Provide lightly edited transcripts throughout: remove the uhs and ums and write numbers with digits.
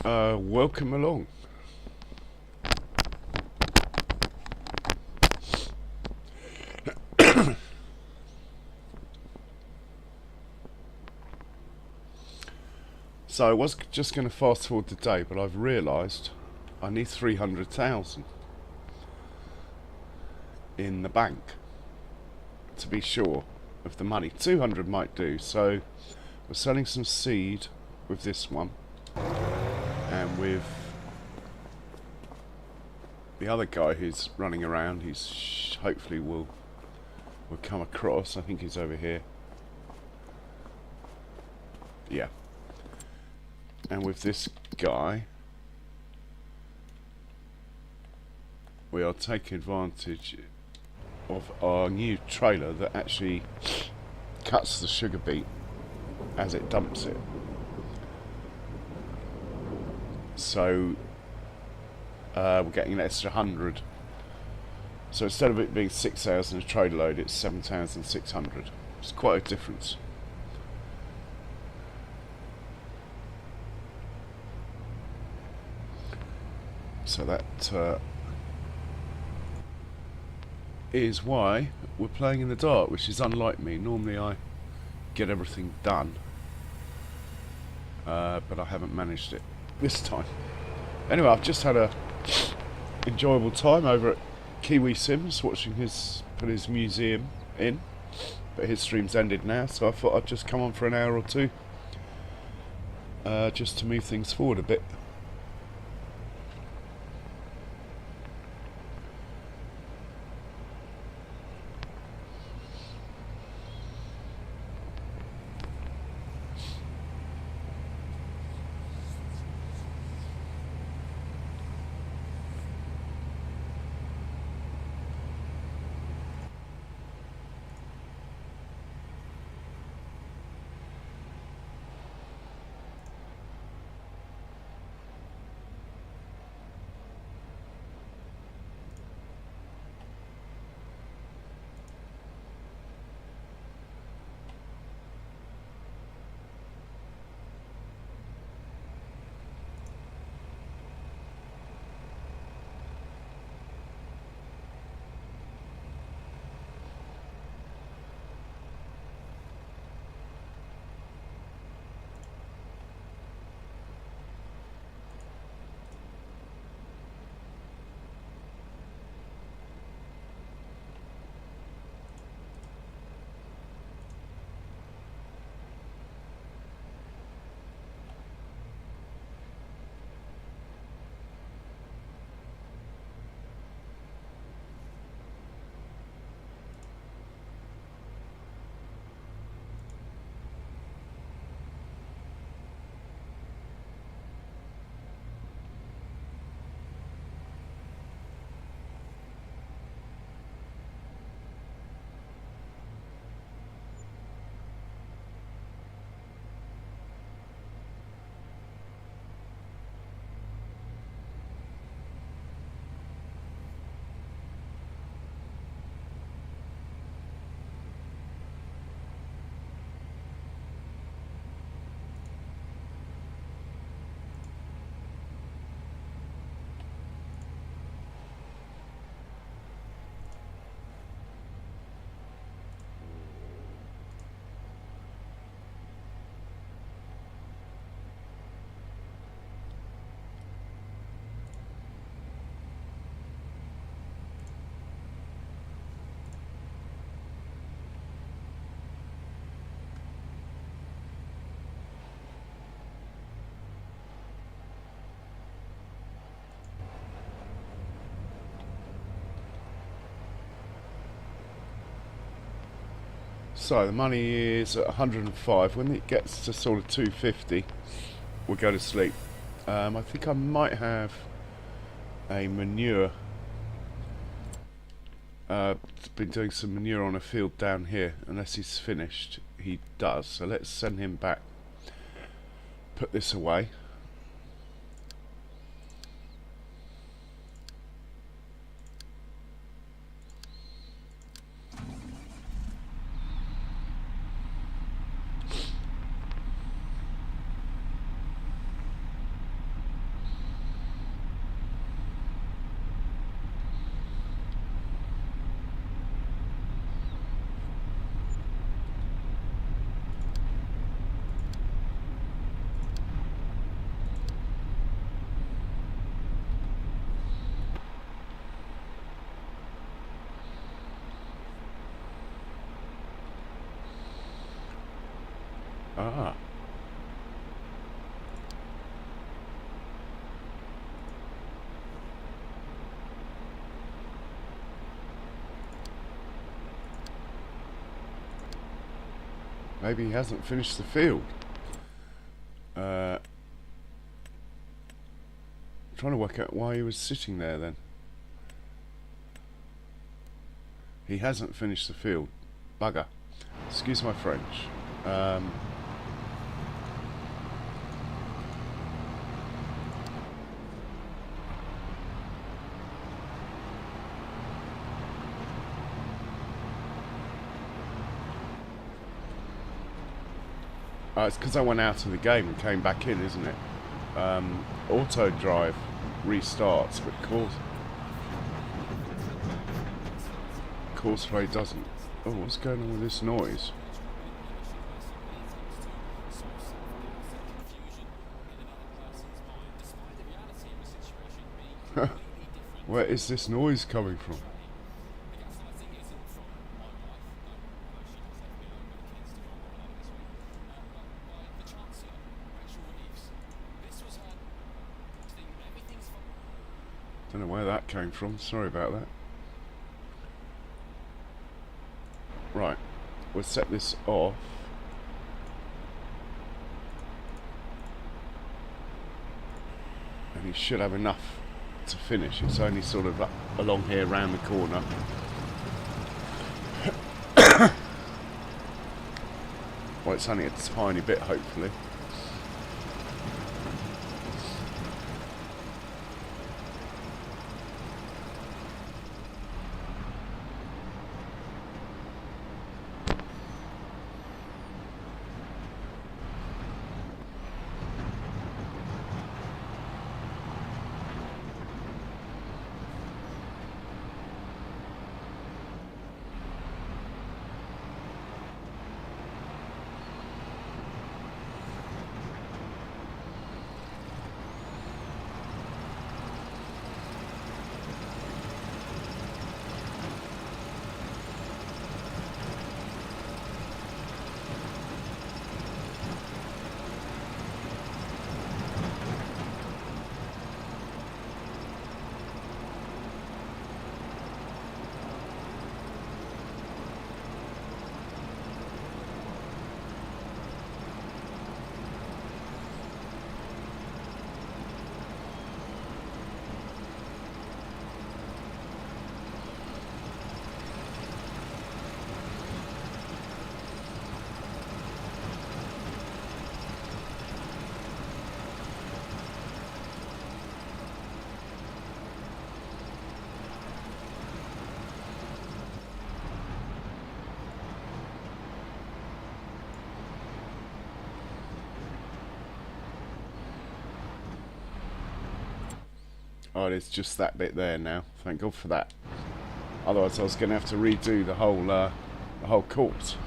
Welcome along. So I was just going to fast forward the day, but I've realised I need 300,000 in the bank to be sure of the money. 200 might do, so we're selling some seed with this one, and with the other guy who's running around, he's hopefully will come across. I think he's over here. Yeah. And with this guy, we are taking advantage of our new trailer that actually cuts the sugar beet as it dumps it. So we're getting an extra 100. So instead of it being 6,000 a trailer load, it's 7,600. It's quite a difference. So that is why we're playing in the dark, which is unlike me. Normally I get everything done, but I haven't managed it this time. Anyway, I've just had a enjoyable time over at Kiwi Sims, watching put his museum in, but his stream's ended now, so I thought I'd just come on for an hour or two, just to move things forward a bit. So the money is at 105. When it gets to sort of 250, we'll go to sleep. I think I might have a manure. Been doing some manure on a field down here. Unless he's finished, he does. So let's send him back. Put this away. Ah. Maybe he hasn't finished the field. Trying to work out why he was sitting there then. He hasn't finished the field. Bugger. Excuse my French. It's because I went out of the game and came back in, isn't it? Auto drive restarts, but Courseplay doesn't. Oh, what's going on with this noise? Where is this noise coming from? Don't know where that came from, sorry about that. Right, we'll set this off. And he should have enough to finish. It's only sort of up along here round the corner. Well, it's only a tiny bit, hopefully. Oh, there's just that bit there now. Thank God for that. Otherwise, I was going to have to redo the whole course.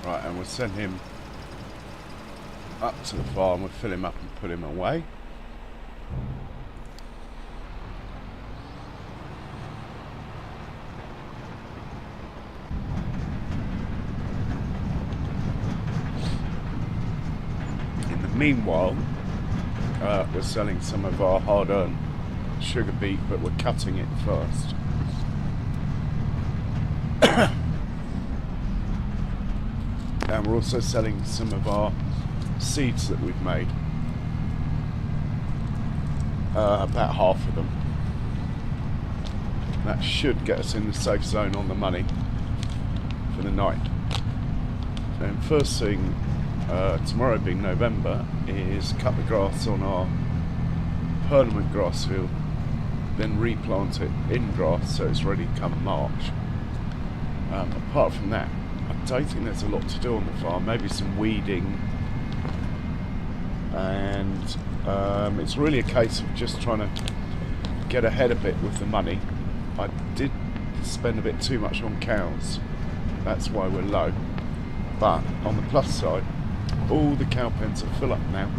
Right, and we'll send him up to the farm, we'll fill him up and put him away. In the meanwhile, we're selling some of our hard-earned sugar beet, but we're cutting it first. And we're also selling some of our seeds that we've made. About half of them. That should get us in the safe zone on the money for the night. And first thing, tomorrow being November, is cut the grass on our permanent grass field then replant it in grass so it's ready come March. Apart from that, I don't think there's a lot to do on the farm. Maybe some weeding, and it's really a case of just trying to get ahead a bit with the money. I did spend a bit too much on cows, that's why we're low. But on the plus side, all the cow pens are full up now.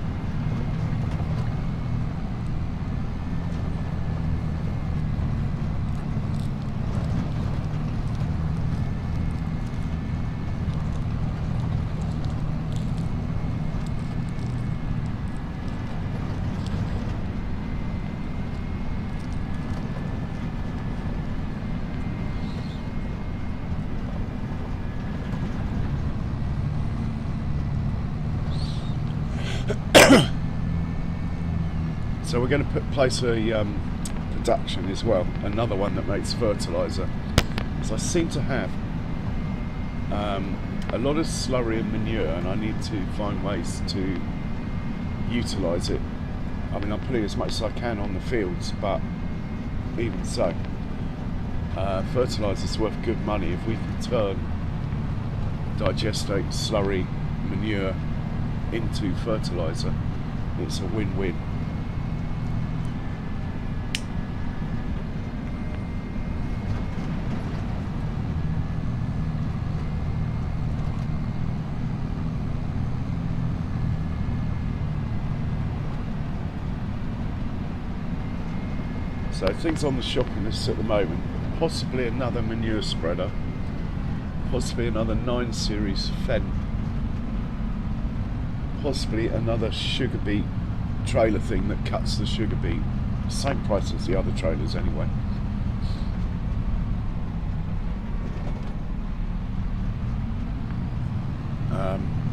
So we're going to place a production as well, another one that makes fertiliser. So I seem to have a lot of slurry and manure, and I need to find ways to utilise it. I mean, I'm putting as much as I can on the fields, but even so, fertiliser's worth good money. If we can turn digestate, slurry, manure into fertiliser, it's a win-win. So things on the shopping list at the moment, possibly another manure spreader, possibly another 9 series Fendt, possibly another sugar beet trailer thing that cuts the sugar beet. Same price as the other trailers anyway.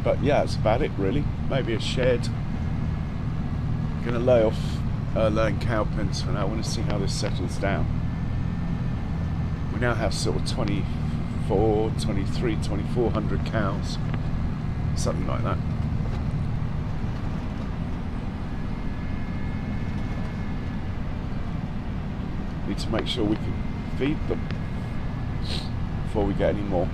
But yeah, that's about it really. Maybe a shed. Gonna lay off laying cow pens for now. I want to see how this settles down. We now have sort of 2,400 cows, something like that. Need to make sure we can feed them before we get any more.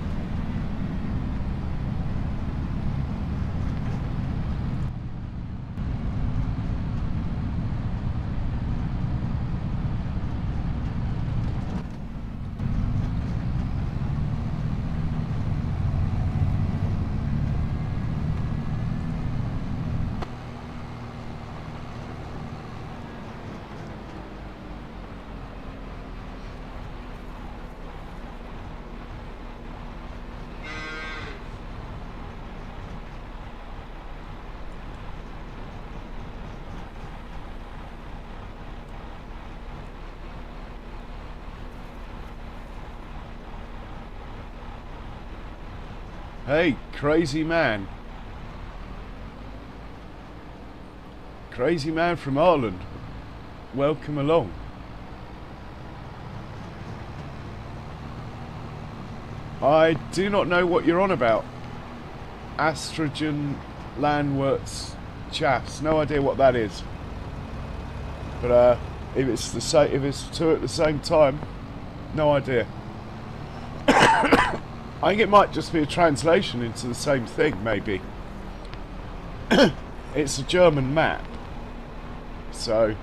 Hey, crazy man. Crazy man from Ireland. Welcome along. I do not know what you're on about. Astrogen Landwirts Chaffs. No idea what that is. But if it's the same, if it's two at the same time, no idea. I think it might just be a translation into the same thing, maybe. It's a German map, so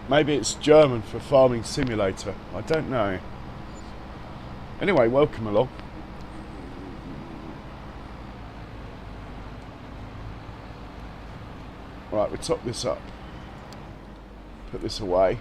maybe it's German for farming simulator. I don't know. Anyway, welcome along. Right, we top this up. Put this away.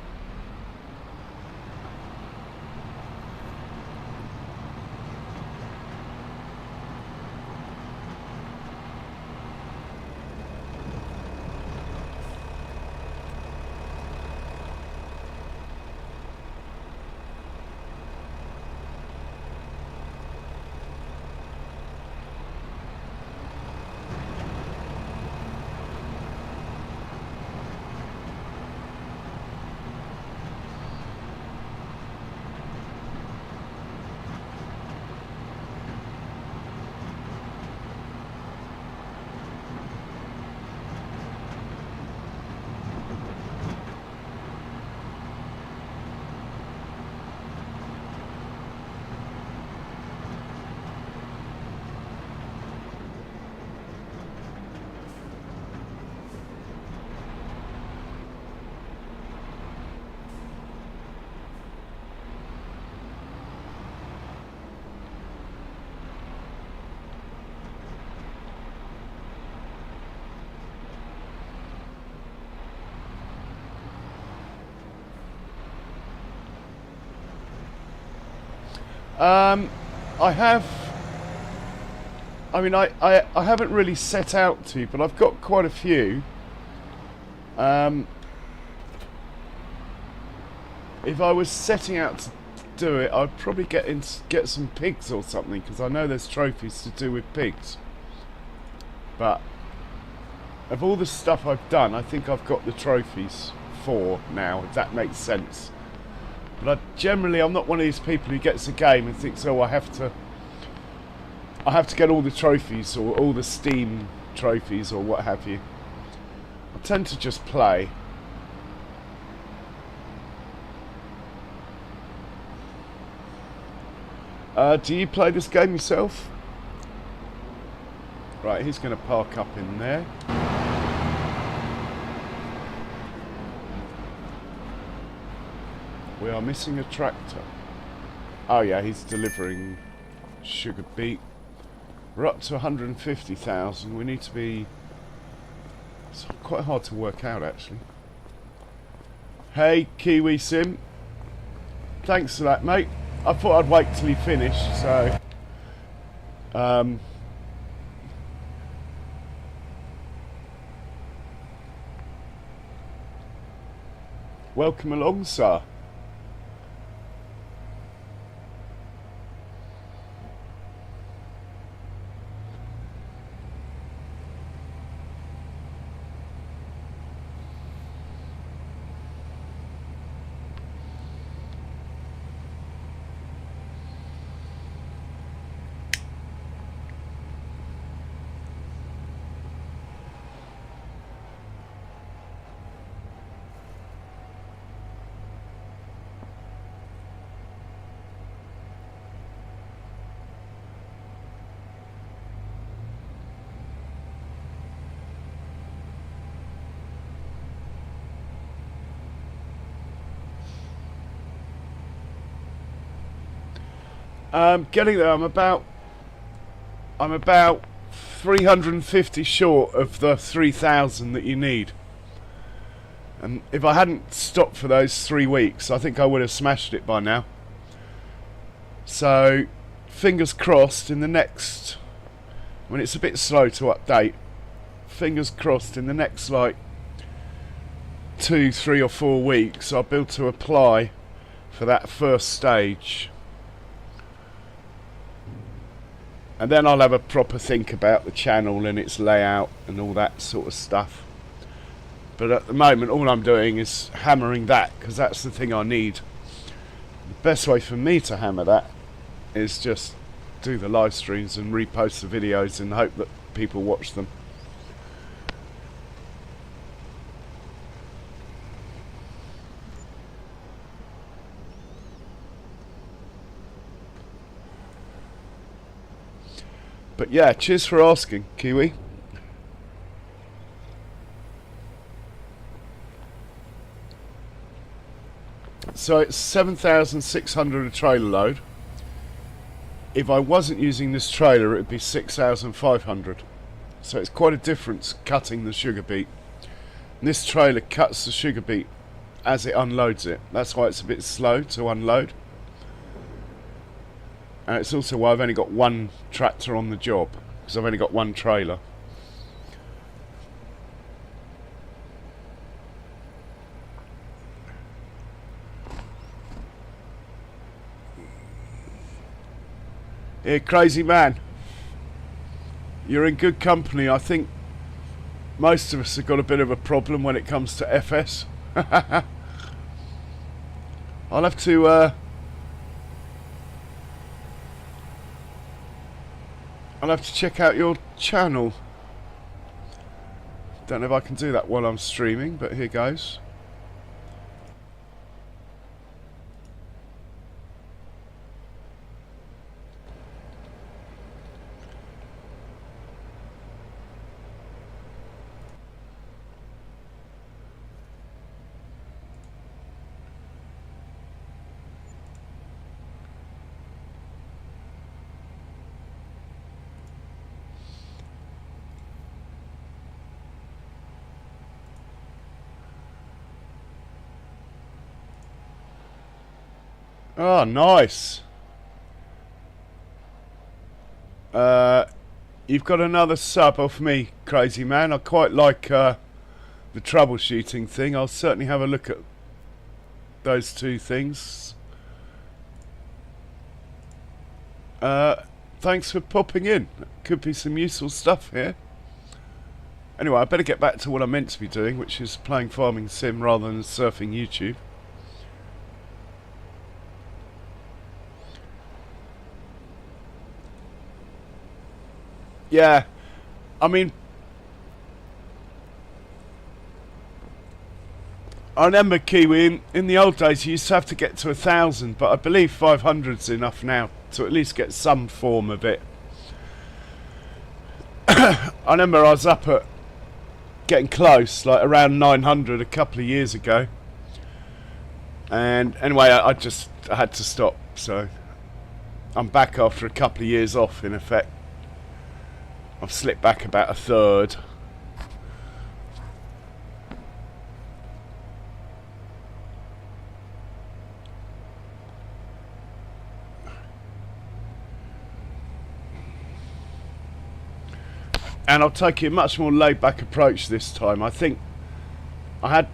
I have. I mean, I haven't really set out to, but I've got quite a few. If I was setting out to do it, I'd probably get some pigs or something, because I know there's trophies to do with pigs. But of all the stuff I've done, I think I've got the trophies for now, if that makes sense. But I'm not one of these people who gets a game and thinks, oh, I have to get all the trophies or all the Steam trophies or what have you. I tend to just play. Do you play this game yourself? Right, he's going to park up in there. We are missing a tractor. Oh yeah, he's delivering sugar beet. We're up to 150,000. We need to be... It's quite hard to work out, actually. Hey, Kiwi Sim. Thanks for that, mate. I thought I'd wait till he finished, so... Welcome along, sir. Getting there. I'm about 350 short of the 3,000 that you need. And if I hadn't stopped for those 3 weeks, I think I would have smashed it by now. So, fingers crossed in the next... When it's a bit slow to update, fingers crossed in the next, like, 2, 3 or 4 weeks, I'll be able to apply for that first stage. And then I'll have a proper think about the channel and its layout and all that sort of stuff. But at the moment, all I'm doing is hammering that, because that's the thing I need. The best way for me to hammer that is just do the live streams and repost the videos and hope that people watch them. But yeah, cheers for asking, Kiwi. So it's 7,600 a trailer load. If I wasn't using this trailer, it would be 6,500. So it's quite a difference cutting the sugar beet. And this trailer cuts the sugar beet as it unloads it. That's why it's a bit slow to unload. And it's also why I've only got one tractor on the job, because I've only got one trailer. Here, crazy man. You're in good company. I think most of us have got a bit of a problem when it comes to FS. I'll have to... I'll have to check out your channel. Don't know if I can do that while I'm streaming, but here goes. Oh, nice. You've got another sub off me, crazy man. I quite like the troubleshooting thing. I'll certainly have a look at those two things. Thanks for popping in. Could be some useful stuff here. Anyway, I better get back to what I'm meant to be doing, which is playing Farming Sim rather than surfing YouTube. Yeah, I mean, I remember, Kiwi, in the old days you used to have to get to 1,000, but I believe 500's enough now to at least get some form of it. I remember I was up at getting close, like around 900 a couple of years ago. And anyway, I had to stop, so I'm back after a couple of years off, in effect. I've slipped back about a third. And I'll take a much more laid-back approach this time. I think I had,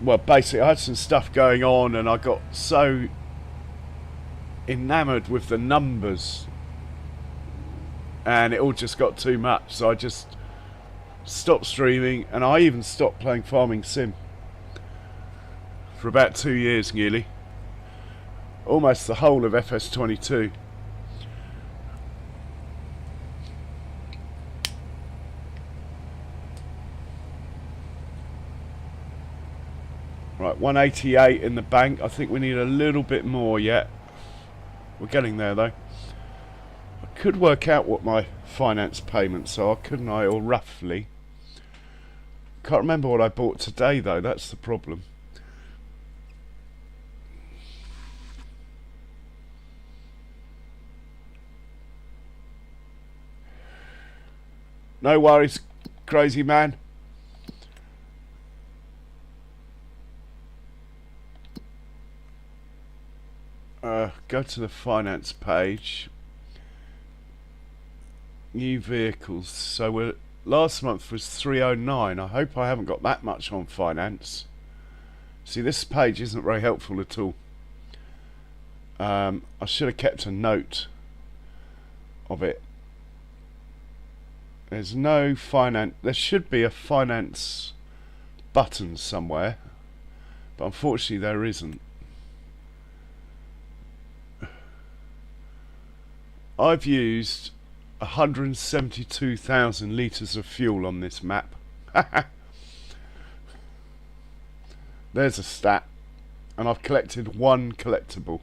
well, basically I had some stuff going on and I got so enamoured with the numbers and it all just got too much, so I just stopped streaming, and I even stopped playing Farming Sim for about 2 years nearly, almost the whole of FS22. Right, 188 in the bank. I think we need a little bit more yet. We're getting there though. I could work out what my finance payments are, couldn't I? Or roughly. Can't remember what I bought today though, that's the problem. No worries, crazy man. Go to the finance page. New vehicles. So last month was 309. I hope I haven't got that much on finance. See, this page isn't very helpful at all. I should have kept a note of it. There's no finance. There should be a finance button somewhere, but unfortunately there isn't. I've used 172,000 litres of fuel on this map. There's a stat. And I've collected one collectible.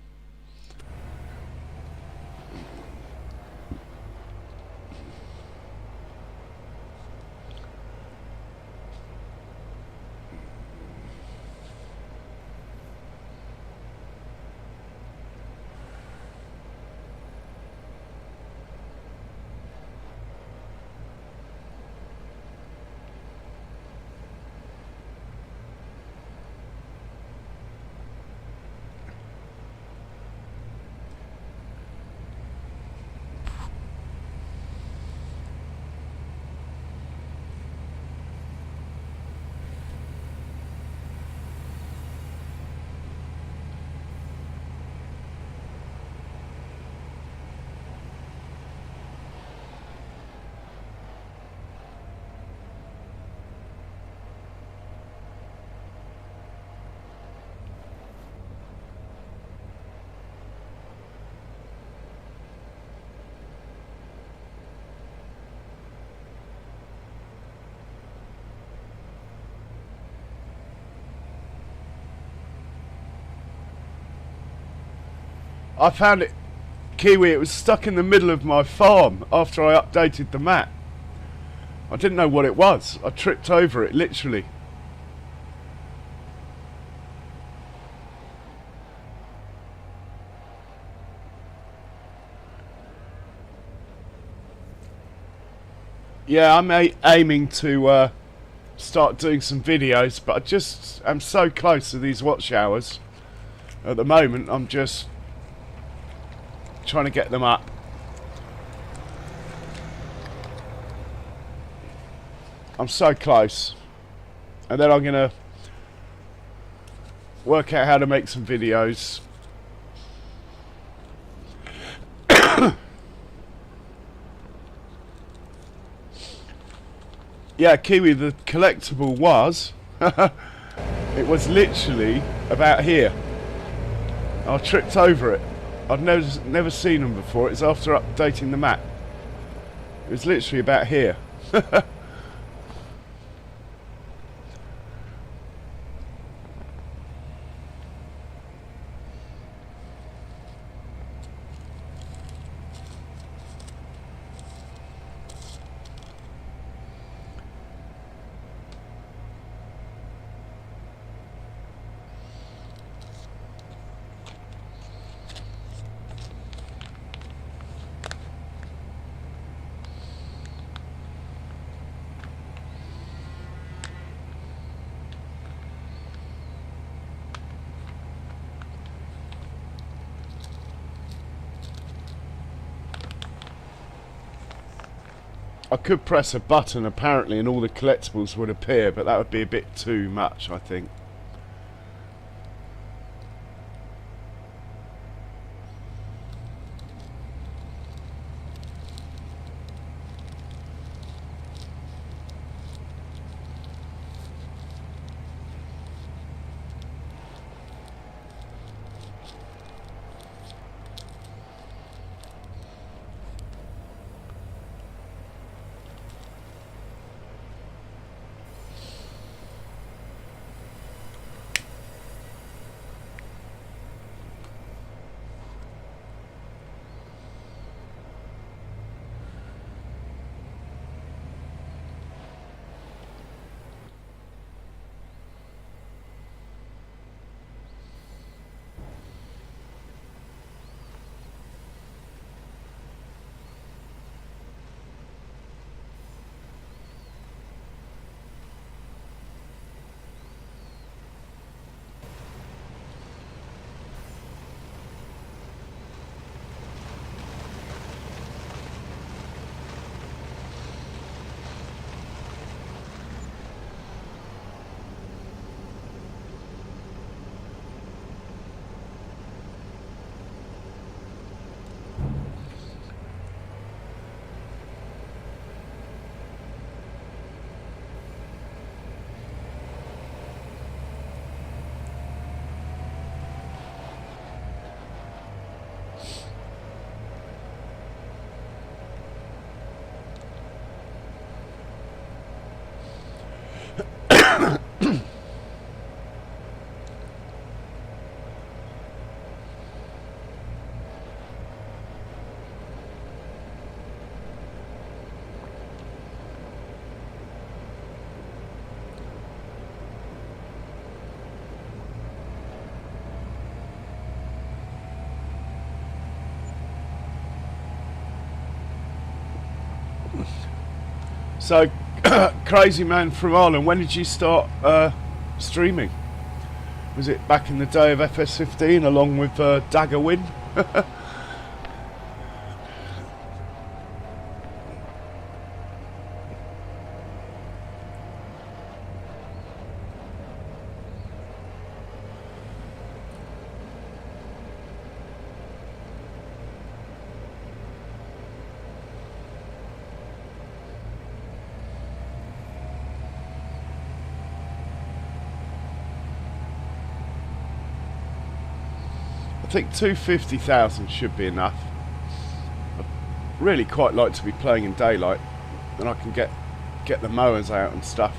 I found it, Kiwi, it was stuck in the middle of my farm after I updated the map. I didn't know what it was. I tripped over it, literally. Yeah, I'm aiming to start doing some videos, but I just am so close to these watch hours. At the moment, I'm just trying to get them up. I'm so close. And then I'm going to work out how to make some videos. Yeah, Kiwi, the collectible was... it was literally about here. I tripped over it. I'd never seen them before. It's after updating the map. It was literally about here. I could press a button apparently and all the collectibles would appear, but that would be a bit too much, I think. So, Crazy Man from Ireland, when did you start streaming? Was it back in the day of FS15 along with Dagger Win? I think 250,000 should be enough. I'd really quite like to be playing in daylight, then I can get the mowers out and stuff.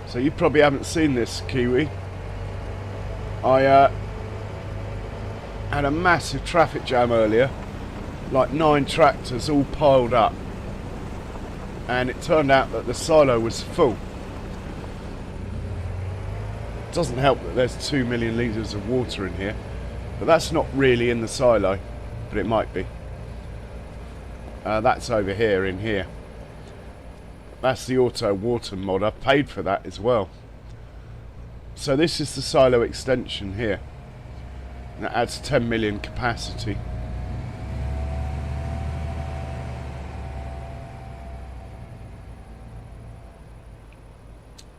So you probably haven't seen this, Kiwi. I had a massive traffic jam earlier, like 9 tractors all piled up, and it turned out that the silo was full. Doesn't help that there's 2 million litres of water in here, but that's not really in the silo, but it might be. That's over here in here. That's the auto water mod. I paid for that as well. So this is the silo extension here. And that adds 10 million capacity.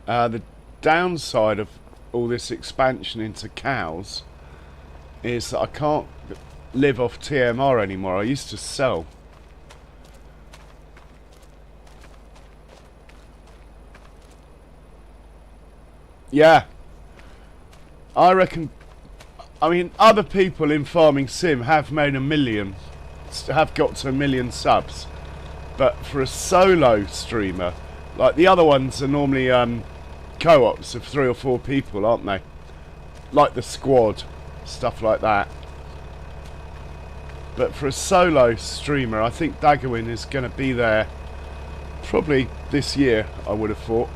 The downside of all this expansion into cows is that I can't live off TMR anymore. I used to sell. Yeah, I reckon, I mean, other people in Farming Sim have made a million, have got to 1 million subs, but for a solo streamer, like the other ones are normally co-ops of 3 or 4 people, aren't they? Like the squad, stuff like that. But for a solo streamer, I think Daggerwin is going to be there probably this year, I would have thought.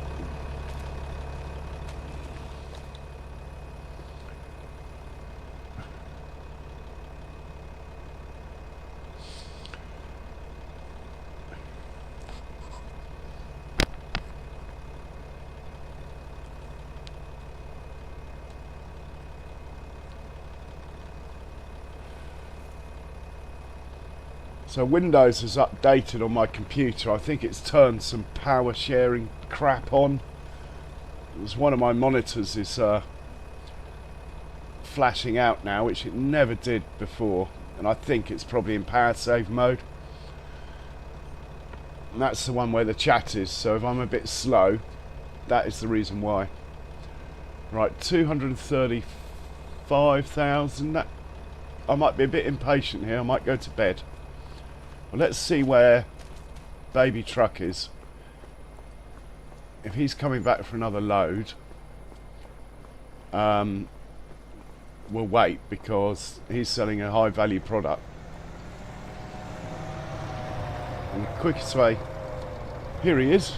So Windows has updated on my computer. I think it's turned some power sharing crap on. It was one of my monitors is flashing out now, which it never did before. And I think it's probably in power save mode. And that's the one where the chat is. So if I'm a bit slow, that is the reason why. Right, 235,000. I might be a bit impatient here. I might go to bed. Well, let's see where Baby Truck is. If he's coming back for another load, we'll wait because he's selling a high value product. And the quickest way, here he is.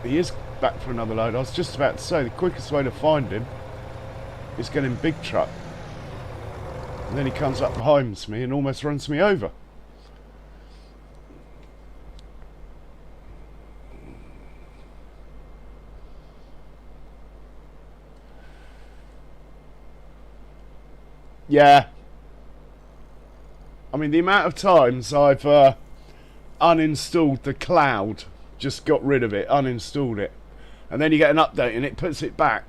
He is back for another load. I was just about to say the quickest way to find him is get him big truck. And then he comes up behind me and almost runs me over. Yeah. I mean, the amount of times I've uninstalled the cloud, just got rid of it, uninstalled it, and then you get an update and it puts it back.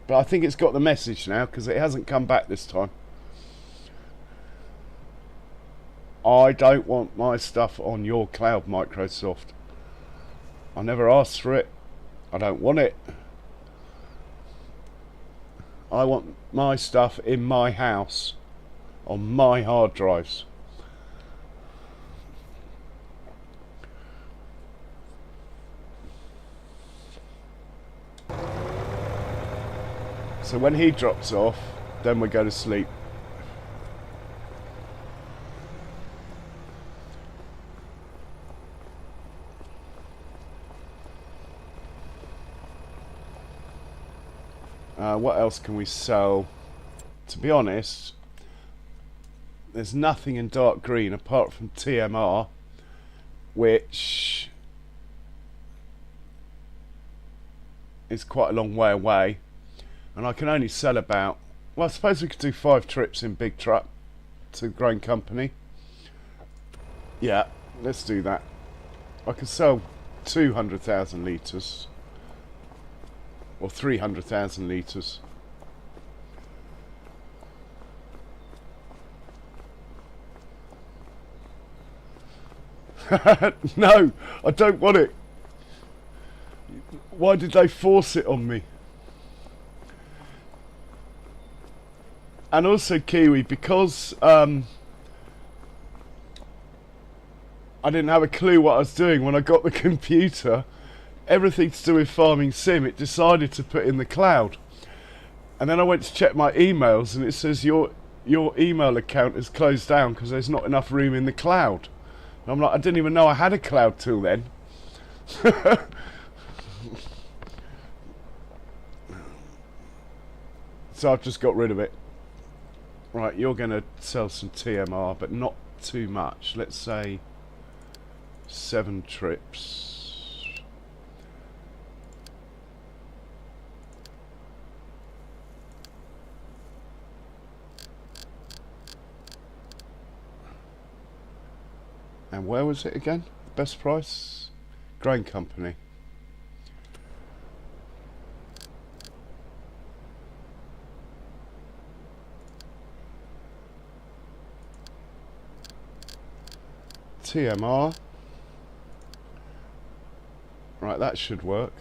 But I think it's got the message now because it hasn't come back this time. I don't want my stuff on your cloud, Microsoft. I never asked for it. I don't want it. I want my stuff in my house, on my hard drives. So when he drops off, then we go to sleep. What else can we sell? To be honest, there's nothing in dark green apart from TMR, which is quite a long way away, and I can only sell about, well, I suppose we could do 5 trips in big truck to grain company. Yeah, let's do that. I could sell 200,000 litres or 300,000 litres. No, I don't want it. Why did they force it on me? And also, Kiwi, because I didn't have a clue what I was doing when I got the computer, everything to do with Farming Sim, it decided to put in the cloud. And then I went to check my emails and it says your email account is closed down because there's not enough room in the cloud. And I'm like, I didn't even know I had a cloud till then. So I've just got rid of it. Right, you're going to sell some TMR, but not too much. Let's say 7 trips. And where was it again? Best price? Grain Company. TMR. Right, that should work.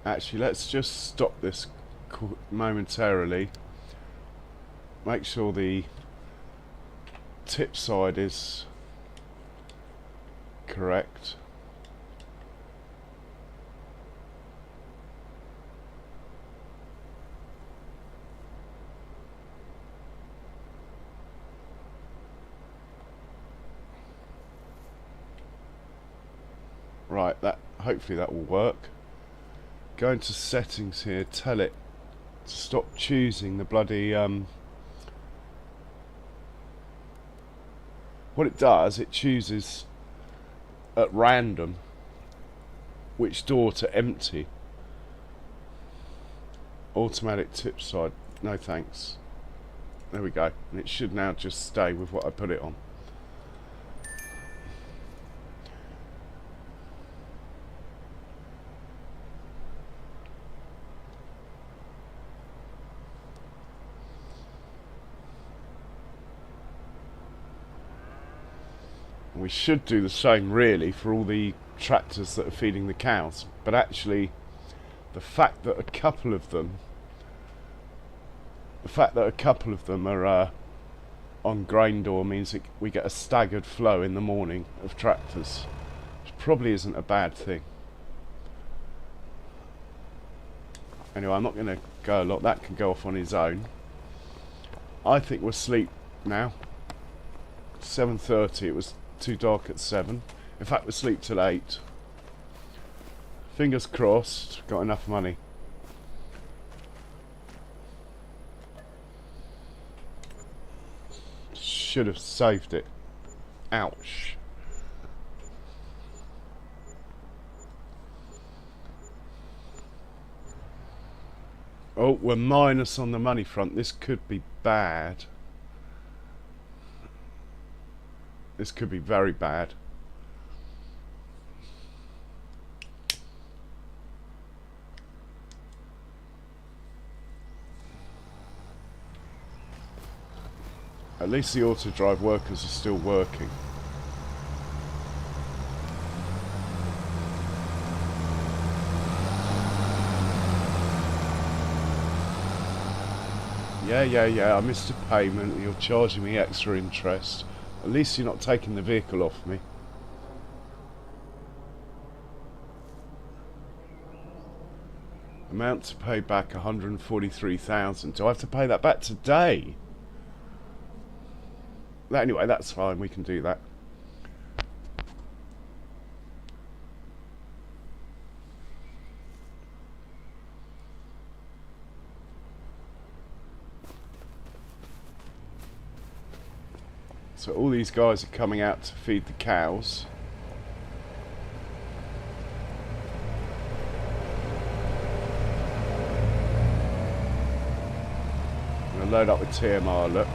Actually, let's just stop this momentarily. Make sure the tip side is correct. Right, hopefully that will work. Go into settings here, tell it to stop choosing the bloody what it does, it chooses at random which door to empty. Automatic tip side, no thanks. There we go, and it should now just stay with what I put it on. We should do the same really for all the tractors that are feeding the cows, but actually the fact that a couple of them are on grain door means that we get a staggered flow in the morning of tractors, which probably isn't a bad thing. Anyway, I'm not going to go a lot, that can go off on his own. I think we're asleep now. 7:30, it was too dark at 7. In fact, we'll sleep till 8. Fingers crossed, got enough money. Should have saved it. Ouch. Oh, we're minus on the money front. This could be bad. This could be very bad. At least the auto drive workers are still working. Yeah, I missed a payment and you're charging me extra interest. At least you're not taking the vehicle off me. Amount to pay back 143,000. Do I have to pay that back today? Anyway, that's fine, we can do that. So all these guys are coming out to feed the cows. I'm going to load up with TMR, look.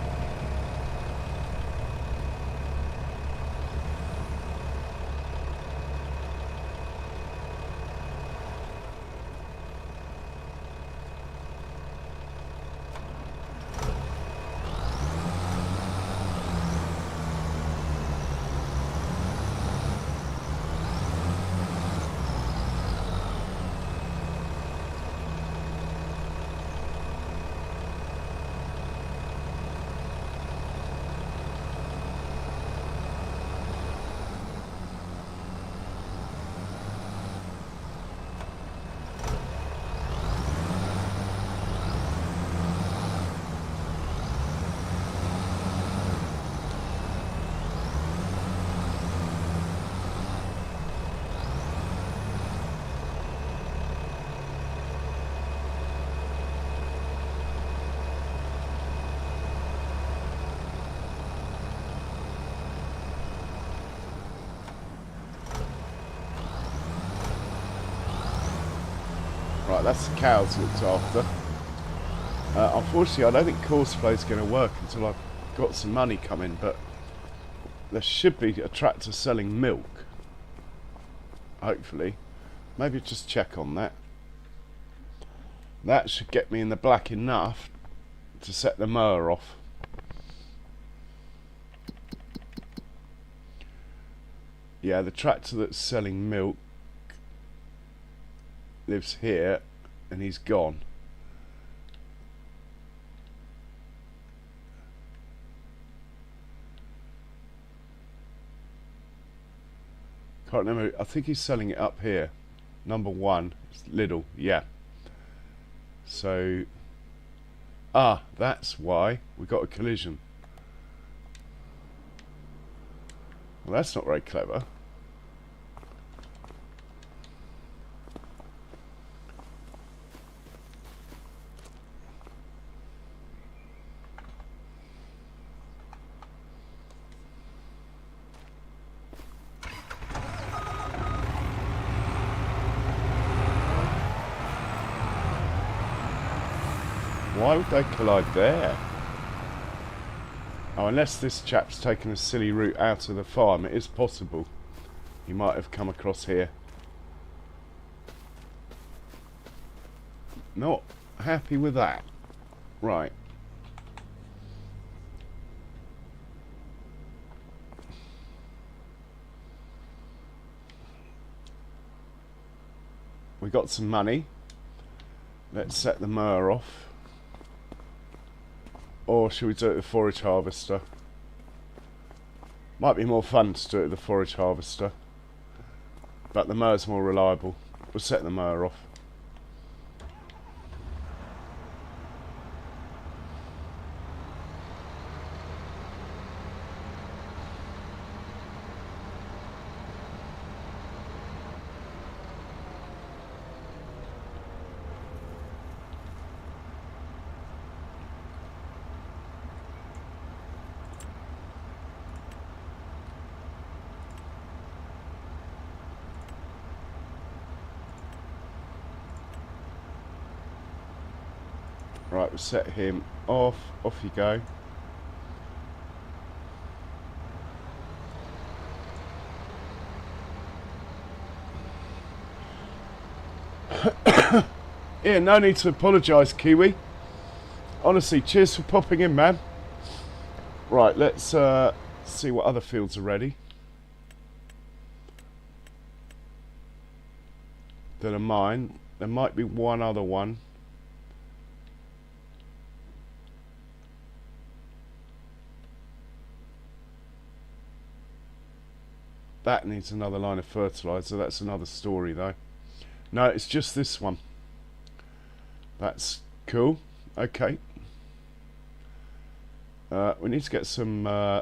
Right, that's the cows looked after. Unfortunately, I don't think Courseplay is going to work until I've got some money coming, but there should be a tractor selling milk. Hopefully. Maybe just check on that. That should get me in the black enough to set the mower off. Yeah, the tractor that's selling milk lives here, and he's gone. Can't remember. I think he's selling it up here. Number 1, it's Lidl. Yeah. So, that's why we got a collision. Well, that's not very clever. Why would they collide there? Oh, unless this chap's taken a silly route out of the farm, it is possible. He might have come across here. Not happy with that. Right. We got some money. Let's set the mower off. Or should we do it with the forage harvester? Might be more fun to do it with the forage harvester. But the mower's more reliable. We'll set the mower off. Right, we'll set him off. Off you go. Yeah, no need to apologise, Kiwi. Honestly, cheers for popping in, man. Right, let's see what other fields are ready. That are mine. There might be one other one. That needs another line of fertiliser. That's another story, though. No, it's just this one. That's cool. Okay. We need to get some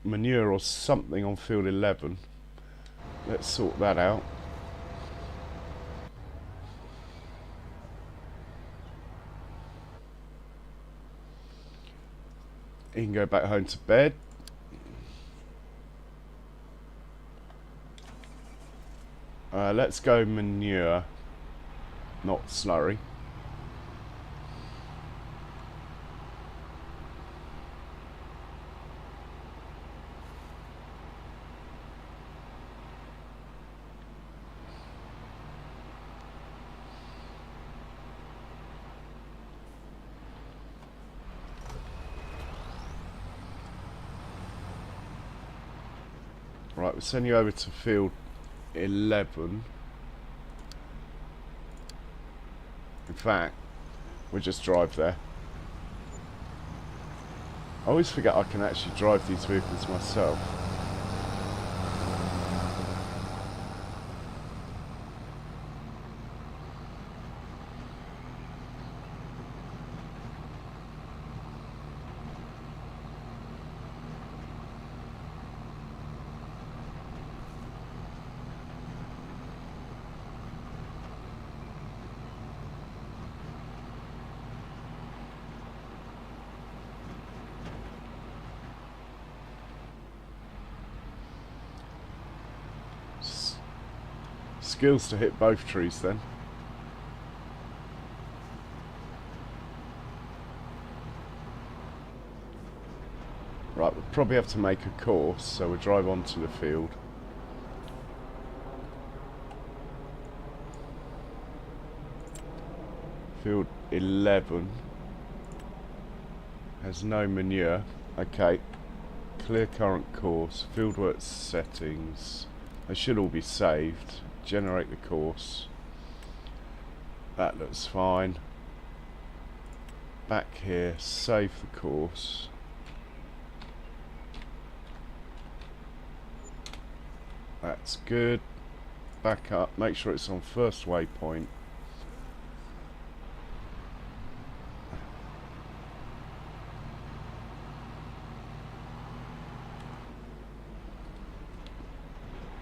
manure or something on field 11. Let's sort that out. He can go back home to bed. Let's go manure, not slurry. Right, we'll send you over to field 11. In fact, we'll just drive there. I always forget I can actually drive these vehicles myself. Skills to hit both trees then. probably have to make a course, so we'll drive onto the field. Field 11 has no manure. Okay, clear current course, fieldwork settings. They should all be saved. Generate the course. That looks fine. Back here, save the course. That's good. Back up, make sure it's on first waypoint.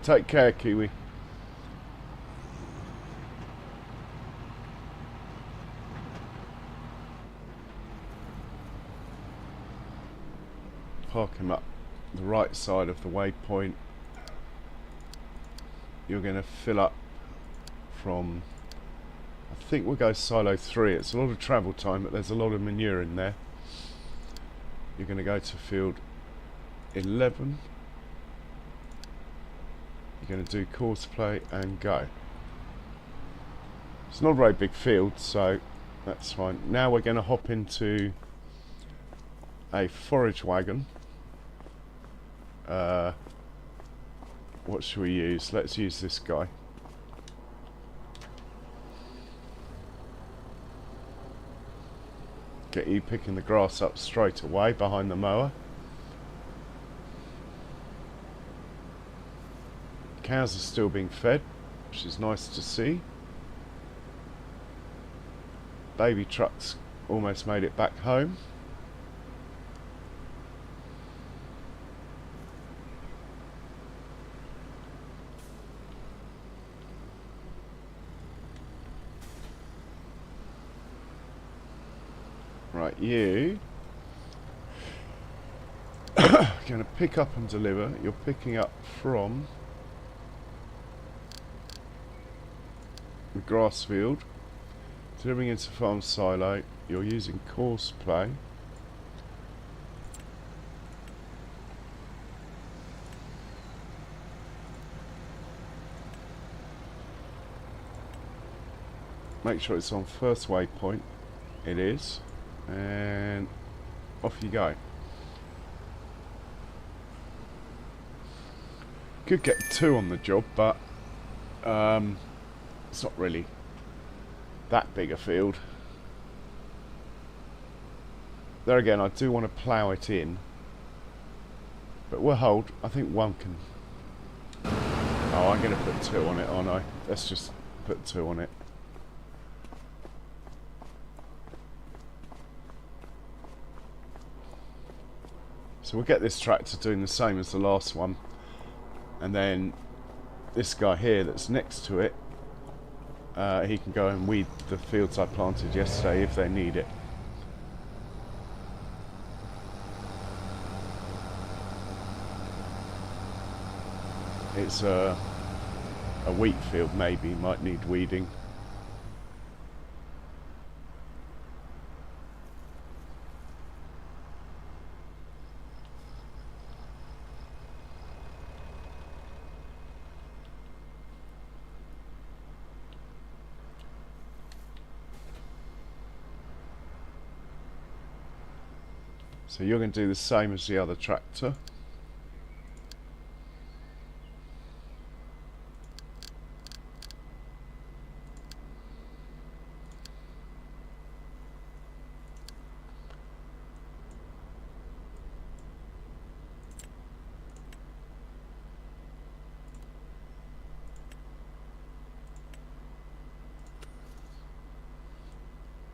Take care, Kiwi. Park him up the right side of the waypoint. You're going to fill up from, I think we'll go silo 3. It's a lot of travel time, but there's a lot of manure in there. You're going to go to field 11. You're going to do course play and go. It's not a very big field, so that's fine. Now we're going to hop into a forage wagon. What should we use? Let's use this guy. Get you picking the grass up straight away behind the mower. Cows are still being fed, which is nice to see. Baby truck's almost made it back home. Right, you are going to pick up and deliver. You're picking up from the grass field, delivering into farm silo. You're using course play. Make sure it's on first waypoint. It is. And off you go. Could get 2 on the job, but it's not really that big a field. There again, I do want to plough it in, but we'll hold. I think 1 can. Oh, I'm going to put 2 on it, aren't I? Let's just put 2 on it. So we'll get this tractor doing the same as the last one, and then this guy here that's next to it, he can go and weed the fields I planted yesterday if they need it. It's a wheat field, maybe, might need weeding. So you're going to do the same as the other tractor.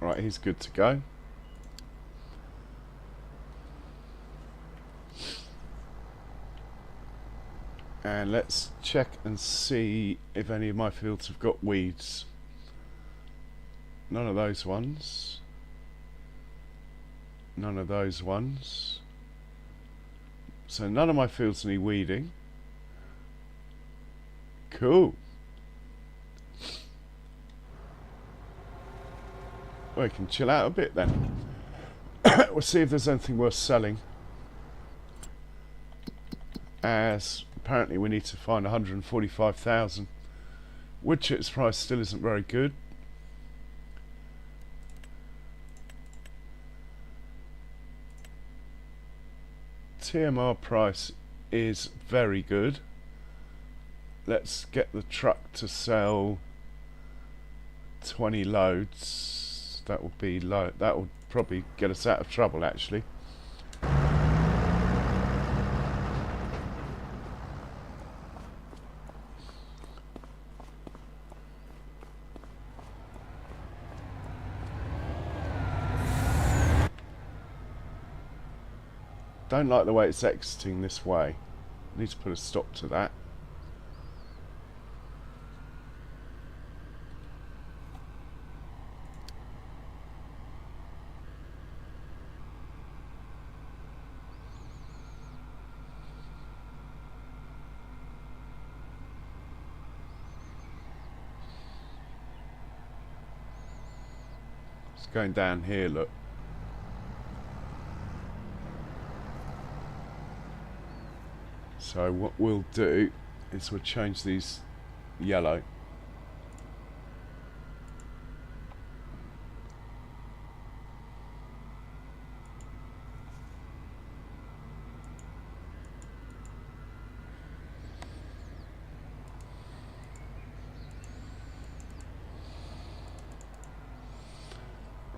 Right, he's good to go. And let's check and see if any of my fields have got weeds. None of those ones. None of those ones. So none of my fields need weeding. Cool. Well, we can chill out a bit then. We'll see if there's anything worth selling. as apparently we need to find 145,000. Wood chips price still isn't very good. TMR price is very good. Let's get the truck to sell 20 loads. That will be low. That will probably get us out of trouble, actually. Don't like the way it's exiting this way. Need to put a stop to that. It's going down here, look. So what we'll do is we'll change these yellow.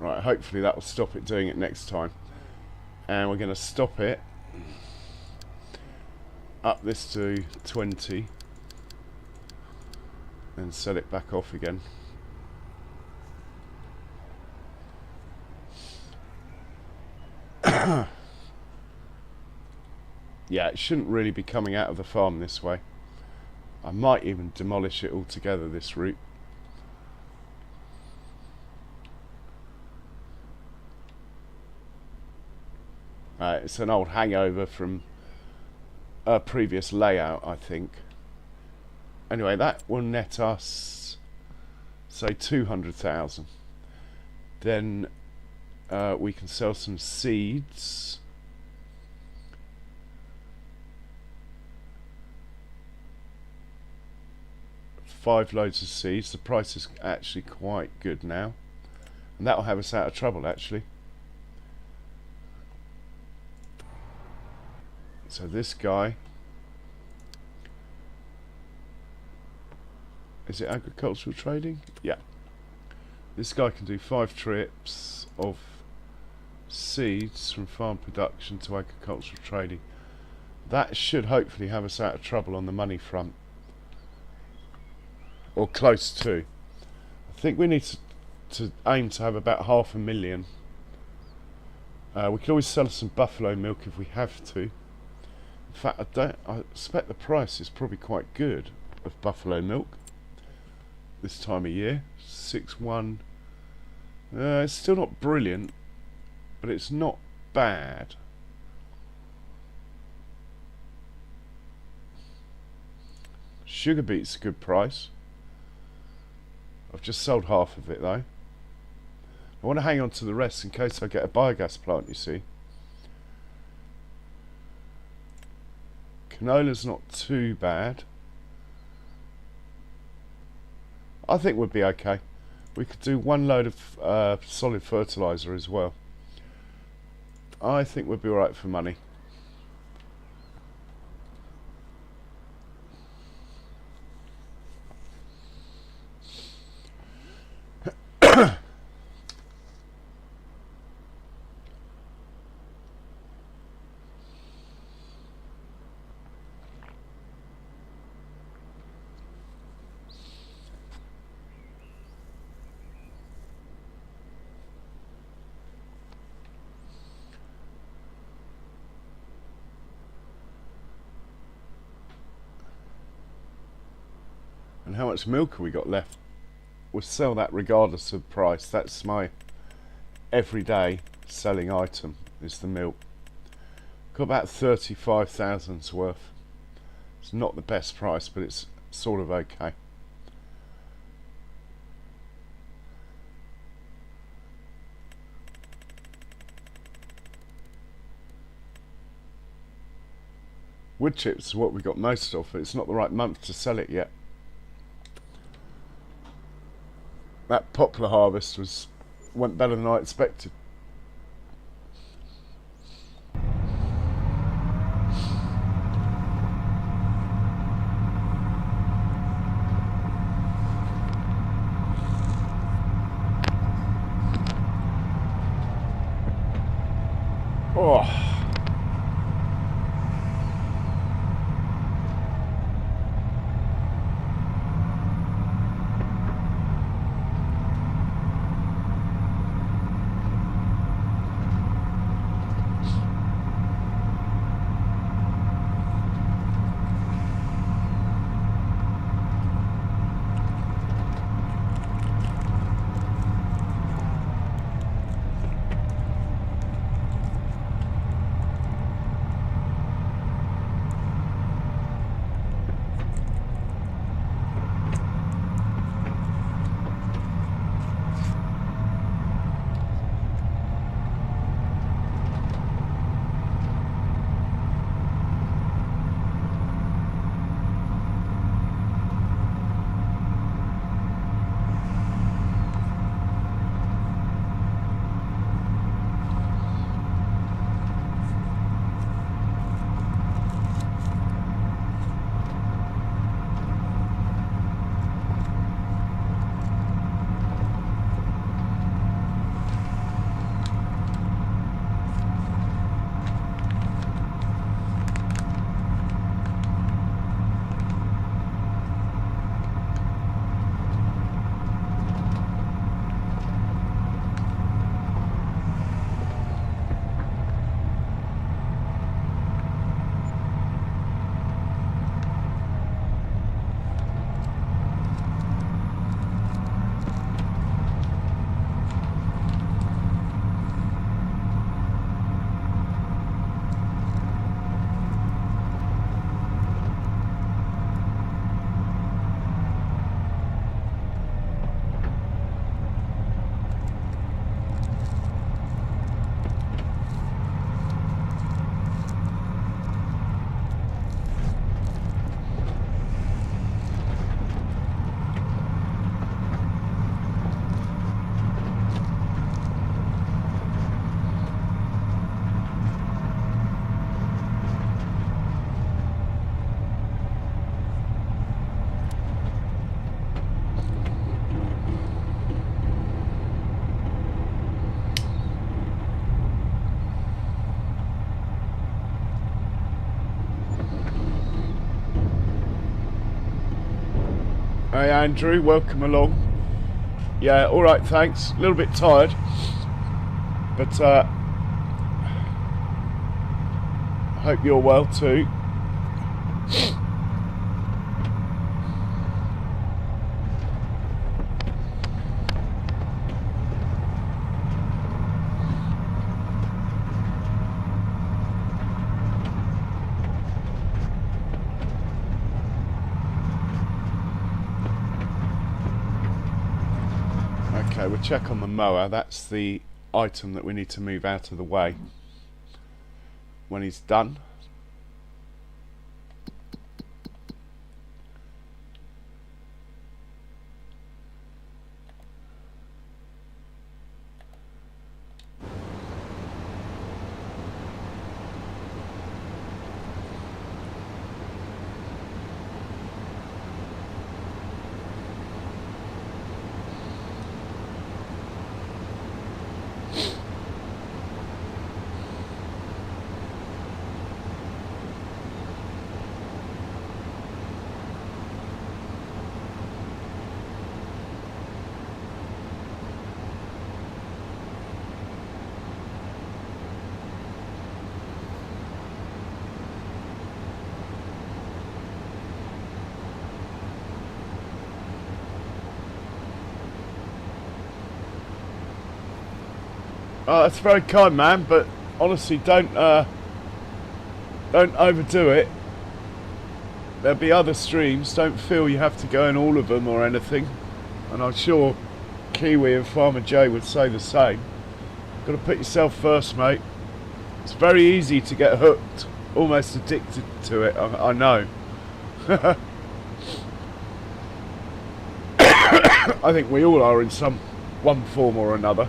Right, hopefully that will stop it doing it next time. And we're going to stop it. Up this to 20 and set it back off again. Yeah, it shouldn't really be coming out of the farm this way. I might even demolish it altogether, this route. It's an old hangover from a previous layout, I think. Anyway, that will net us, say, 200,000. Then we can sell some seeds. Five loads of seeds. The price is actually quite good now, and that will have us out of trouble, actually. So this guy, is it agricultural trading? Yeah. This guy can do 5 trips of seeds from farm production to agricultural trading. That should hopefully have us out of trouble on the money front. Or close to. I think we need to aim to have about 500,000. We can always sell some buffalo milk if we have to. In fact, I expect the price is probably quite good of buffalo milk this time of year. 6.1. It's still not brilliant, but it's not bad. Sugar beet's a good price. I've just sold half of it though. I want to hang on to the rest in case I get a biogas plant, you see. Canola's not too bad. I think we'd be okay. We could do 1 load of solid fertilizer as well. I think we'd be alright for money. And how much milk have we got left? We'll sell that regardless of price. That's my everyday selling item, is the milk. Got about 35,000's worth. It's not the best price, but it's sort of okay. Wood chips is what we got most of, but it's not the right month to sell it yet. That poplar harvest went better than I expected. Oh. Hey Andrew, welcome along. Yeah, alright, thanks. A little bit tired, but hope you're well too. Okay, we'll check on the mower. That's the item that we need to move out of the way when he's done. Oh, that's very kind, man, but honestly, don't overdo it. There'll be other streams. Don't feel you have to go in all of them or anything. And I'm sure Kiwi and Farmer J would say the same. Got to put yourself first, mate. It's very easy to get hooked almost addicted to it. I know. I think we all are in some one form or another.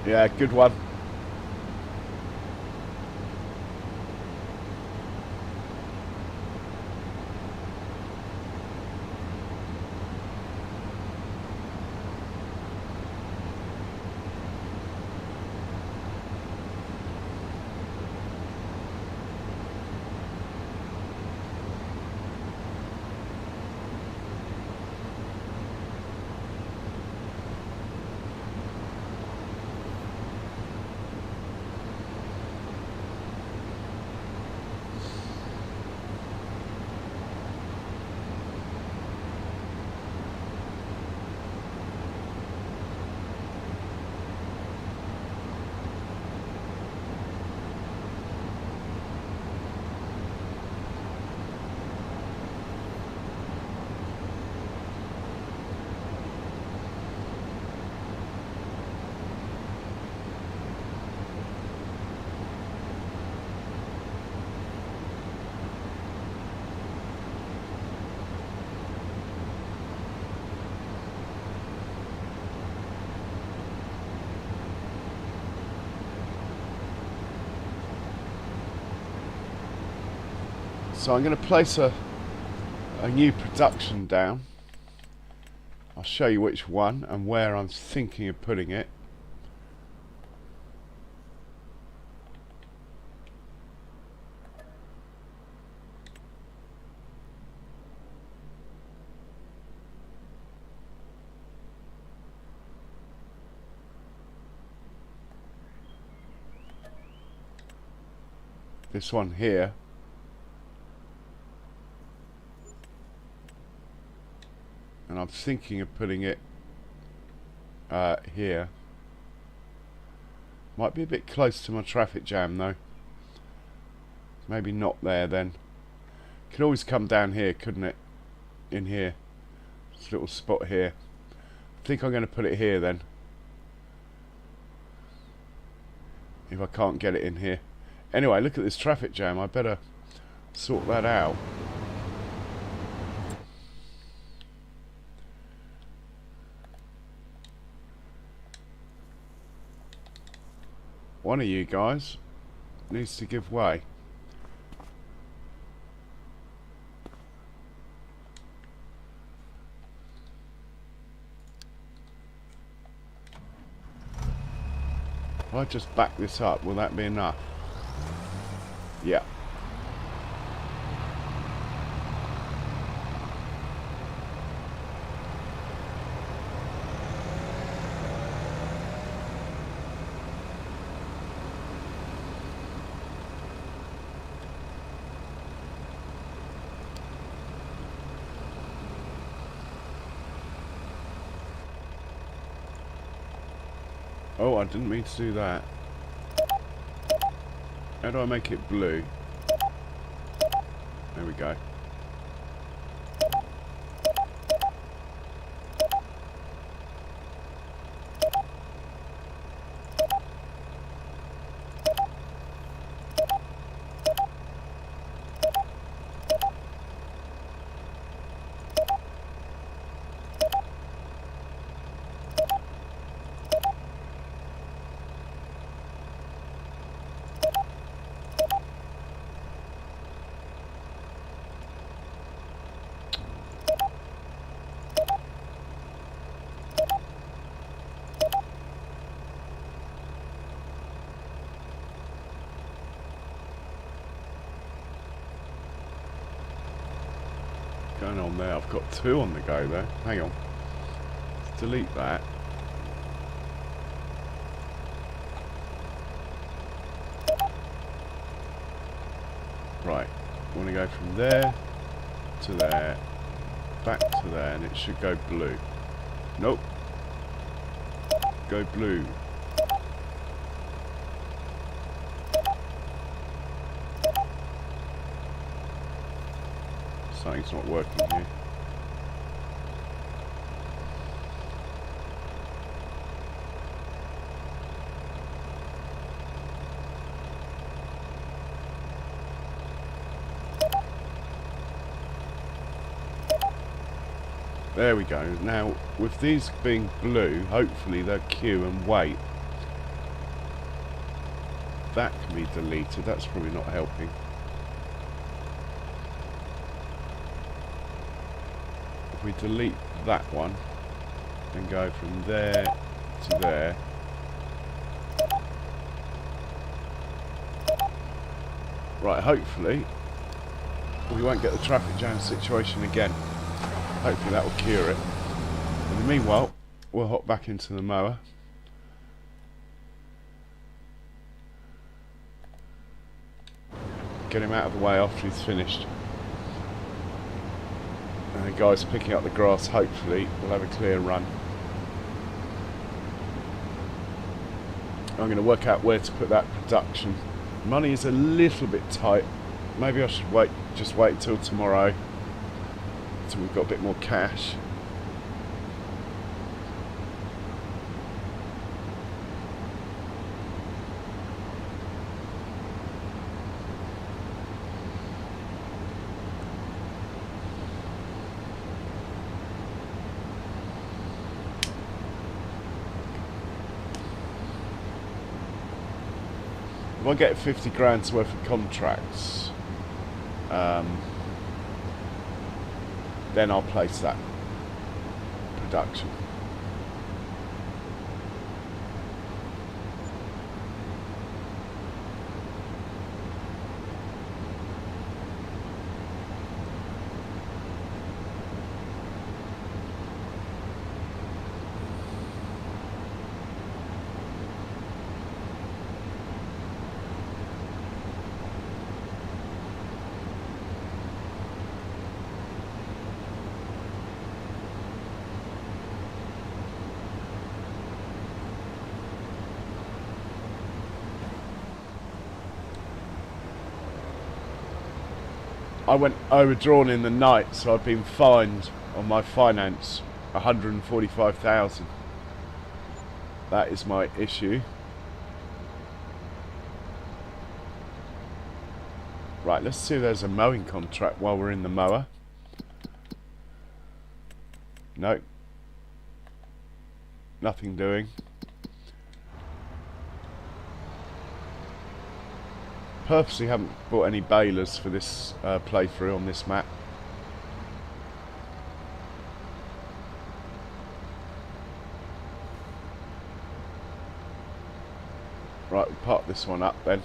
Yeah, good one. So I'm going to place a new production down. I'll show you which one and where I'm thinking of putting it. This one here. And I'm thinking of putting it here. Might be a bit close to my traffic jam though. Maybe not there then. Could always come down here, couldn't it? In here. This little spot here. I think I'm going to put it here then. If I can't get it in here. Anyway, look at this traffic jam. I better sort that out. One of you guys needs to give way. If I just back this up, will that be enough? Yeah. Oh, I didn't mean to do that. How do I make it blue? There we go. going on there? I've got 2 on the go there. Hang on. Let's delete that. Right. I want to go from there to there, back to there, and it should go blue. Nope. Go blue. Something's not working here. There we go. Now, with these being blue, hopefully they'll queue and wait. That can be deleted. That's probably not helping. If we delete that one and go from there to there, right, hopefully we won't get the traffic jam situation again. Hopefully that will cure it. In the meanwhile, we'll hop back into the mower. Get him out of the way after he's finished. And the guys picking up the grass, hopefully we'll have a clear run. I'm going to work out where to put that production. Money is a little bit tight. Maybe I should just wait until tomorrow, until we've got a bit more cash. If I get 50 grand's worth of contracts, then I'll place that production. I went overdrawn in the night, so I've been fined on my finance 145,000. That is my issue. Right, let's see if there's a mowing contract while we're in the mower. Nope. Nothing doing. Purposely haven't bought any balers for this playthrough on this map. Right, we'll park this one up then.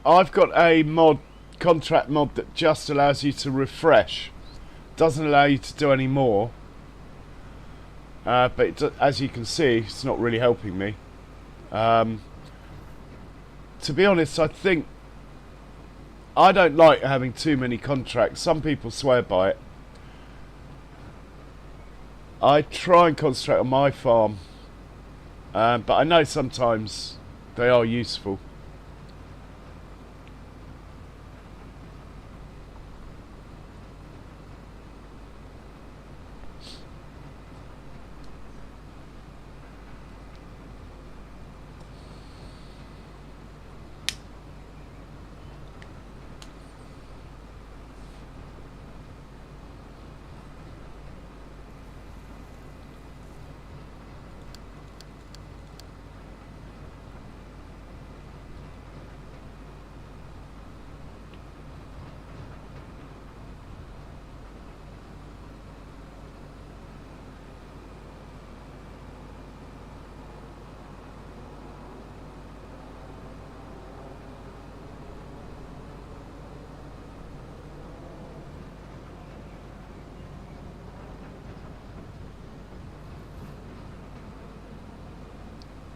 I've got a contract mod that just allows you to refresh. Doesn't allow you to do any more. But as you can see, it's not really helping me. To be honest, I think I don't like having too many contracts. Some people swear by it. I try and concentrate on my farm, but I know sometimes they are useful.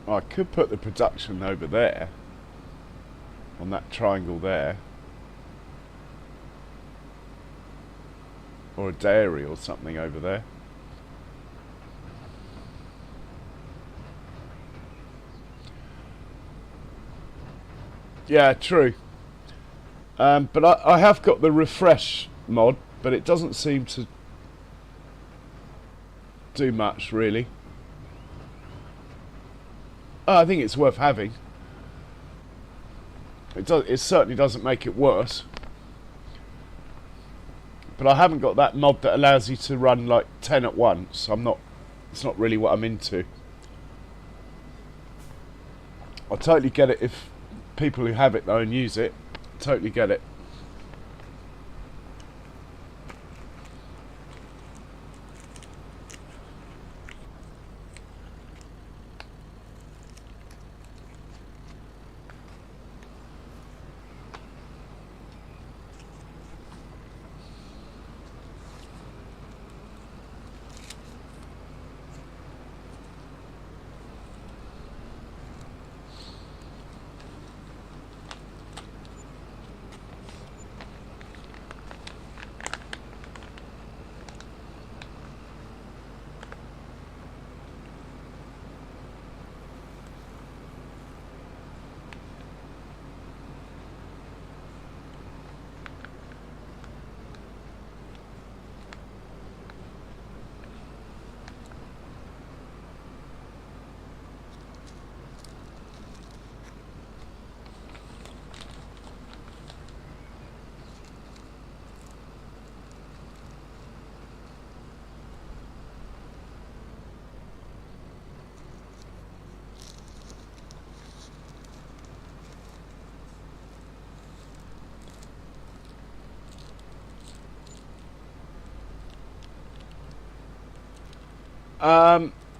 I could put the production over there, on that triangle there, or a dairy or something over there. Yeah, true. But I have got the refresh mod, but it doesn't seem to do much really. I think it's worth having. It certainly doesn't make it worse. But I haven't got that mod that allows you to run like 10 at once. It's not really what I'm into. I totally get it if people who have it though and use it. Totally get it.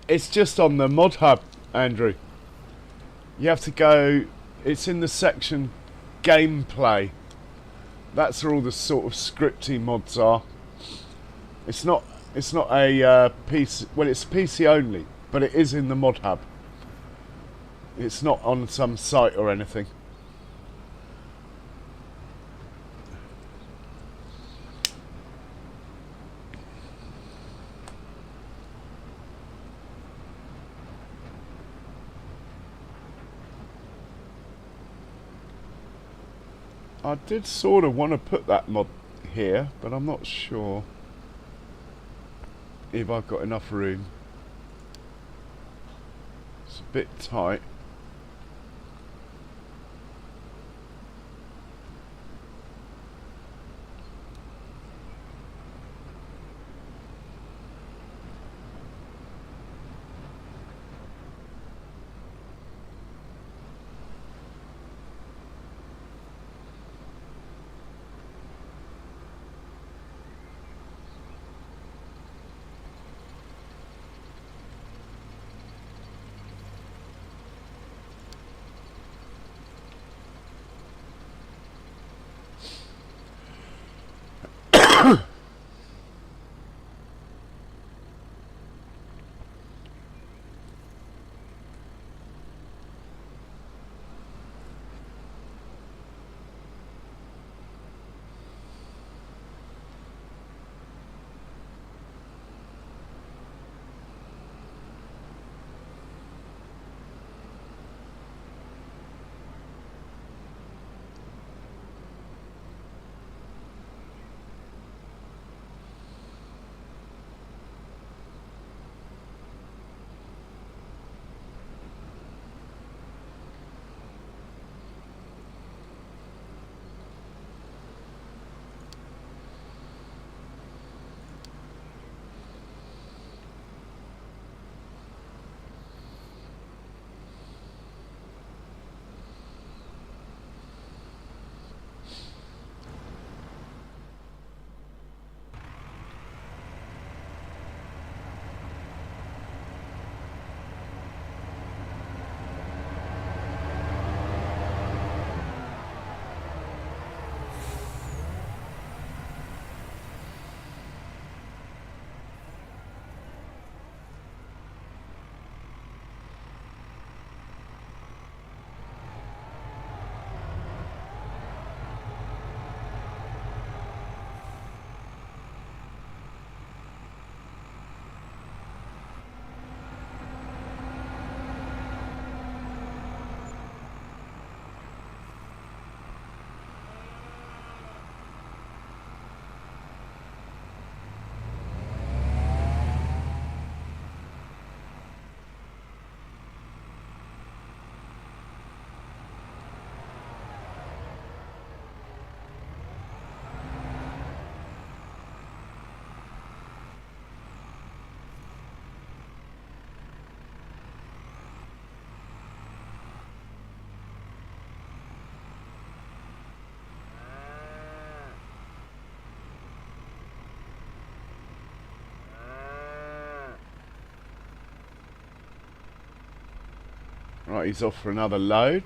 It's just on the mod hub, Andrew. You have to go. It's in the section gameplay. That's where all the sort of scripty mods are. It's not. It's not a PC. Well, it's PC only, but it is in the mod hub. It's not on some site or anything. I did sort of want to put that mod here, but I'm not sure if I've got enough room. It's a bit tight. Right, he's off for another load.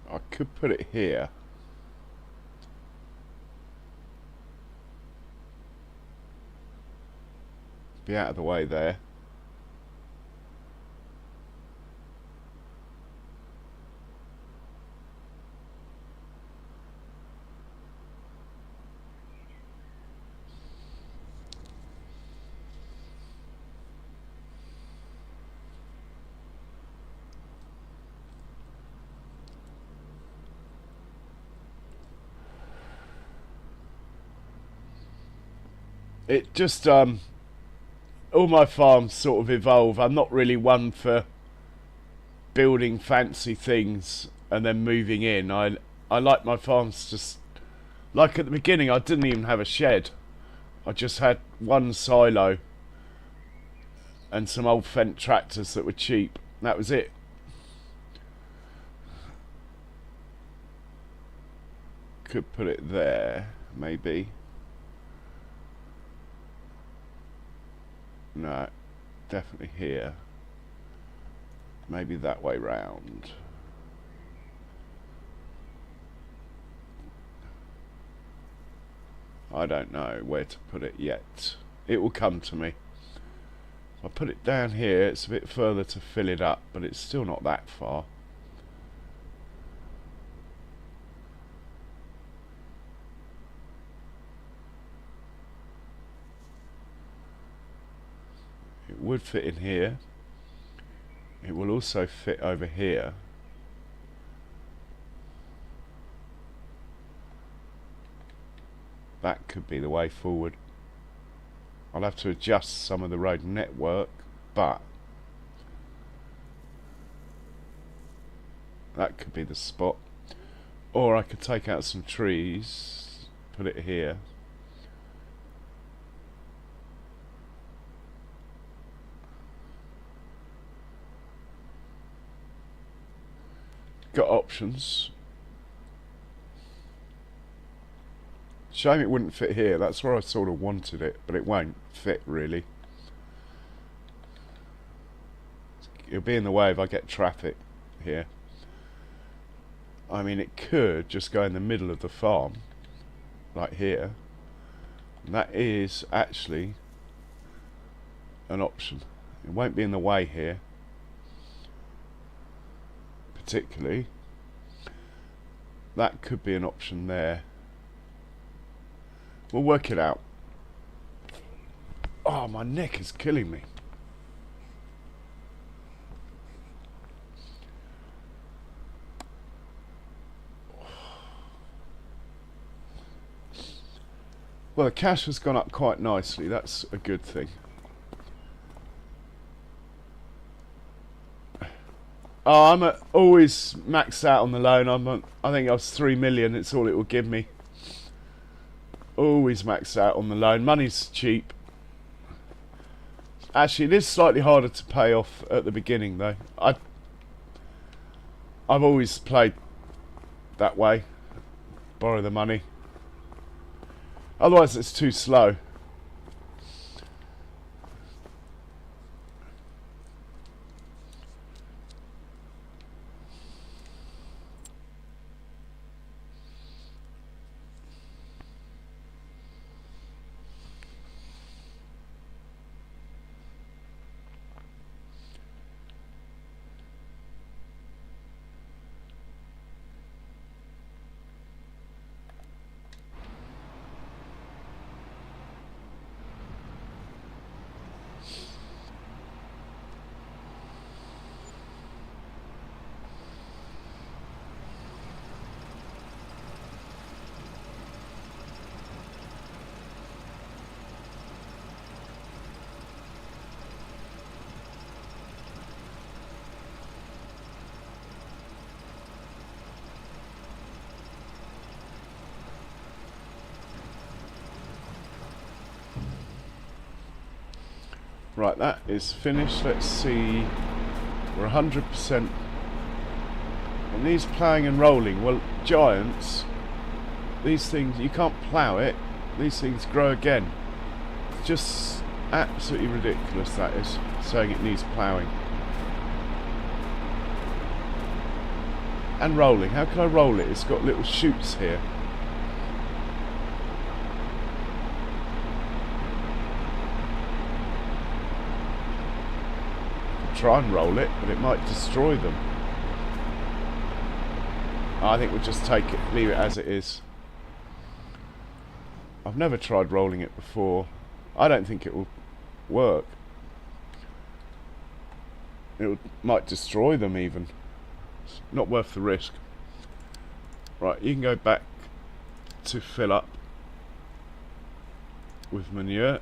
I could put it here. Be out of the way there. It just all my farms sort of evolve. I'm not really one for building fancy things and then moving in. I like my farms just like at the beginning. I didn't even have a shed. I just had one silo and some old Fendt tractors that were cheap. That was it. Could put it there, maybe. No, definitely here. Maybe that way round. I don't know where to put it yet. It will come to me. If I put it down here, it's a bit further to fill it up, but it's still not that far. It would fit in here. It will also fit over here. That could be the way forward. I'll have to adjust some of the road network, but that could be the spot. Or I could take out some trees, put it here. Got options. Shame it wouldn't fit here. That's where I sort of wanted it, but it won't fit really. It'll be in the way if I get traffic here. I mean, it could just go in the middle of the farm, like here. And that is actually an option. It won't be in the way here. Particularly, that could be an option there. We'll work it out. Oh, my neck is killing me. Well, the cash has gone up quite nicely. That's a good thing. Oh, I'm always maxed out on the loan. I think I was 3 million. It's all it will give me. Always maxed out on the loan. Money's cheap. Actually, it is slightly harder to pay off at the beginning, though. I've always played that way. Borrow the money. Otherwise, it's too slow. Right, that is finished. Let's see. We're 100%. And these ploughing and rolling, well, giants, these things, you can't plough it. These things grow again. It's just absolutely ridiculous, that is, saying it needs ploughing. And rolling. How can I roll it? It's got little shoots here. Try and roll it, but it might destroy them. I think we'll just take it, leave it as it is. I've never tried rolling it before. I don't think it will work. It might destroy them even. It's not worth the risk. Right, you can go back to fill up with manure.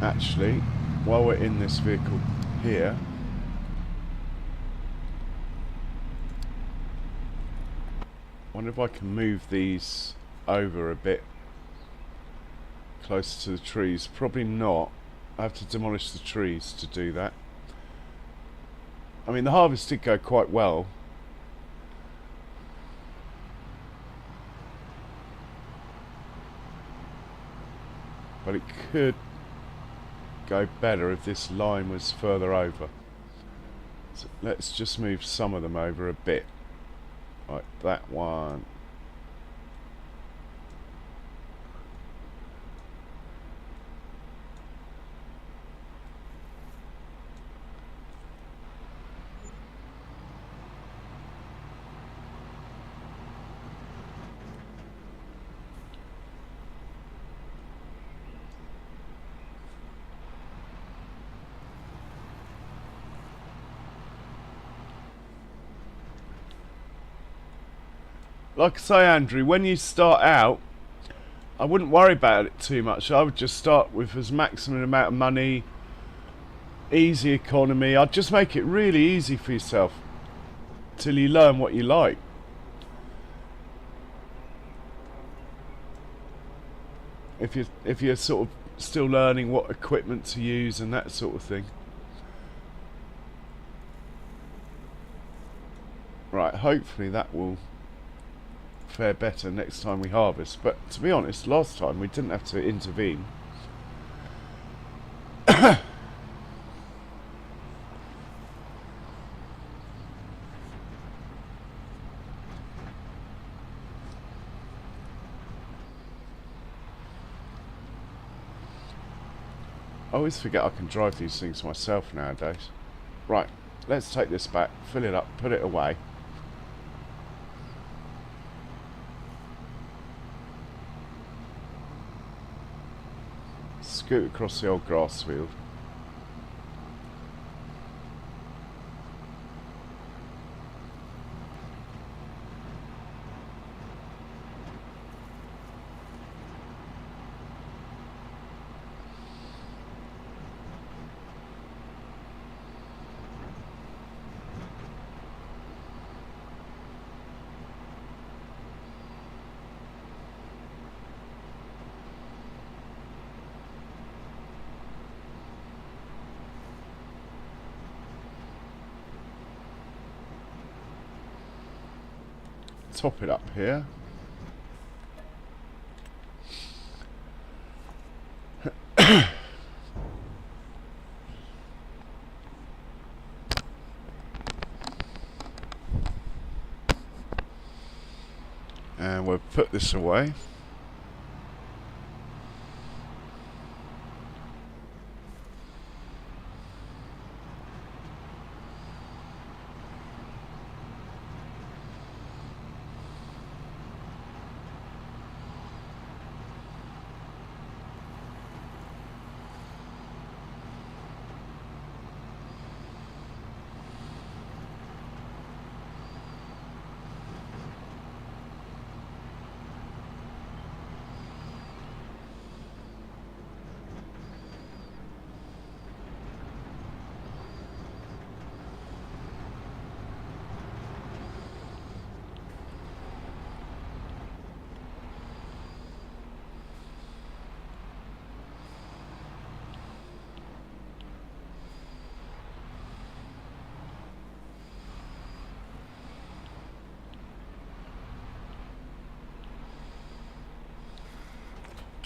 Actually, while we're in this vehicle here, I wonder if I can move these over a bit closer to the trees. Probably not. I have to demolish the trees to do that. I mean, the harvest did go quite well. But it could go better if this line was further over. So let's just move some of them over a bit. Like that one. Like I say, Andrew, when you start out, I wouldn't worry about it too much. I would just start with as maximum amount of money, easy economy. I'd just make it really easy for yourself till you learn what you like. If you're sort of still learning what equipment to use and that sort of thing. Right, hopefully that will fare better next time we harvest, but to be honest, last time we didn't have to intervene. I always forget I can drive these things myself nowadays. Right, let's take this back, fill it up, put it away. Scoot across the old grass field. Top it up here. And we'll put this away.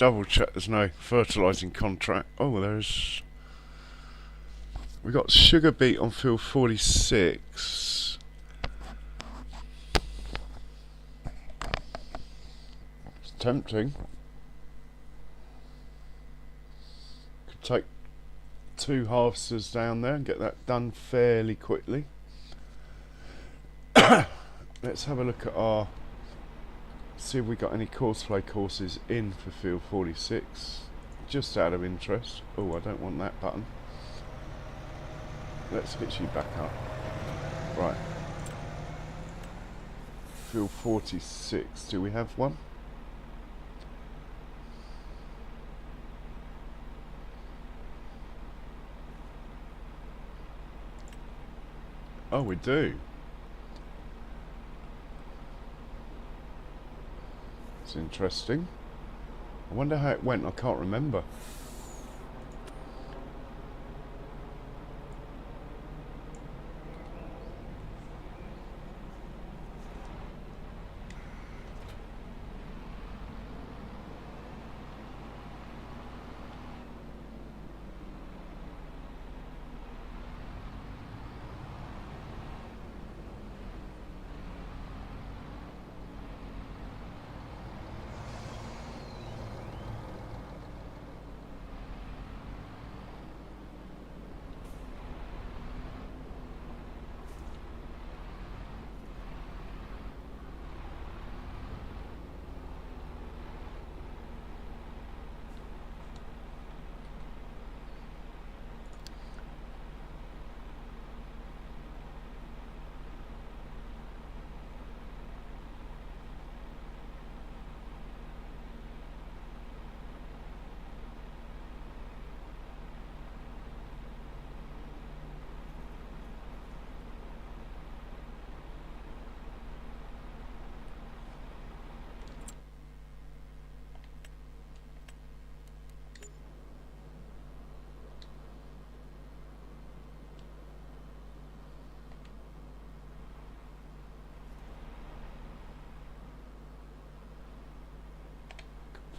double check there's no fertilising contract. Oh, there's... We got sugar beet on field 46. It's tempting. Could take 2 harvesters down there and get that done fairly quickly. Let's have a look at our... See if we got any courseplay courses in for field 46. Just out of interest. Oh, I don't want that button. Let's hitch you back up. Right. Field 46. Do we have one? Oh, we do. It's interesting. I wonder how it went. I can't remember.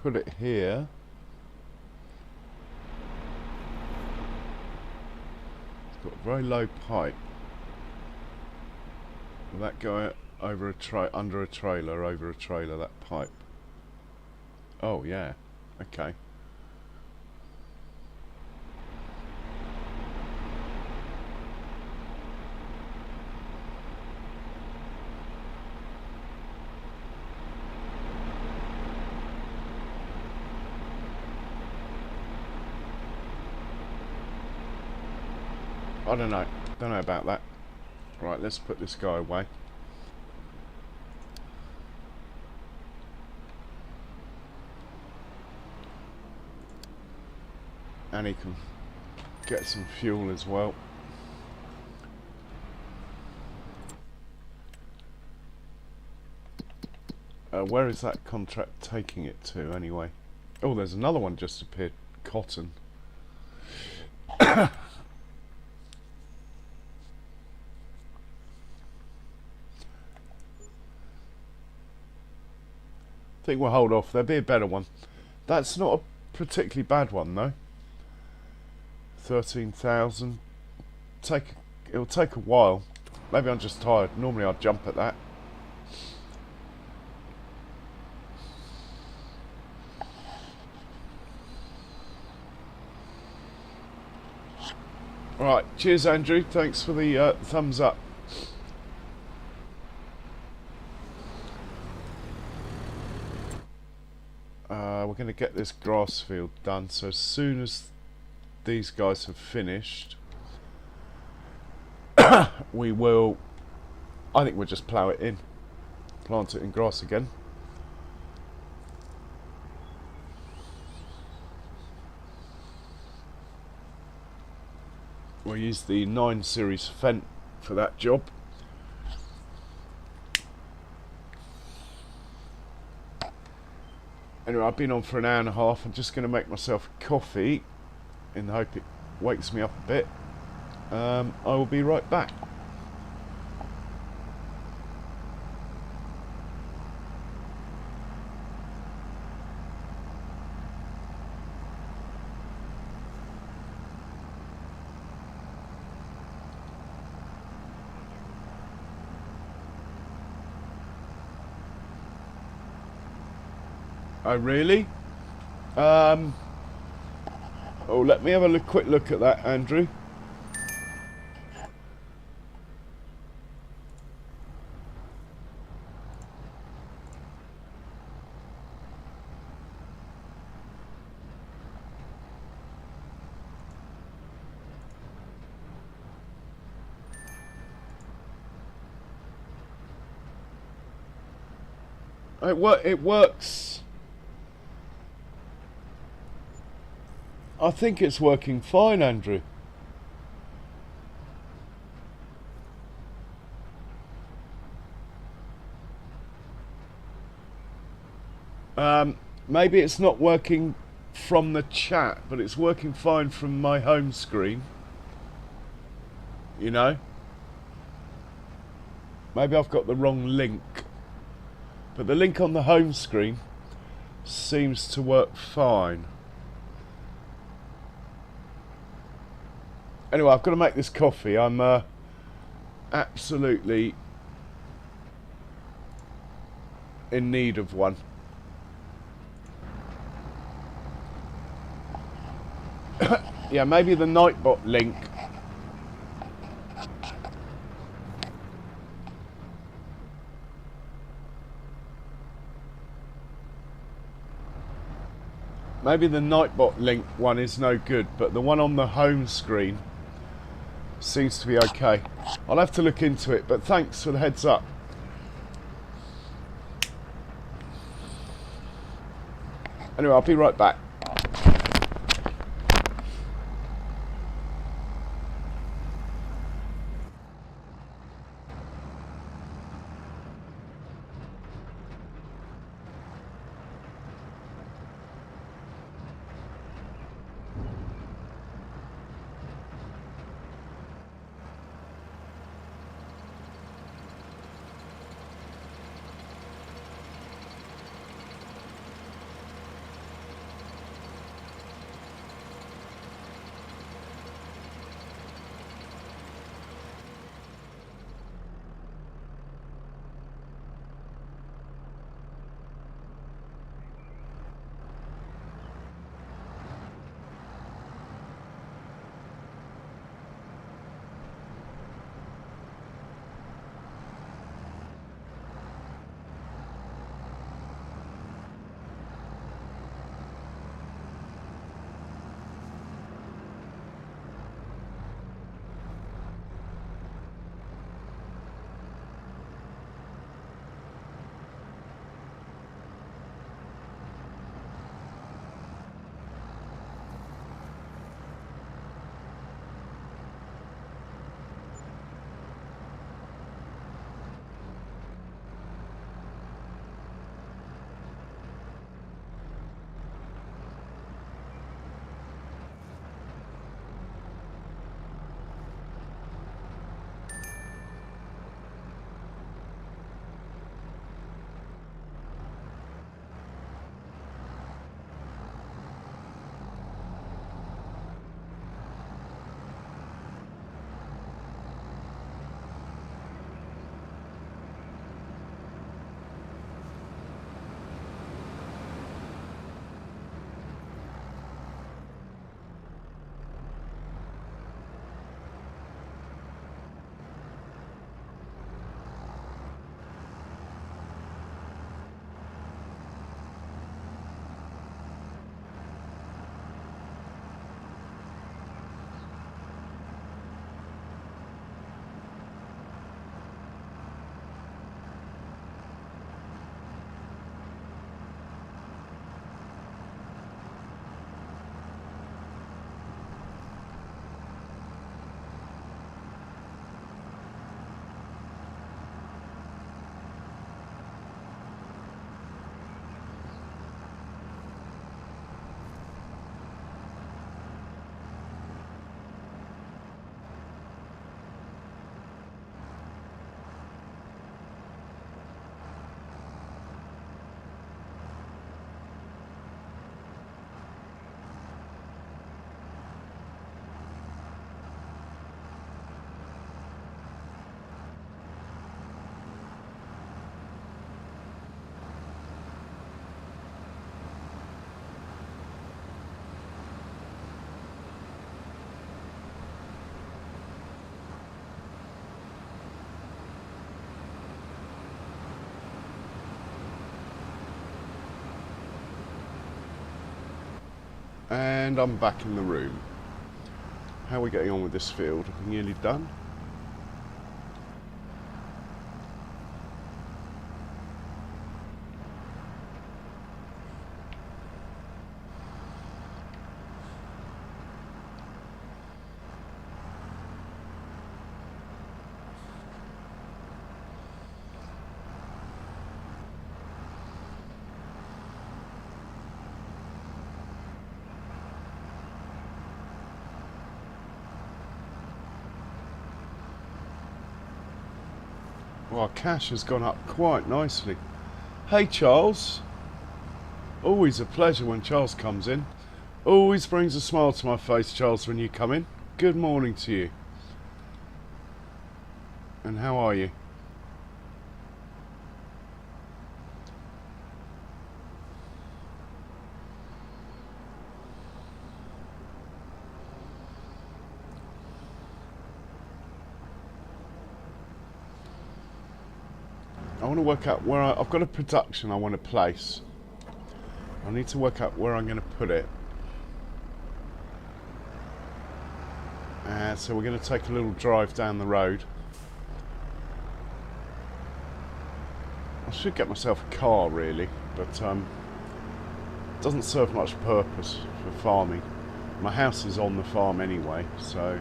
Put it here. It's got a very low pipe. Will that go over under a trailer, over a trailer, that pipe? Oh yeah, okay. I don't know about that. Right, let's put this guy away. And he can get some fuel as well. Where is that contract taking it to anyway? Oh, there's another one just appeared. Cotton. I think we'll hold off. There'll be a better one. That's not a particularly bad one though. 13,000. It'll take a while. Maybe I'm just tired. Normally I'd jump at that. Right, cheers Andrew. Thanks for the thumbs up. We're going to get this grass field done, so as soon as these guys have finished, we will, I think we'll just plough it in, plant it in grass again. We'll use the 9 series Fendt for that job. Anyway, I've been on for an hour and a half. I'm just going to make myself a coffee in the hope it wakes me up a bit. I will be right back. Oh, really? Um, oh, let me have a quick look at that, Andrew. It works. I think it's working fine, Andrew. Maybe it's not working from the chat, but it's working fine from my home screen. You know? Maybe I've got the wrong link. But the link on the home screen seems to work fine. Anyway, I've got to make this coffee. I'm absolutely in need of one. Yeah, maybe the Nightbot link. Maybe the Nightbot link one is no good, but the one on the home screen seems to be okay. I'll have to look into it, but thanks for the heads up. Anyway, I'll be right back. And I'm back in the room. How are we getting on with this field? Are we nearly done? Well, our cash has gone up quite nicely. Hey Charles. Always a pleasure when Charles comes in. Always brings a smile to my face, Charles, when you come in. Good morning to you. And how are you? I want to work out where I've got a production I want to place. I need to work out where I'm going to put it. So we're going to take a little drive down the road. I should get myself a car really, but it doesn't serve much purpose for farming. My house is on the farm anyway, so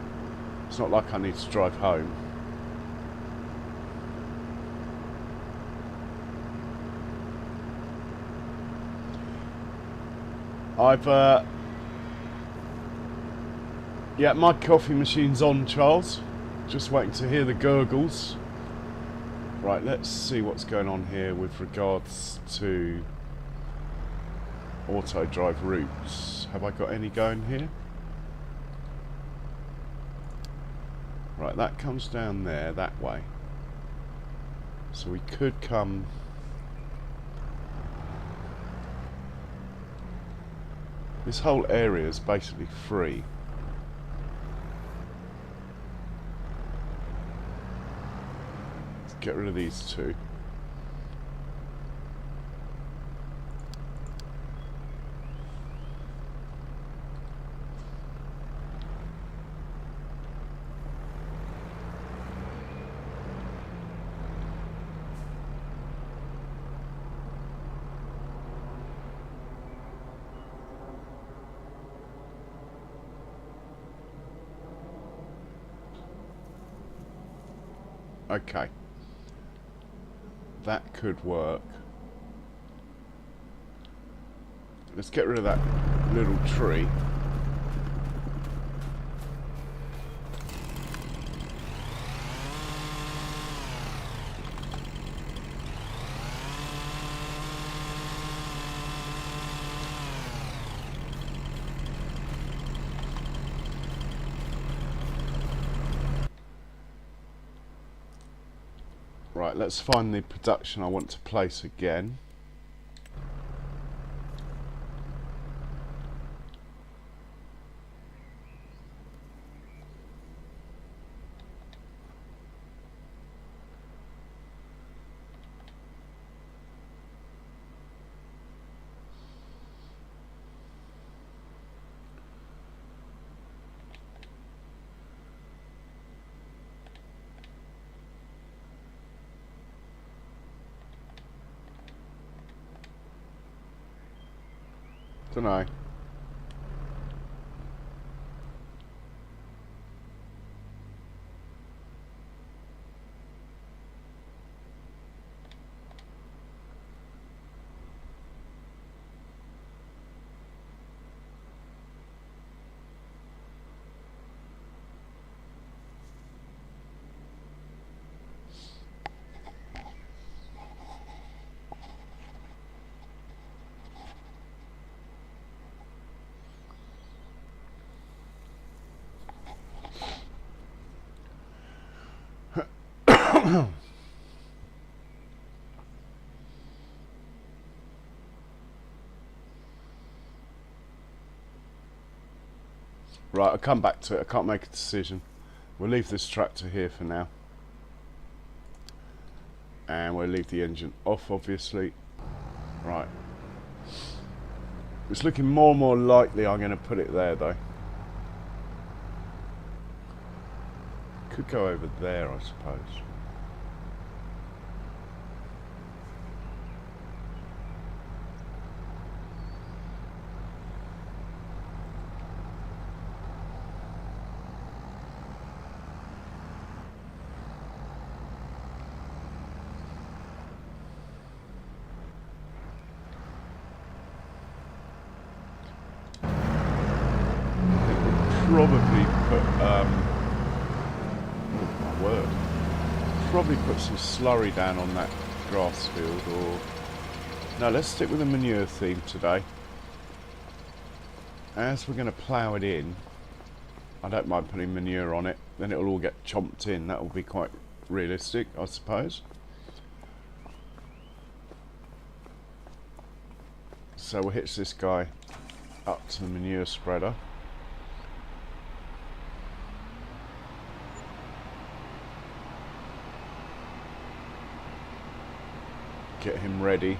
it's not like I need to drive home. Yeah, my coffee machine's on, Charles. Just waiting to hear the gurgles. Right, let's see what's going on here with regards to auto drive routes. Have I got any going here? Right, that comes down there, that way. So we could come... This whole area is basically free. Let's get rid of these two. Okay, that could work. Let's get rid of that little tree. Right, let's find the production I want to place again. Don't know. Right, I'll come back to it. I can't make a decision. We'll leave this tractor here for now. And we'll leave the engine off, obviously. Right. It's looking more and more likely I'm going to put it there though. Could go over there, I suppose. Probably put, oh my word, probably put some slurry down on that grass field, or, no, let's stick with the manure theme today. As we're going to plough it in, I don't mind putting manure on it, then it'll all get chomped in, that will be quite realistic, I suppose. So we'll hitch this guy up to the manure spreader. Get him ready.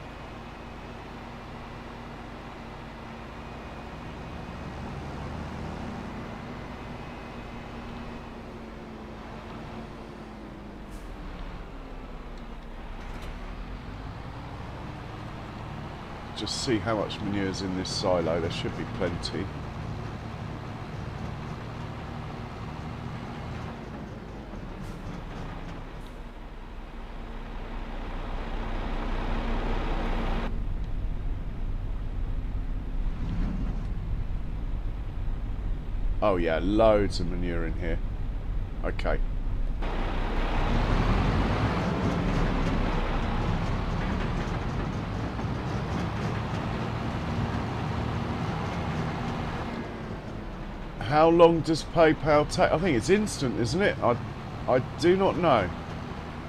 Just see how much manure's in this silo. There should be plenty. Oh yeah, loads of manure in here. Okay. How long does PayPal take? I think it's instant, isn't it? I do not know.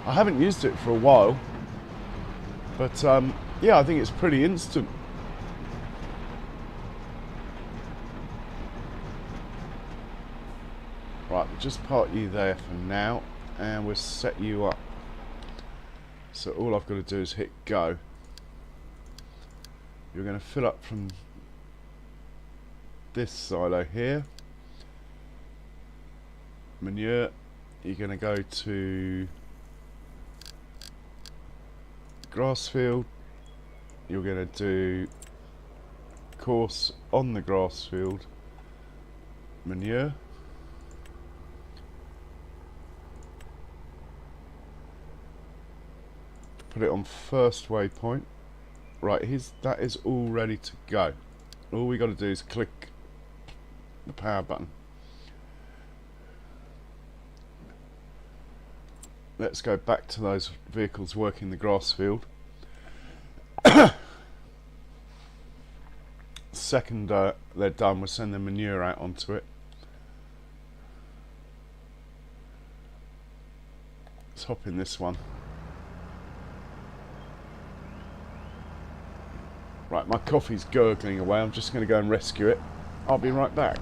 I haven't used it for a while. But yeah, I think it's pretty instant. Right, we'll just park you there for now, and we'll set you up. So all I've got to do is hit go. You're going to fill up from this silo here. Manure. You're going to go to grass field. You're going to do course on the grass field. Manure. Put it on first waypoint. Right, that is all ready to go. All we got to do is click the power button. Let's go back to those vehicles working the grass field. Second they're done, we'll send the manure out onto it. Let's hop in this one. Right, my coffee's gurgling away. I'm just going to go and rescue it. I'll be right back.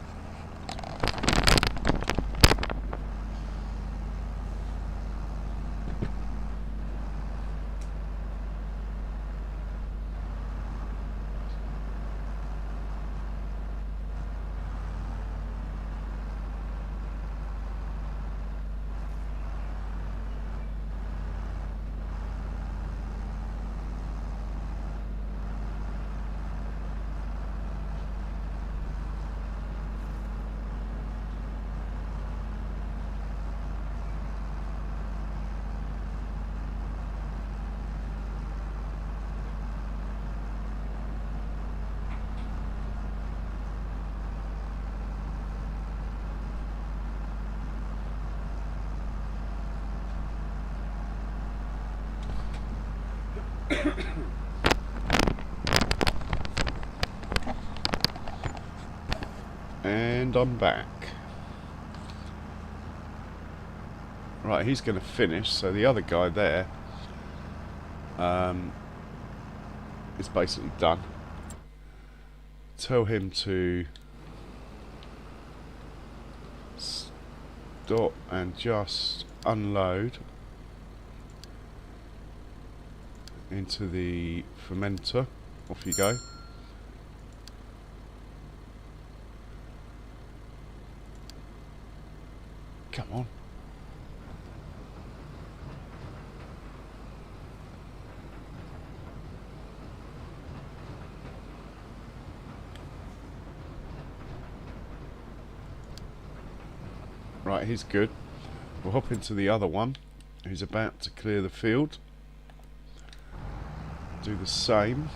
And I'm back. Right, he's going to finish, so the other guy there is basically done. Tell him to stop and just unload into the fermenter. Off you go. Come on. Right, he's good. We'll hop into the other one, who's about to clear the field. Do the same.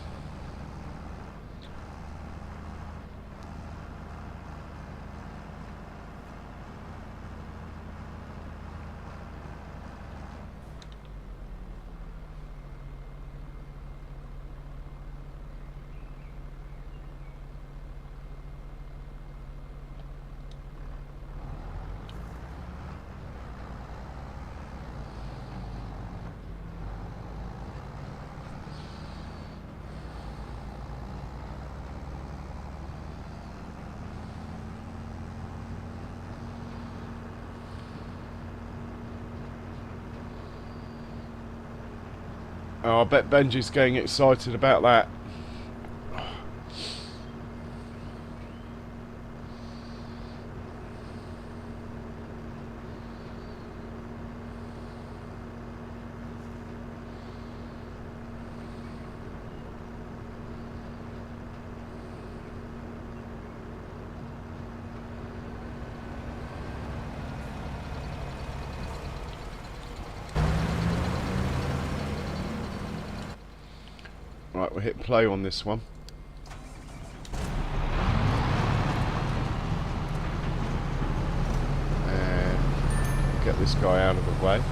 Oh, I bet Benji's getting excited about that. Right, we'll hit play on this one. And get this guy out of the way.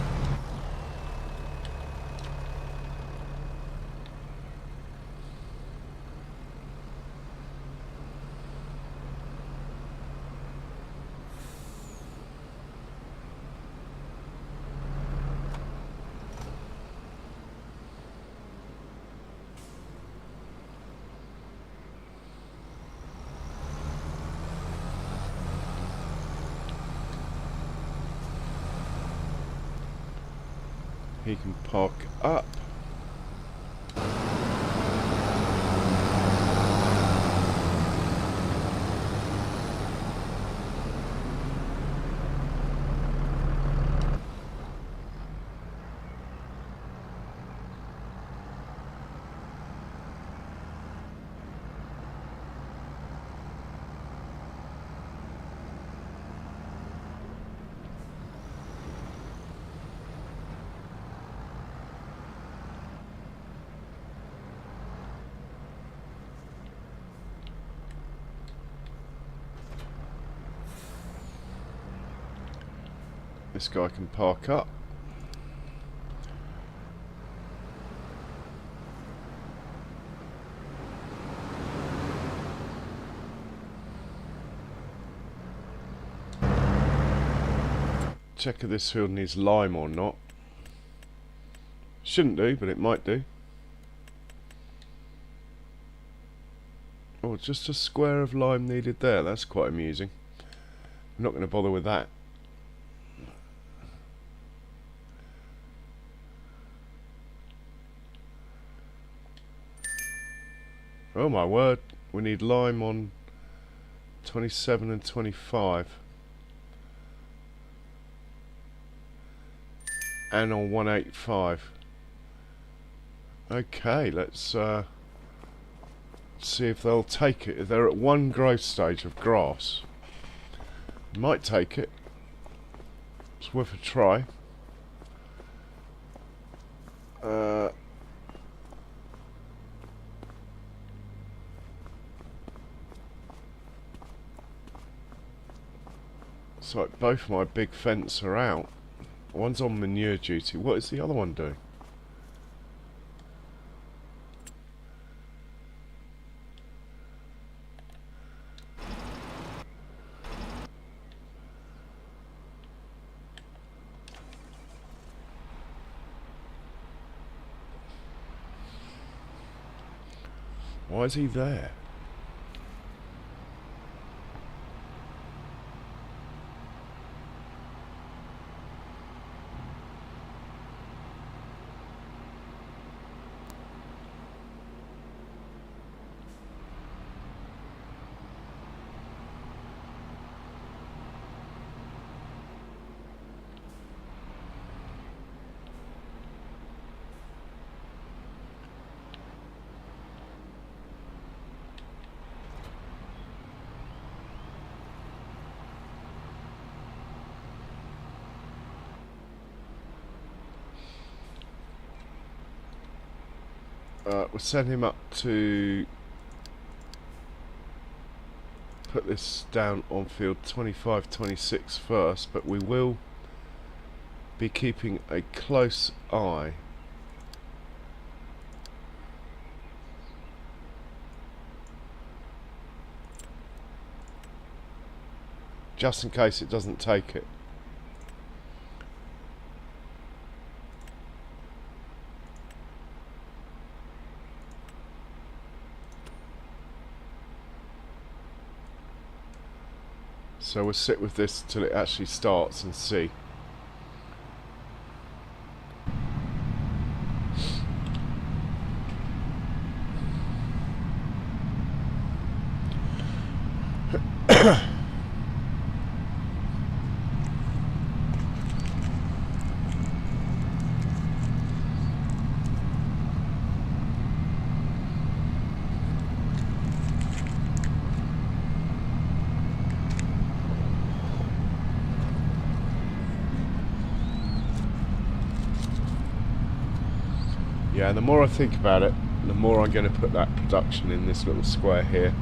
He can park up. This guy can park up. Check if this field needs lime or not. Shouldn't do, but it might do. Oh, just a square of lime needed there. That's quite amusing. I'm not going to bother with that. Oh my word, we need lime on 27 and 25. And on 185. Okay, let's see if they'll take it. If they're at one growth stage of grass, might take it. It's worth a try. It's like both my big fence are out. One's on manure duty. What is the other one doing? Why is he there? We'll send him up to put this down on field 25-26 first, but we will be keeping a close eye just in case it doesn't take it. So we'll sit with this till it actually starts and see. Yeah, the more I think about it, the more I'm going to put that production in this little square here.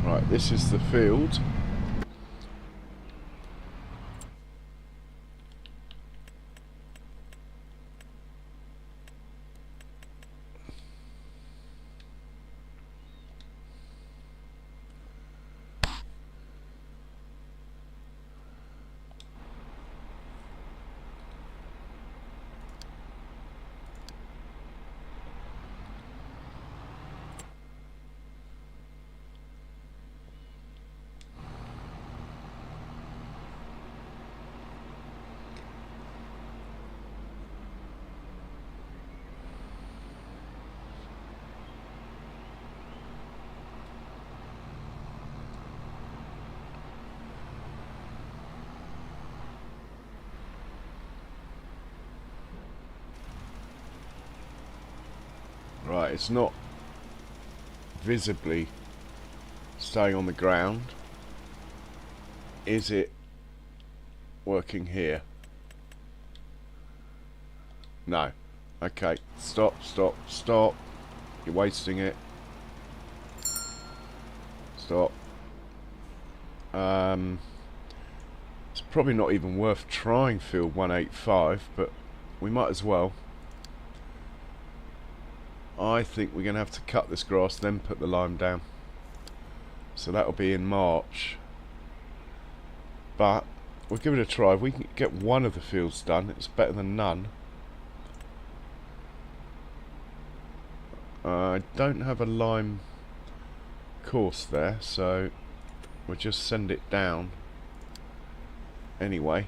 Right, this is the field. Right, it's not visibly staying on the ground. Is it working here? No. Okay, stop, stop, stop. You're wasting it. Stop. It's probably not even worth trying field 185, but we might as well. I think we're going to have to cut this grass, then put the lime down. So that'll be in March. But we'll give it a try. If we can get one of the fields done, it's better than none. I don't have a lime course there, so we'll just send it down anyway.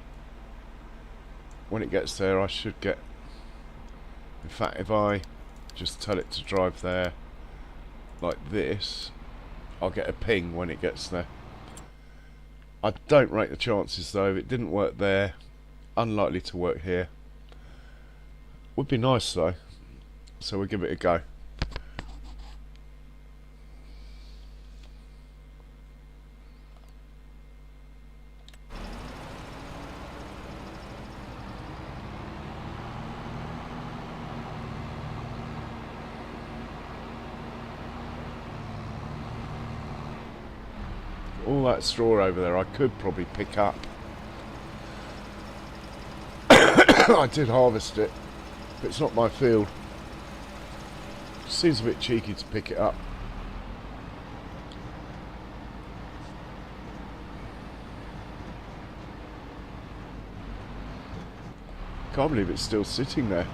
When it gets there, I should get... In fact, if I just tell it to drive there like this, I'll get a ping when it gets there. I don't rate the chances though. It didn't work there. Unlikely to work here. Would be nice though. So we'll give it a go. All that straw over there I could probably pick up. I did harvest it, but it's not my field. Seems a bit cheeky to pick it up. Can't believe it's still sitting there.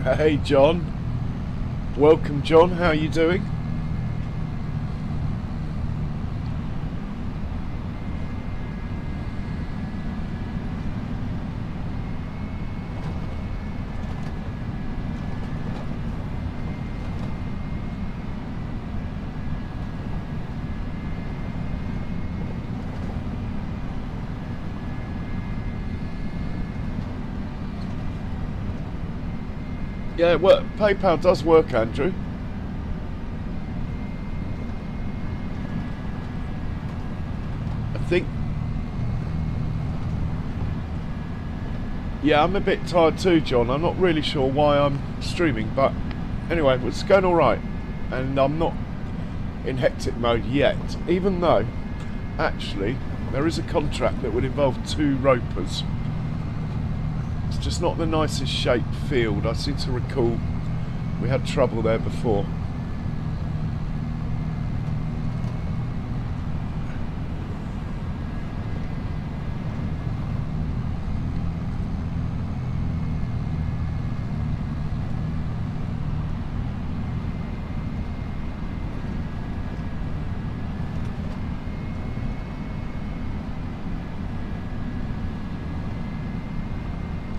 Hey John, welcome John, how are you doing? Yeah, well, PayPal does work, Andrew. I think... Yeah, I'm a bit tired too, John. I'm not really sure why I'm streaming, but anyway, it's going alright. And I'm not in hectic mode yet, even though, actually, there is a contract that would involve 2 ropers. It's just not the nicest shaped field. I seem to recall we had trouble there before.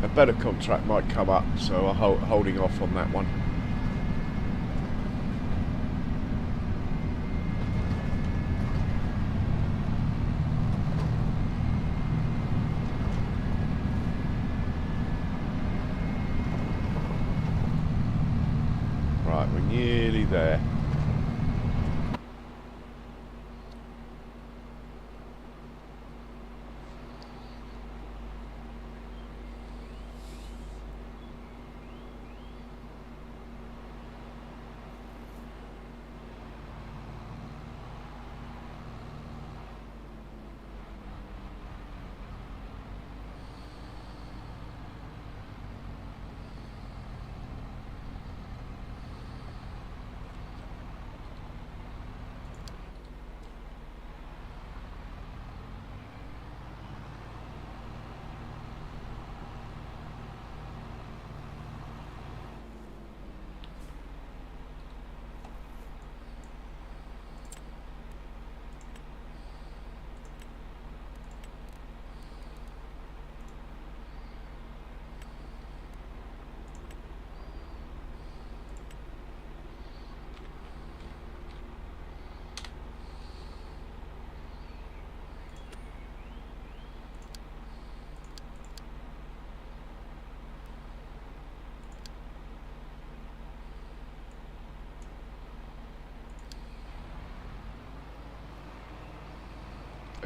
A better contract might come up, so I'm holding off on that one. Right, we're nearly there.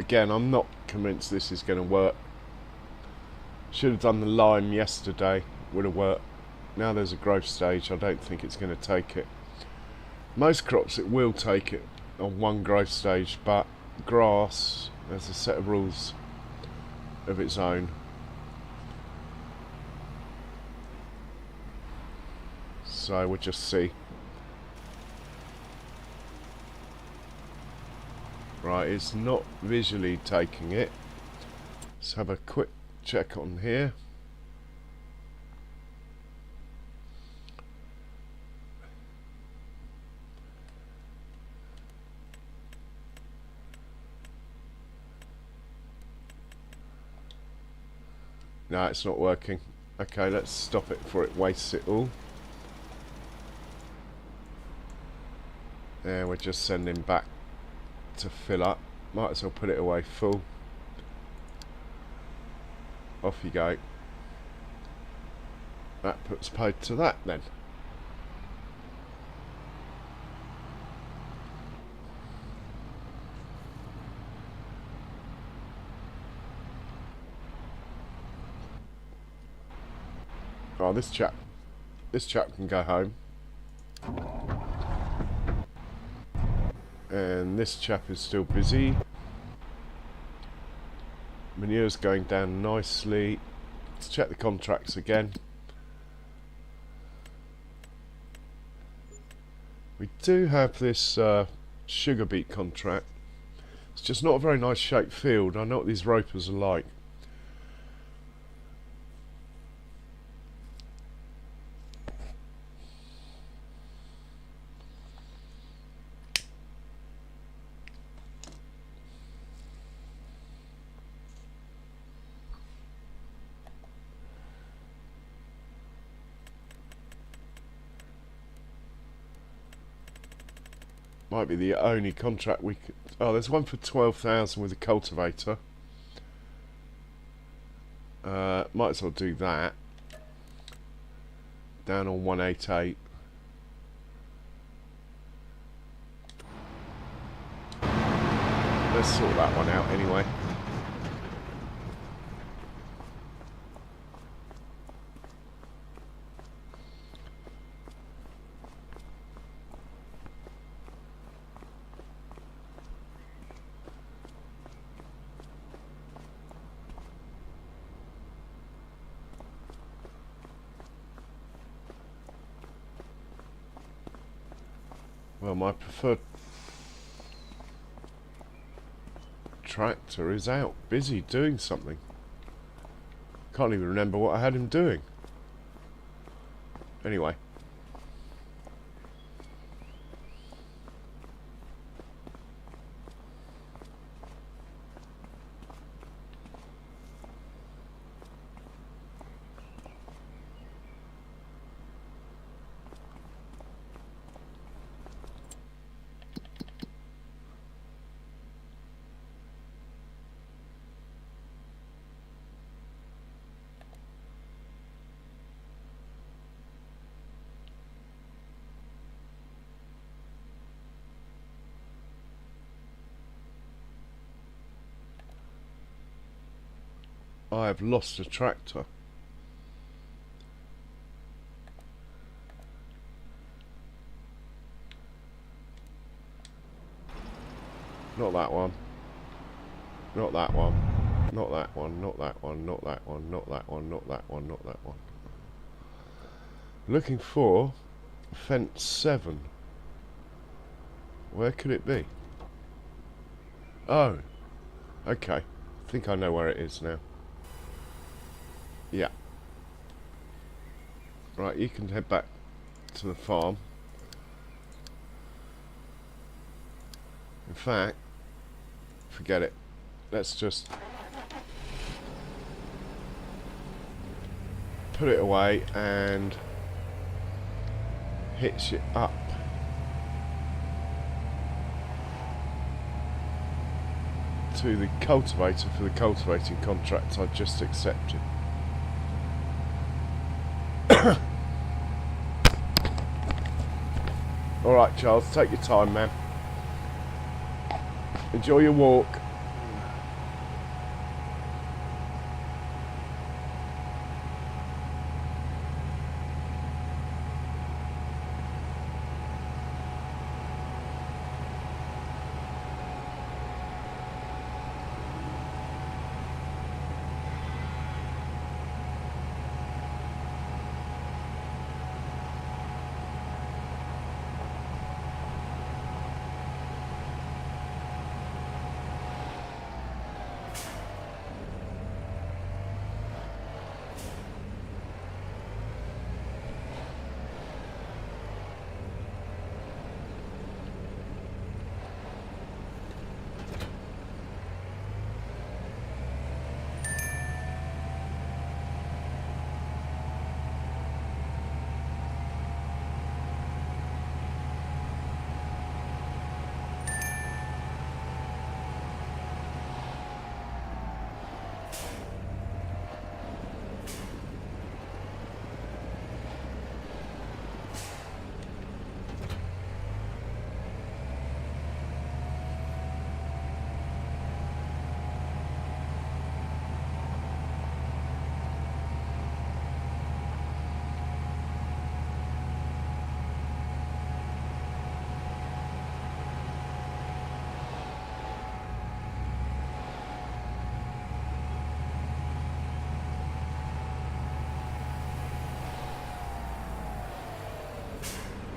Again, I'm not convinced this is going to work. Should have done the lime yesterday, would have worked. Now there's a growth stage, I don't think it's going to take it. Most crops it will take it on one growth stage, but grass has a set of rules of its own. So we'll just see. Right, it's not visually taking it. Let's have a quick check on here. No, it's not working. Okay, let's stop it before it wastes it all. And we're just sending back to fill up. Might as well put it away full. Off you go. That puts paid to that then. Oh, this chap can go home. And this chap is still busy. Manure's going down nicely. Let's check the contracts again. We do have this sugar beet contract. It's just not a very nice shaped field. I know what these ropers are like. Might be the only contract we could... Oh, there's one for 12,000 with a cultivator. Might as well do that. Down on 188. Let's sort that one out anyway. Well, my preferred tractor is out, busy doing something. Can't even remember what I had him doing. Anyway. I have lost a tractor. Not that one. Not that one. Not that one. Not that one. Not that one. Not that one. Not that one. Not that one. Looking for fence 7. Where could it be? Oh. Okay. I think I know where it is now. Yeah. Right, you can head back to the farm. In fact, forget it. Let's just put it away and hitch it up. To the cultivator for the cultivating contract I just accepted. Alright, Charles, take your time, man. Enjoy your walk.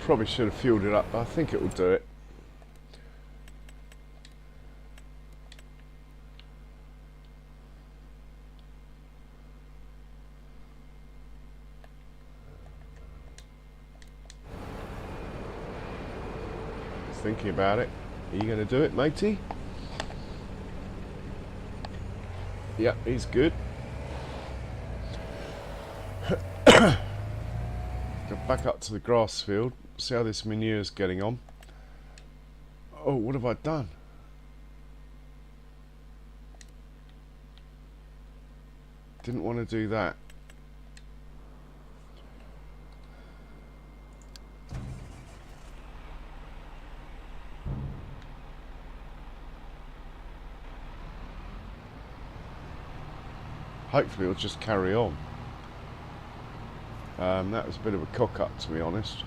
Probably should have fueled it up, but I think it will do it. Thinking about it. Are you going to do it, matey? Yeah, he's good. Go back up to the grass field, see how this manure's getting on. Oh, what have I done? Didn't want to do that. Hopefully it'll just carry on. That was a bit of a cock-up, to be honest.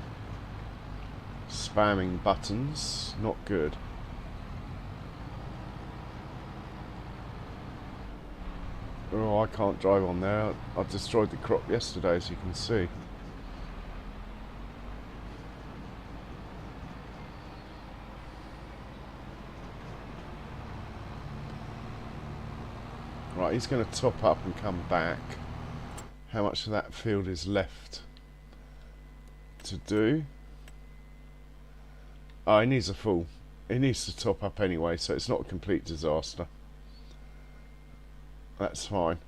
Spamming buttons, not good. Oh, I can't drive on there. I destroyed the crop yesterday, as you can see. Right, he's going to top up and come back. How much of that field is left to do? Oh, he needs a full. He needs to top up anyway, so it's not a complete disaster. That's fine.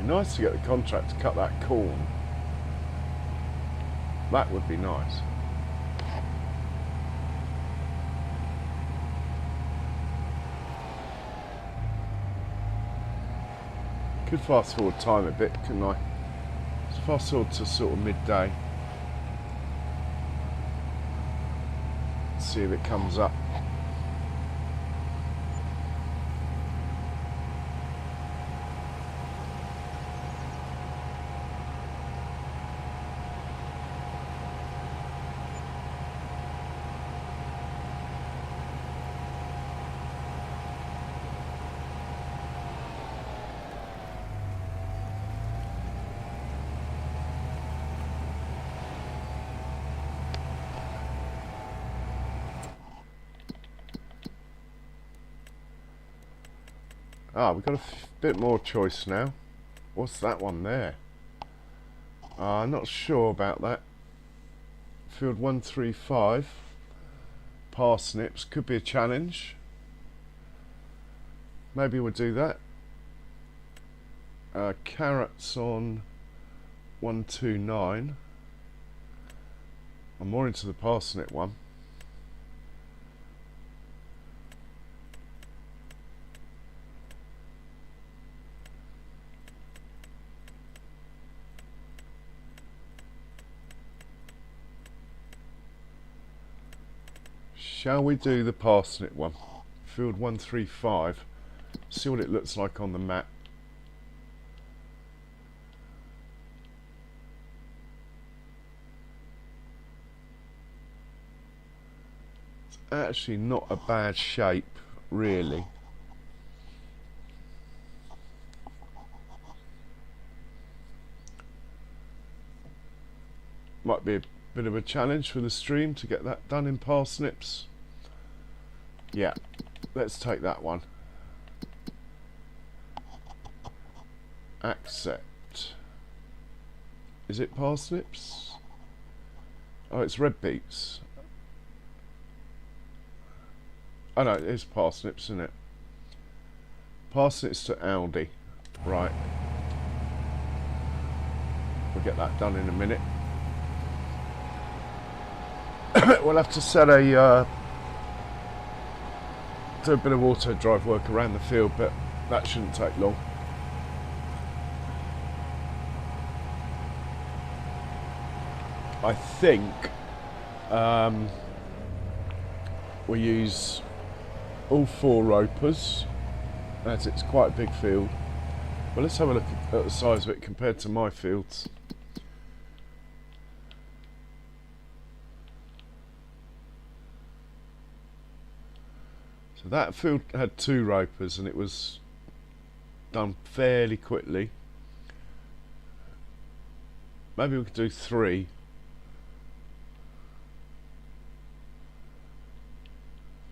Nice to get the contract to cut that corn. That would be nice. Could fast forward time a bit, couldn't I? Let's fast forward to sort of midday. See if it comes up. Ah, we've got a bit more choice now. What's that one there? Not sure about that. Field 135. Parsnips. Could be a challenge. Maybe we'll do that. Carrots on 129. I'm more into the parsnip one. Shall we do the parsnip one? Field 135. See what it looks like on the map. It's actually not a bad shape, really. Might be a bit of a challenge for the stream to get that done in parsnips. Yeah, let's take that one. Accept. Is it parsnips? Oh, it's red beets. Oh no, it is parsnips, isn't it? Parsnips to Aldi. Right. We'll get that done in a minute. We'll have to set a do a bit of auto drive work around the field, but that shouldn't take long. I think we use all 4 ropers, as it's quite a big field. Well, let's have a look at the size of it compared to my fields. So that field had 2 ropers and it was done fairly quickly. Maybe we could do 3.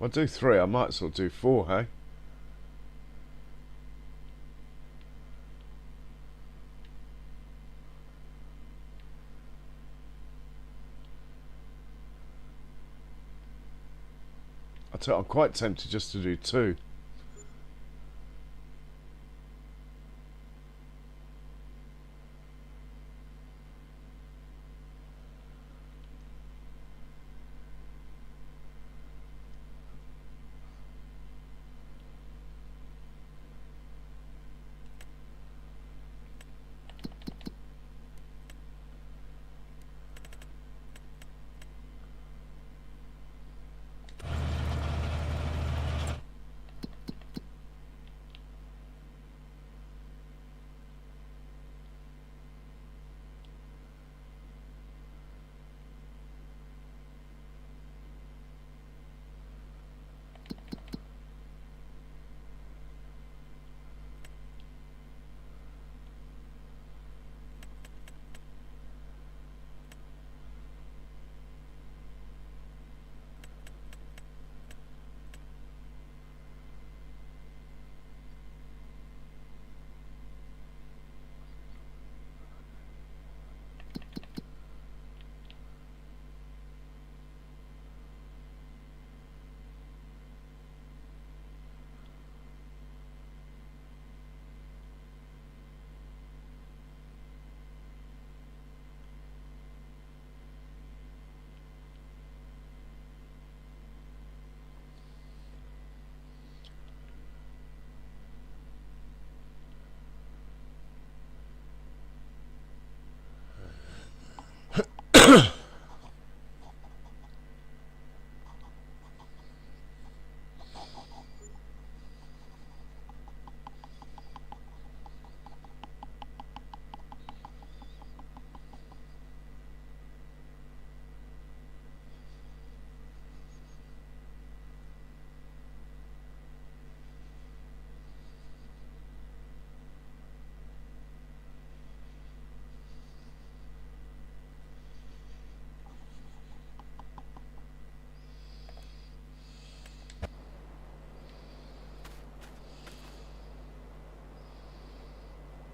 I'll do 3, I might as well do 4, hey? I'm quite tempted just to do 2.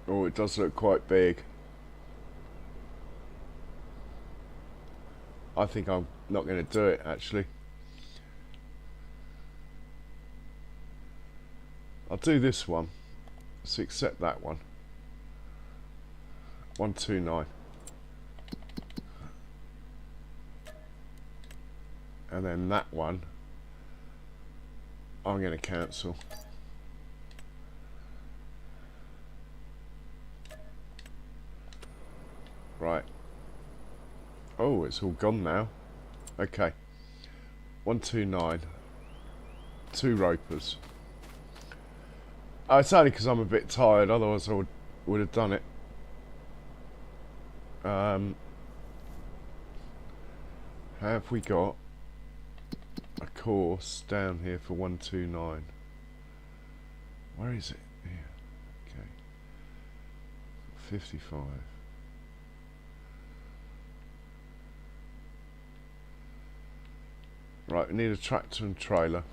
Oh, it does look quite big. I think I'm not going to do it, actually. I'll do this one. Let's accept that one. 129. And then that one, I'm going to cancel. Right. Oh, it's all gone now. Okay. 129. 2 ropers. Oh, it's only because I'm a bit tired, otherwise I would have done it. Have we got a course down here for 129? Where is it? Here. Okay. 55. Right, we need a tractor and trailer.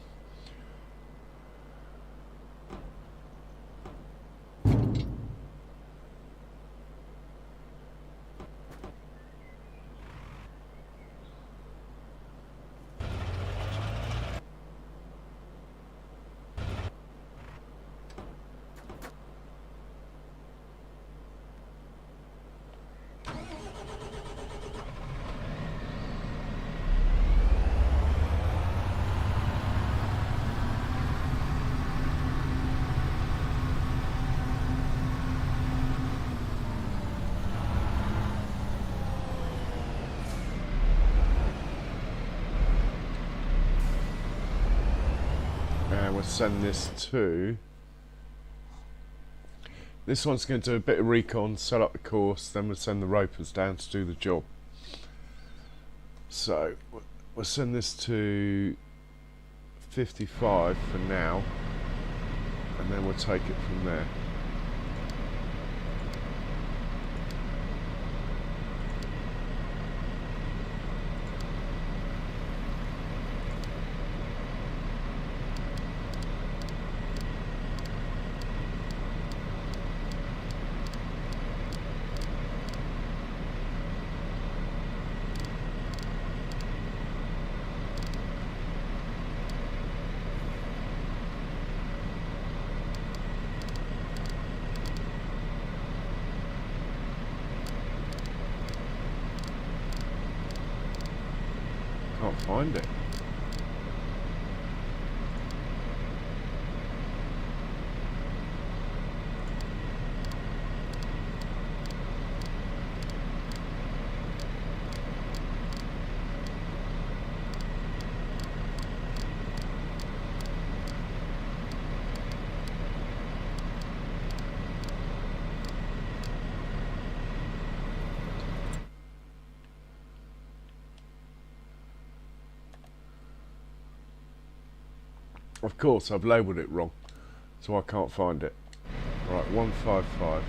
we'll send this to... This one's going to do a bit of recon, set up the course, then we'll send the ropers down to do the job. So, we'll send this to 55 for now, and then we'll take it from there. Can't find it. Of course, I've labelled it wrong, so I can't find it. Right, 155.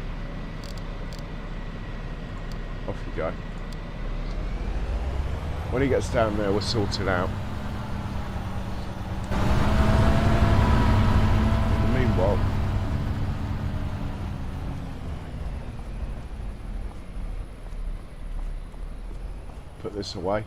Off you go. When he gets down there, we'll sort it out. In the meanwhile, put this away.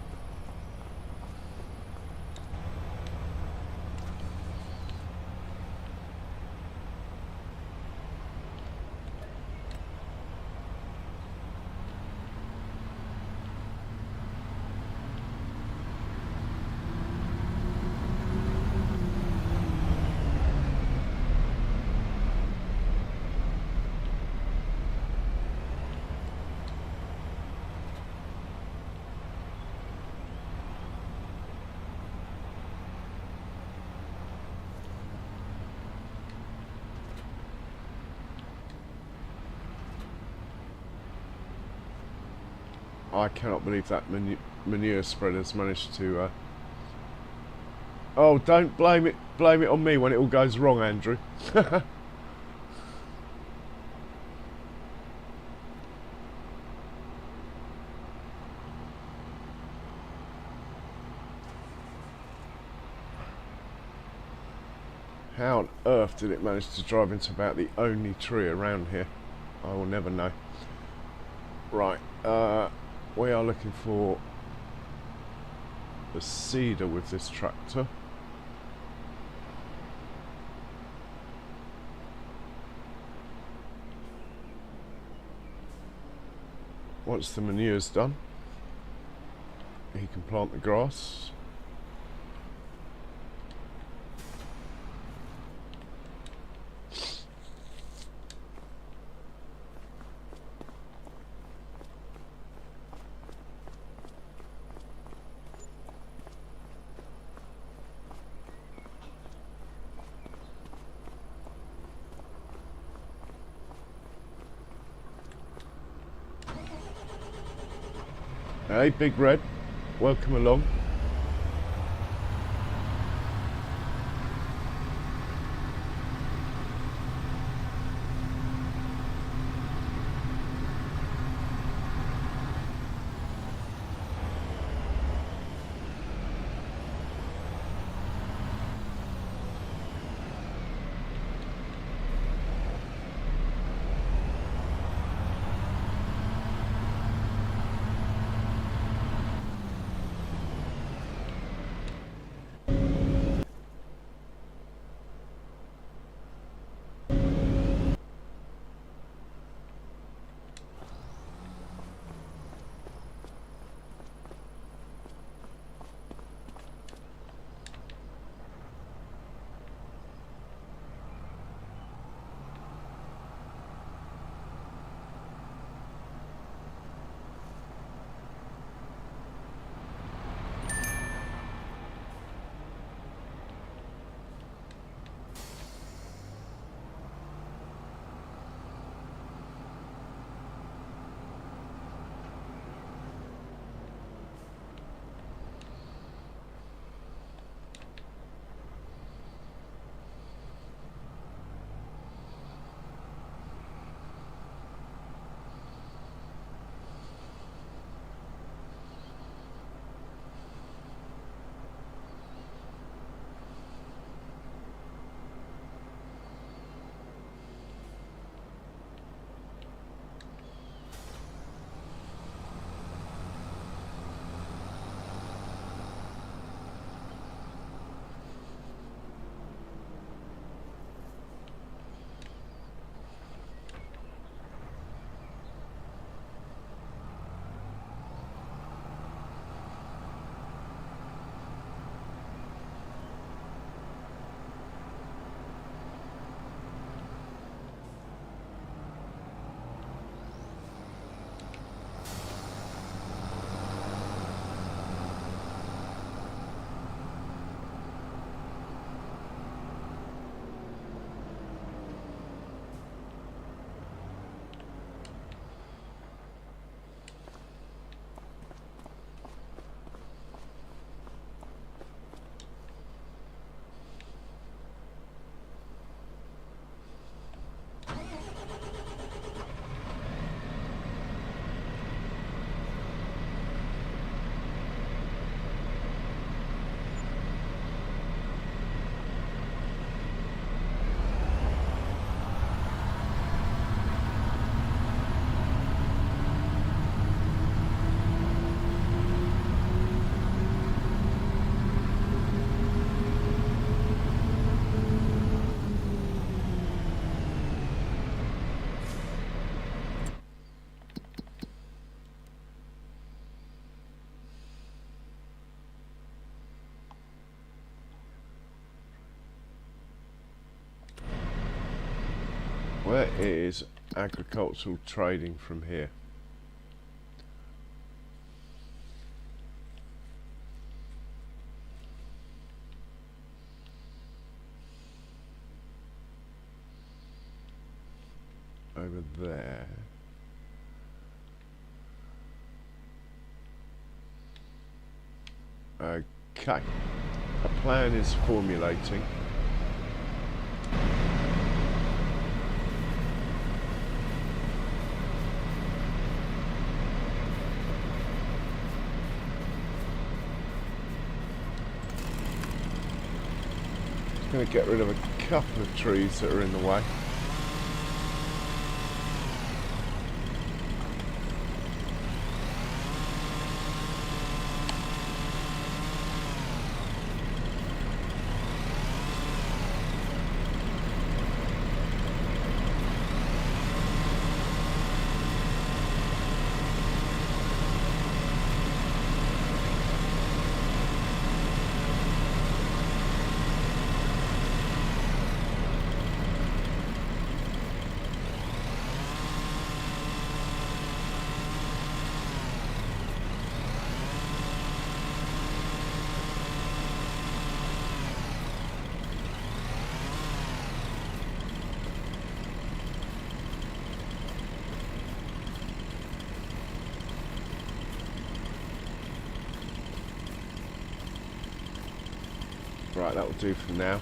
I cannot believe that manure spreader's managed to... Oh, don't blame it on me when it all goes wrong, Andrew. How on earth did it manage to drive into about the only tree around here? I will never know. Right, we are looking for the seeder with this tractor. Once the manure's done, he can plant the grass. Hey, Big Red, welcome along. Where is agricultural trading from here? Over there. Okay. A plan is formulating. Going to get rid of a couple of trees that are in the way. Right, that will do for now.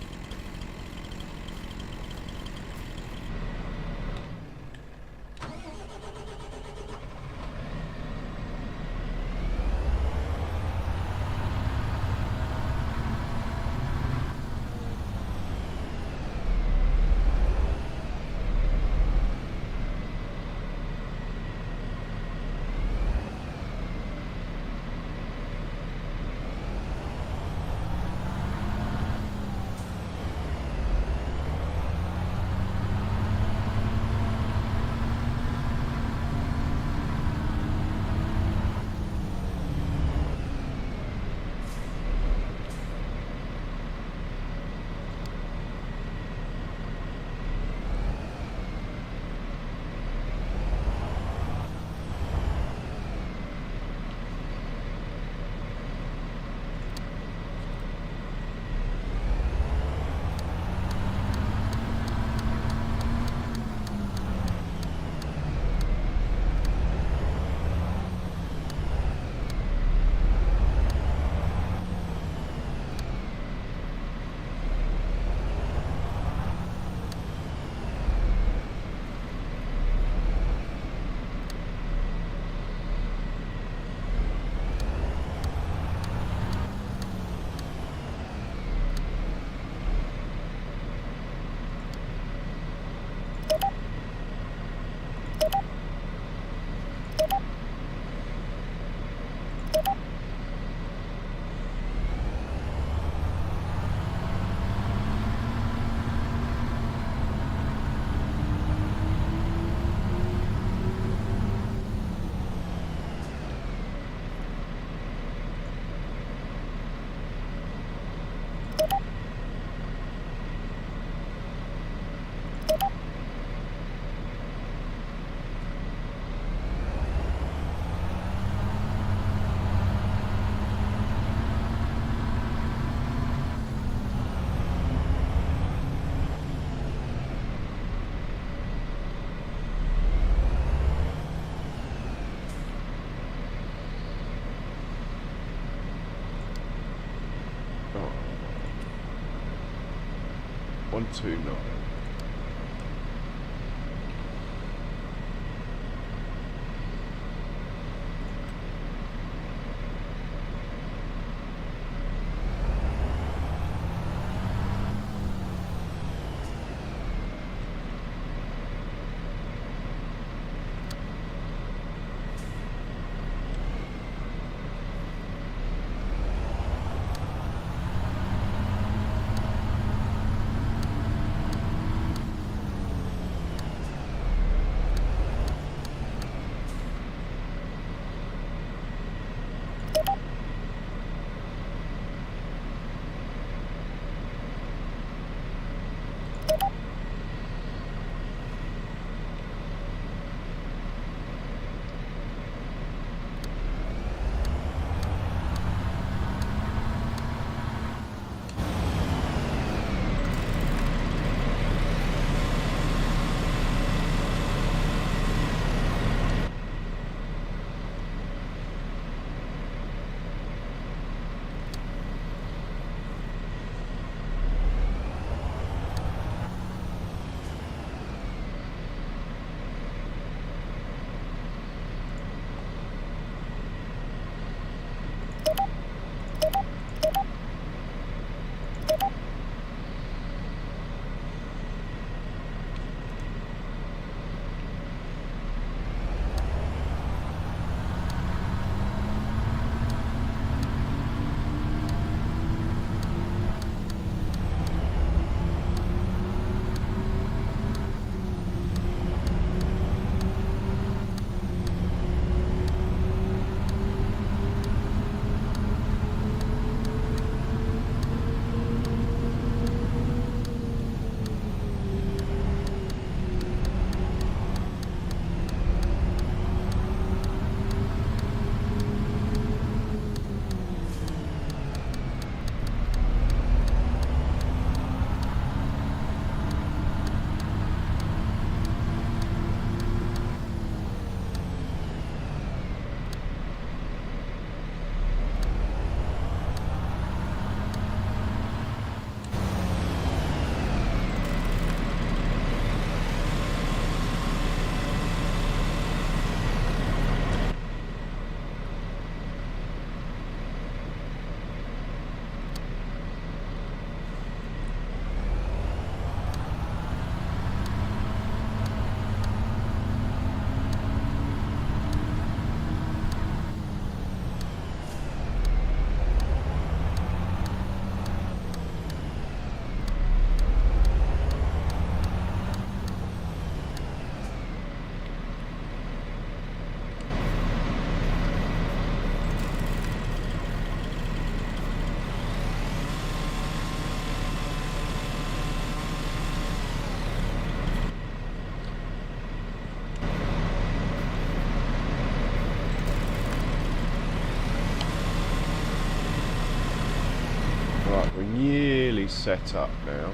Oh. 129. set up now.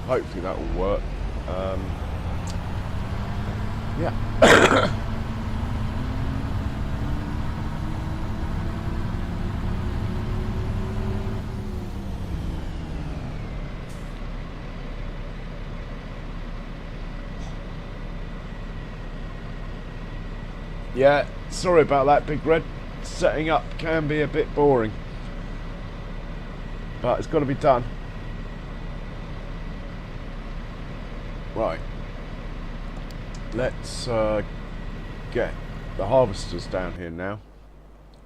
Hopefully that will work. Yeah. Yeah, sorry about that, Big Red. Setting up can be a bit boring. But it's got to be done. Right. Let's get the harvesters down here now.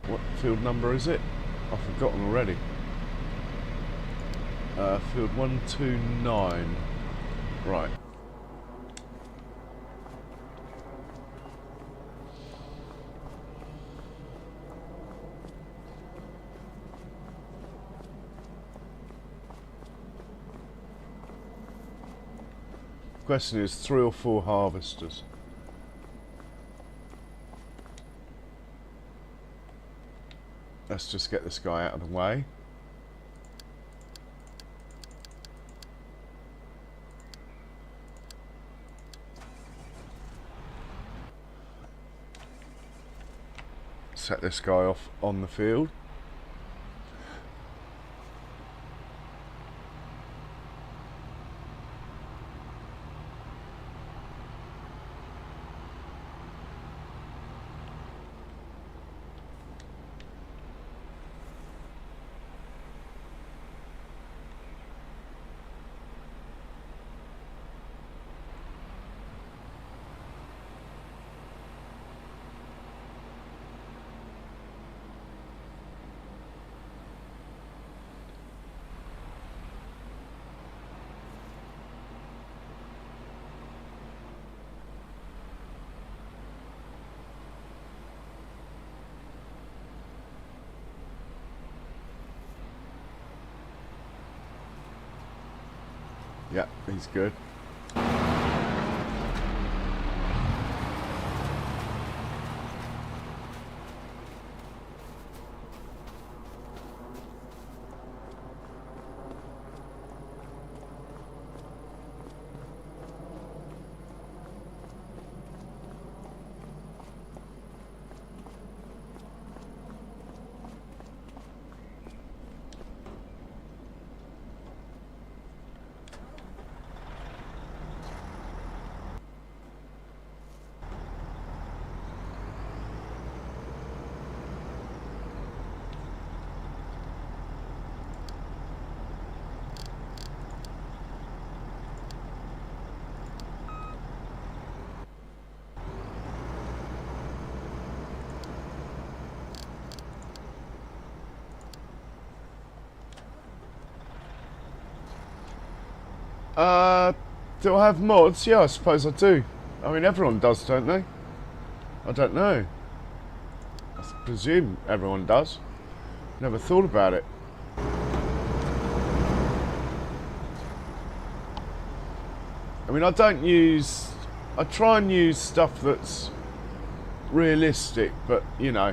What field number is it? I've forgotten already. Field 129. Right. Question is 3 or 4 harvesters. Let's just get this guy out of the way. Set this guy off on the field. Yeah, he's good. Do I have mods? Yeah, I suppose I do. I mean, everyone does, don't they? I don't know. I presume everyone does. Never thought about it. I mean, I try and use stuff that's realistic, but, you know.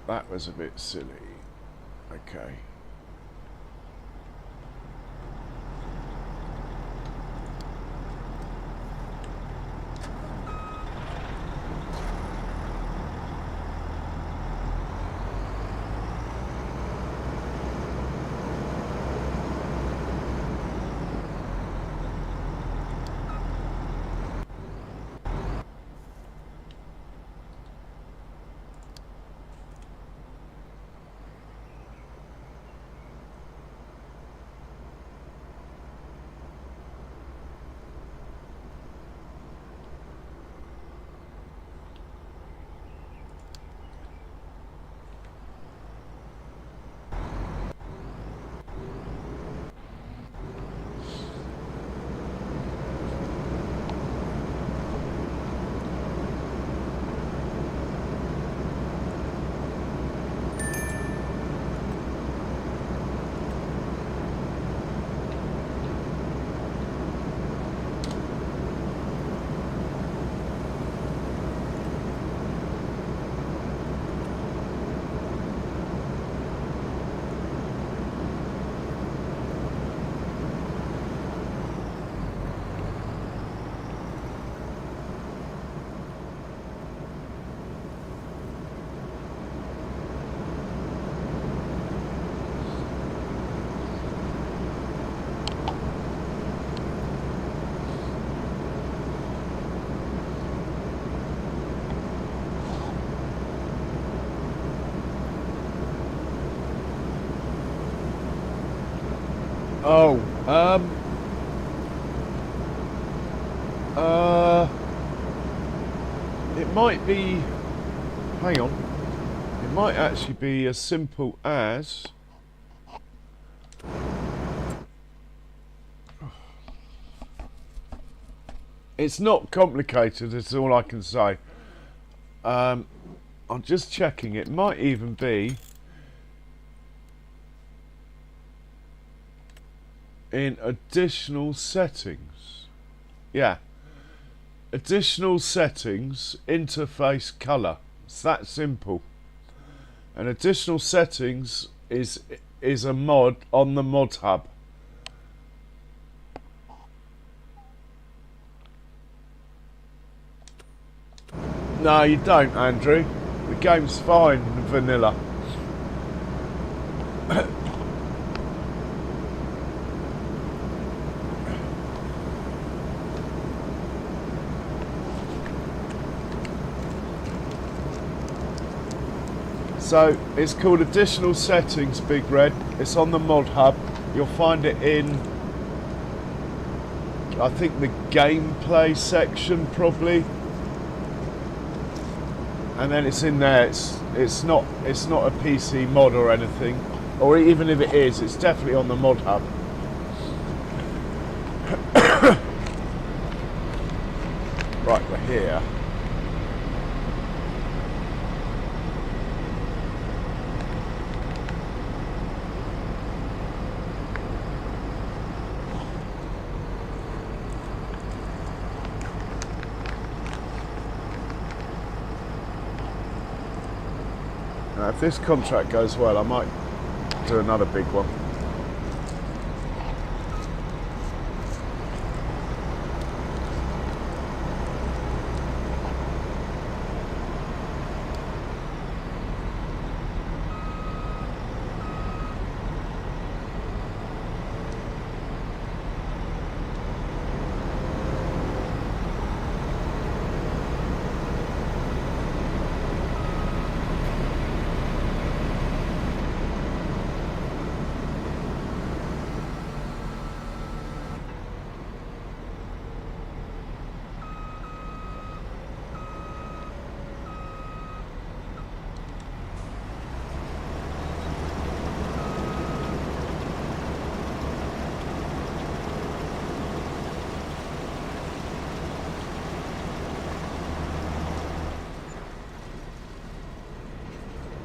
That was a bit silly. Okay. Oh, uh, it might be. Hang on. It might actually be as simple as. It's not complicated, that's all I can say. I'm just checking, it might even be in additional settings. Yeah. Additional settings, interface color. It's that simple. And additional settings is a mod on the mod hub. No, you don't, Andrew. The game's fine, vanilla. So, it's called Additional Settings, Big Red. It's on the mod hub. You'll find it in, I think, the gameplay section, probably. And then it's in there. It's not a PC mod or anything, or even if it is, it's definitely on the mod hub. Right, we're here. Now, if this contract goes well, I might do another big one.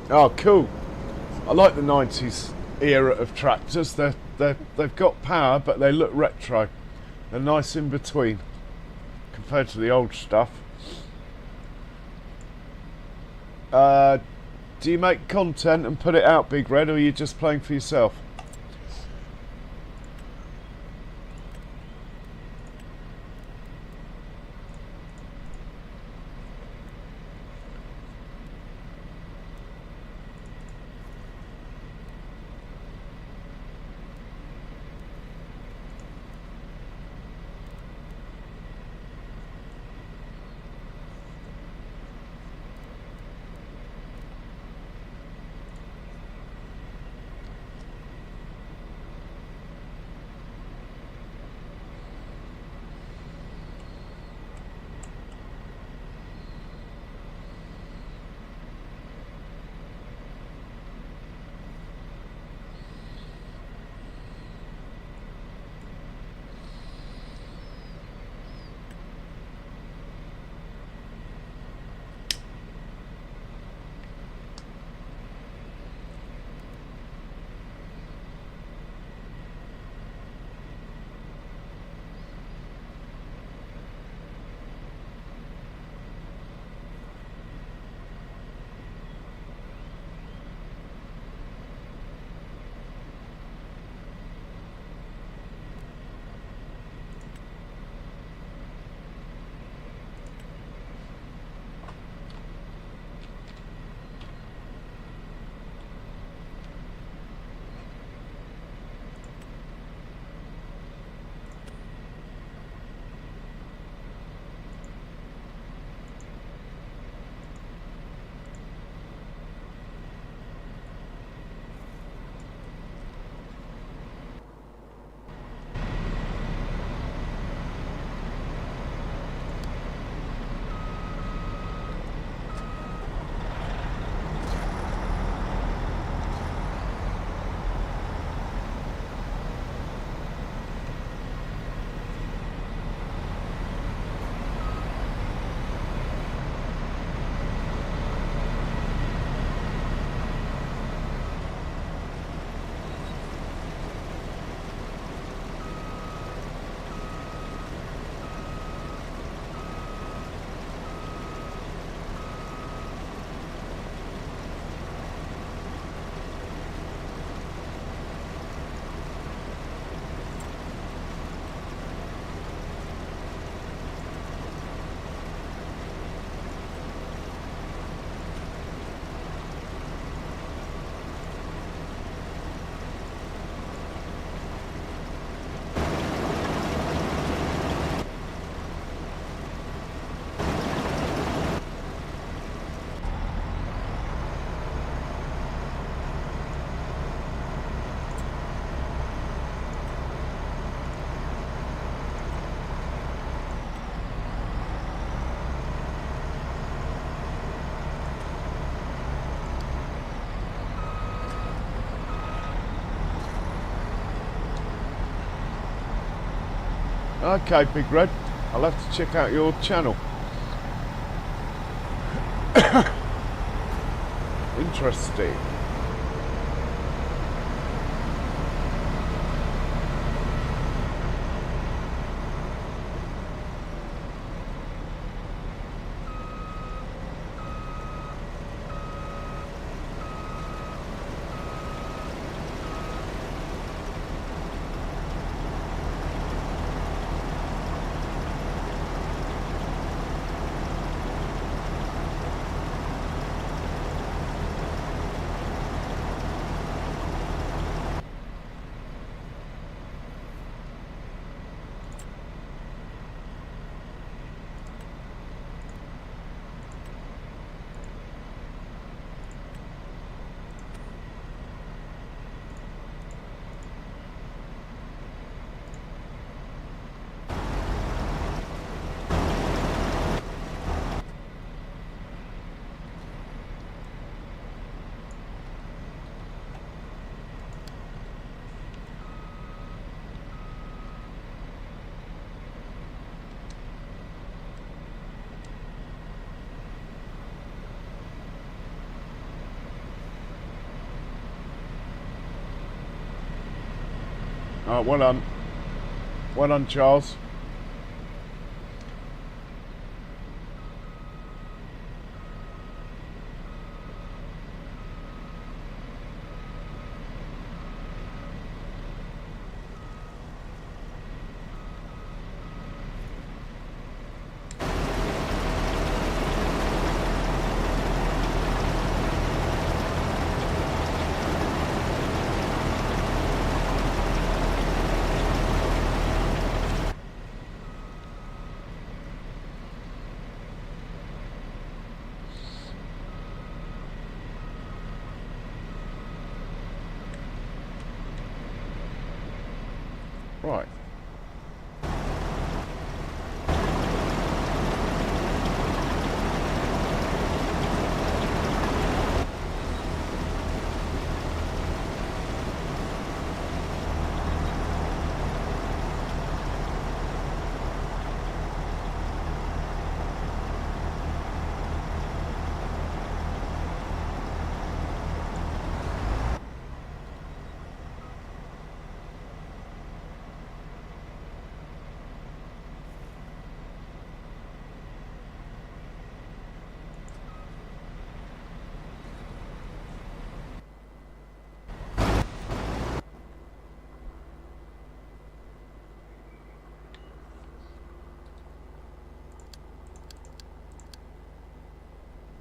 Oh, cool. I like the 90s era of tractors. They've got power, but they look retro. They're nice in between compared to the old stuff. Do you make content and put it out, Big Red, or are you just playing for yourself? Okay, Big Red. I'll have to check out your channel. Interesting. Alright, well done. Well done, Charles. Right.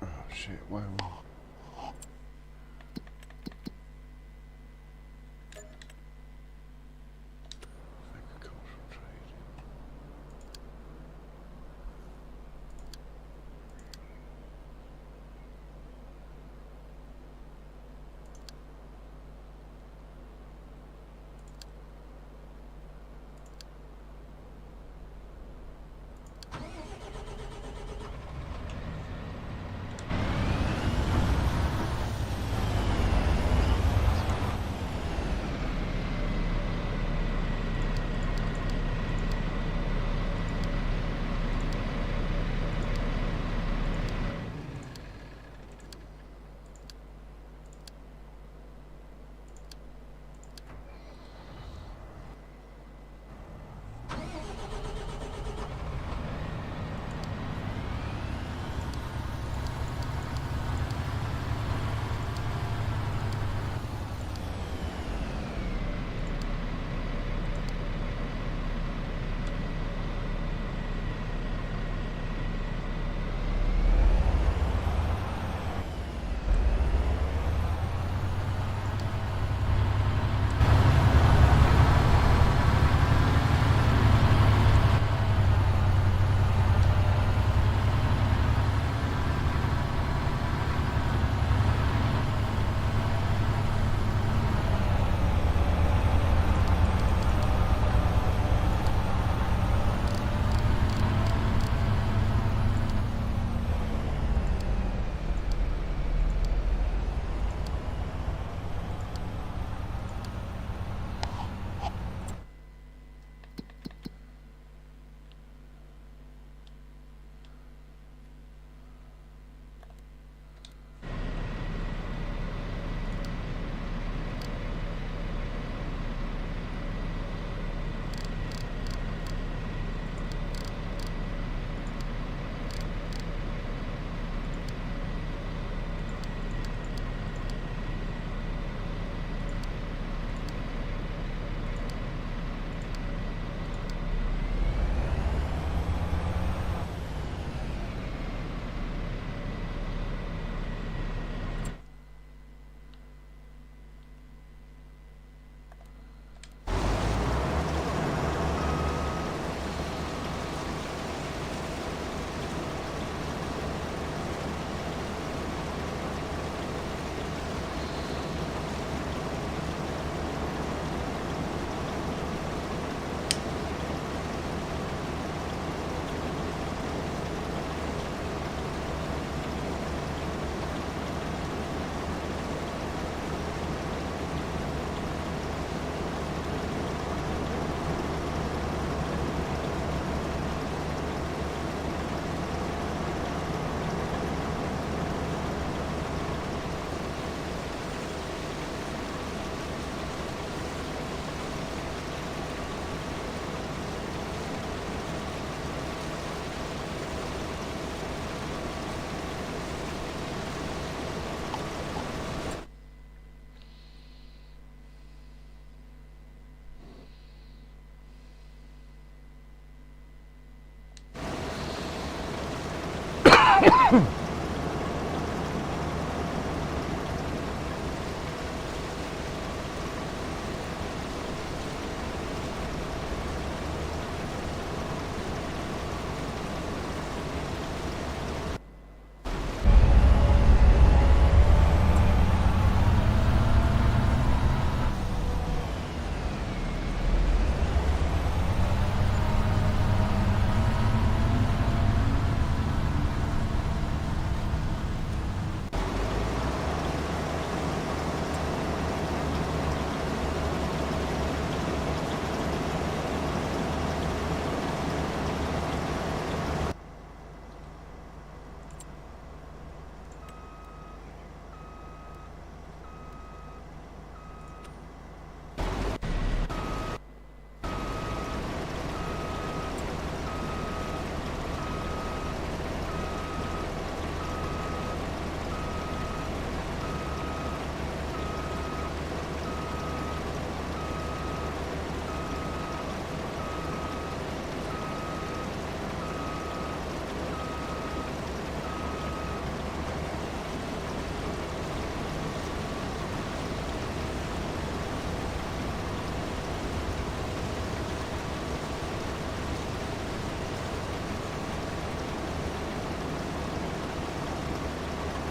Oh shit, where am I? Agricultural trade.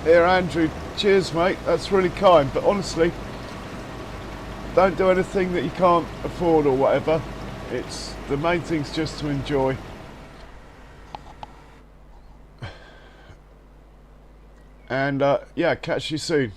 Here, Andrew, cheers, mate. That's really kind. But honestly, don't do anything that you can't afford or whatever. It's the main thing's just to enjoy. And yeah, catch you soon.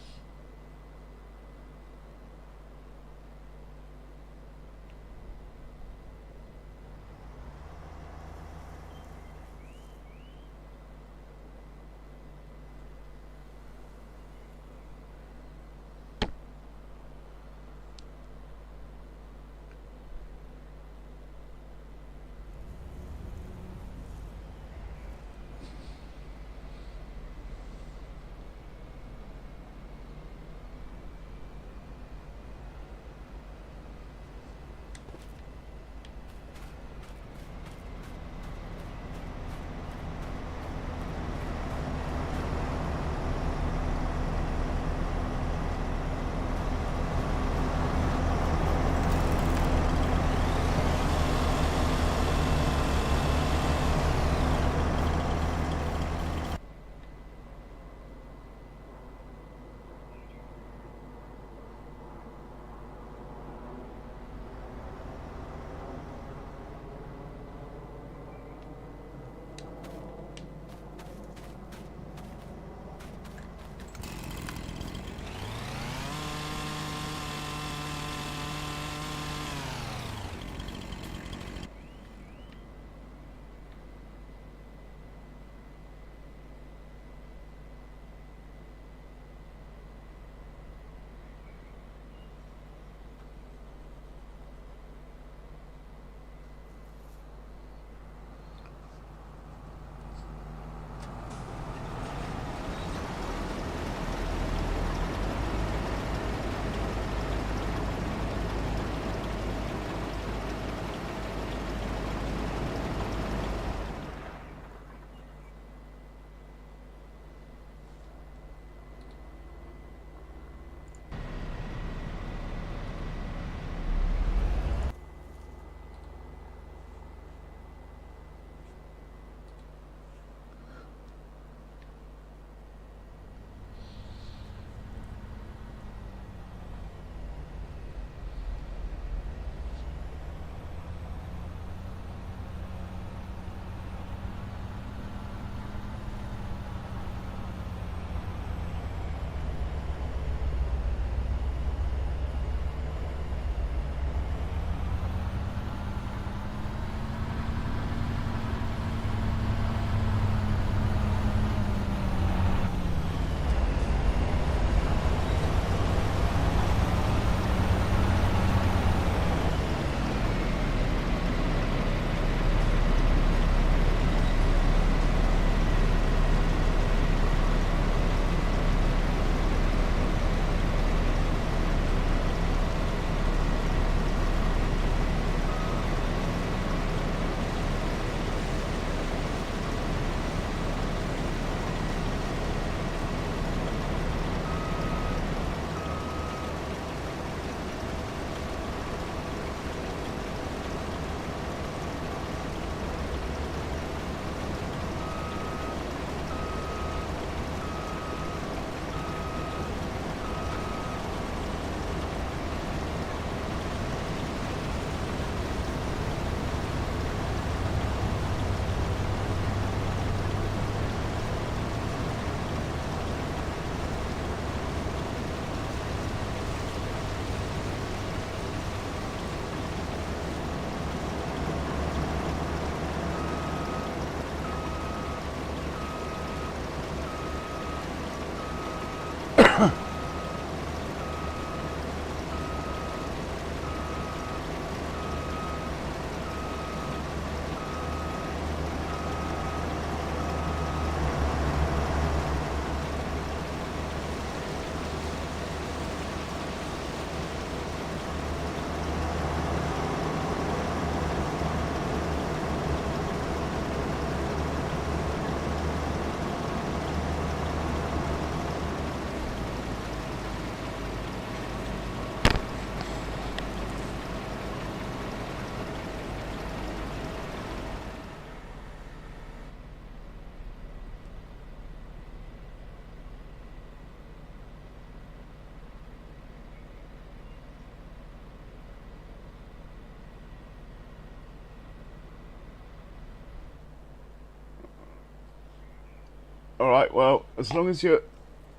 Alright, well, as long as you're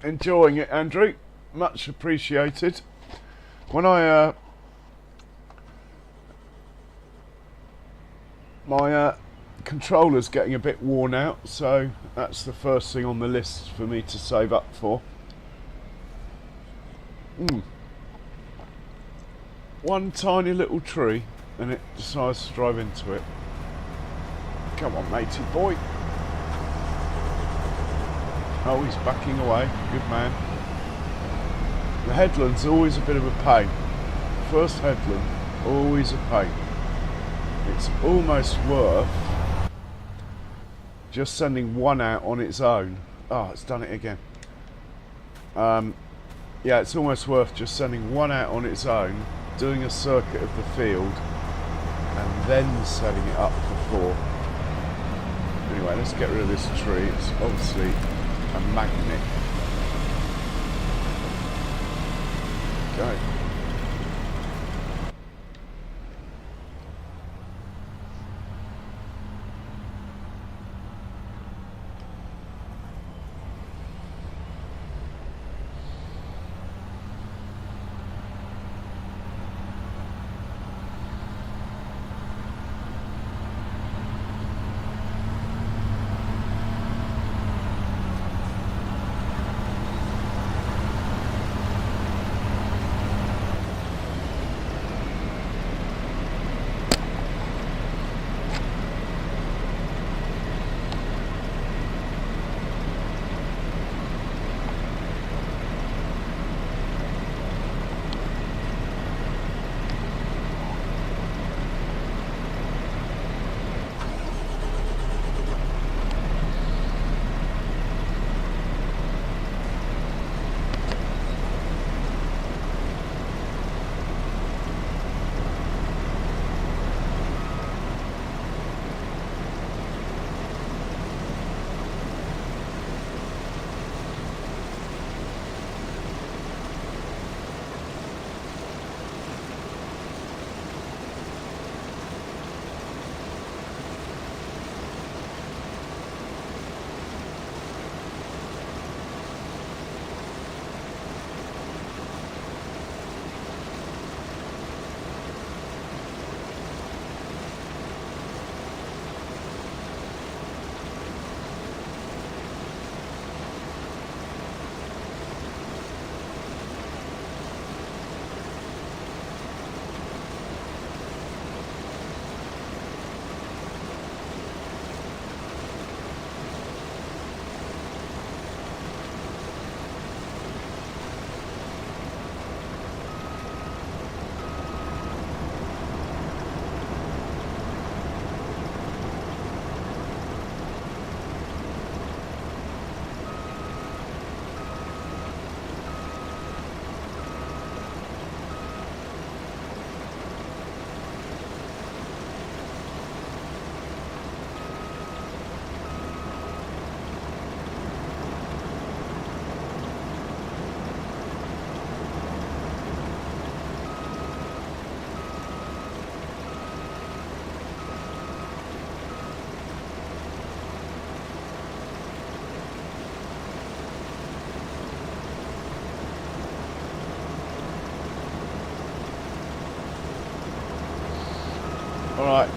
enjoying it, Andrew, much appreciated. When my controller's getting a bit worn out, so that's the first thing on the list for me to save up for. One tiny little tree, and it decides to drive into it. Come on, matey boy. Oh, he's backing away. Good man. The headland's always a bit of a pain. First headland, always a pain. It's almost worth just sending one out on its own. Oh, it's done it again. Yeah, it's almost worth just sending one out on its own, doing a circuit of the field, and then setting it up for 4. Anyway, let's get rid of this tree. It's obviously a magnet. Go. Alright.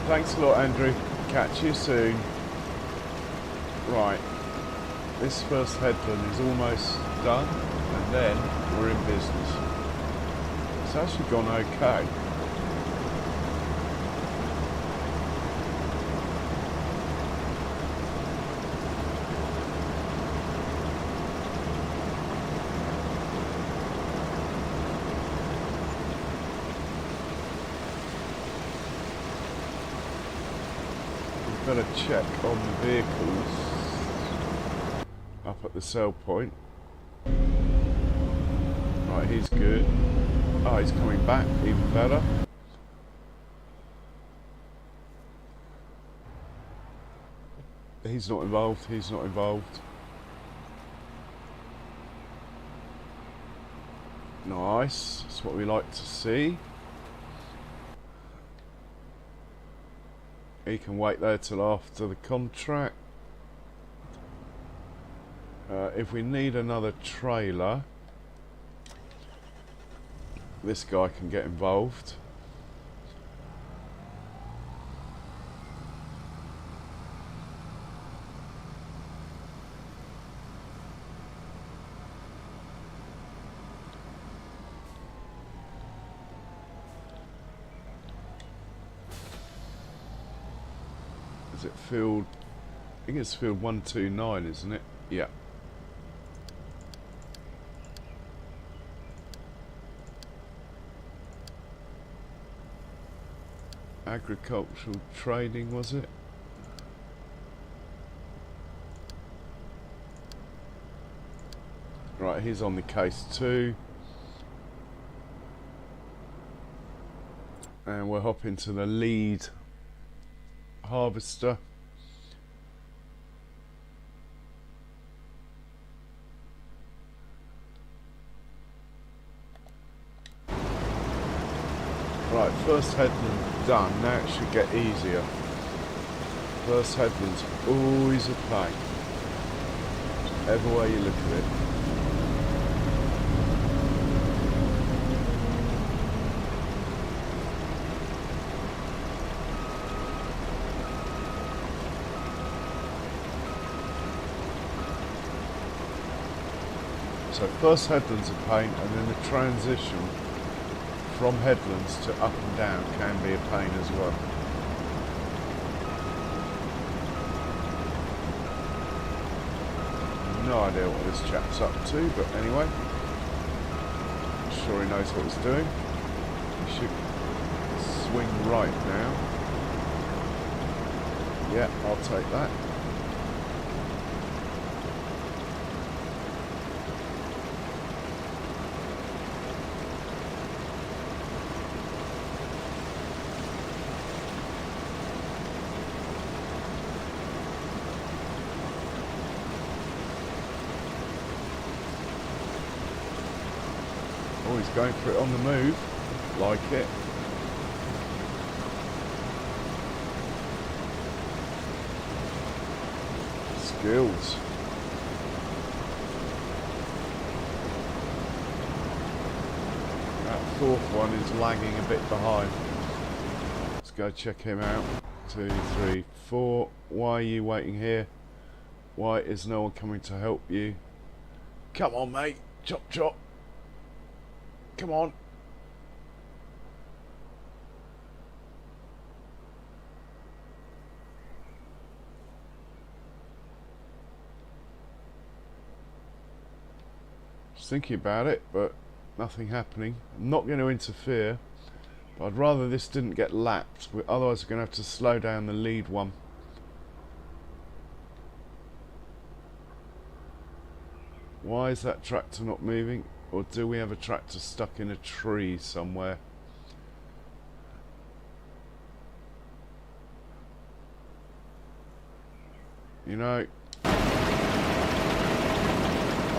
Thanks a lot, Andrew. Catch you soon. Right, this first headland is almost done, and then we're in business. It's actually gone okay. Better check on the vehicles up at the sell point. Right, he's good. Oh, he's coming back, even better. He's not involved, he's not involved. Nice, that's what we like to see. He can wait there till after the contract. If we need another trailer, this guy can get involved. Is it field? I think it's field 129, isn't it? Yeah. Agricultural trading, was it? Right, he's on the case too. And we're hopping to the lead harvester. Right, first headland done. Now it should get easier. First headland's always a pain. Every way you look at it. So first headland's a pain, and then the transition from headlands to up and down can be a pain as well. No idea what this chap's up to, but anyway, I'm sure he knows what he's doing. He should swing right now. Yeah, I'll take that. Oh, he's going for it on the move. Like it. Skills. That fourth one is lagging a bit behind. Let's go check him out. 2, 3, 4. Why are you waiting here? Why is no one coming to help you? Come on, mate. Chop, chop. Come on. Just thinking about it, but nothing happening. I'm not going to interfere, but I'd rather this didn't get lapped. Otherwise, we're going to have to slow down the lead one. Why is that tractor not moving? Or do we have a tractor stuck in a tree somewhere? You know, I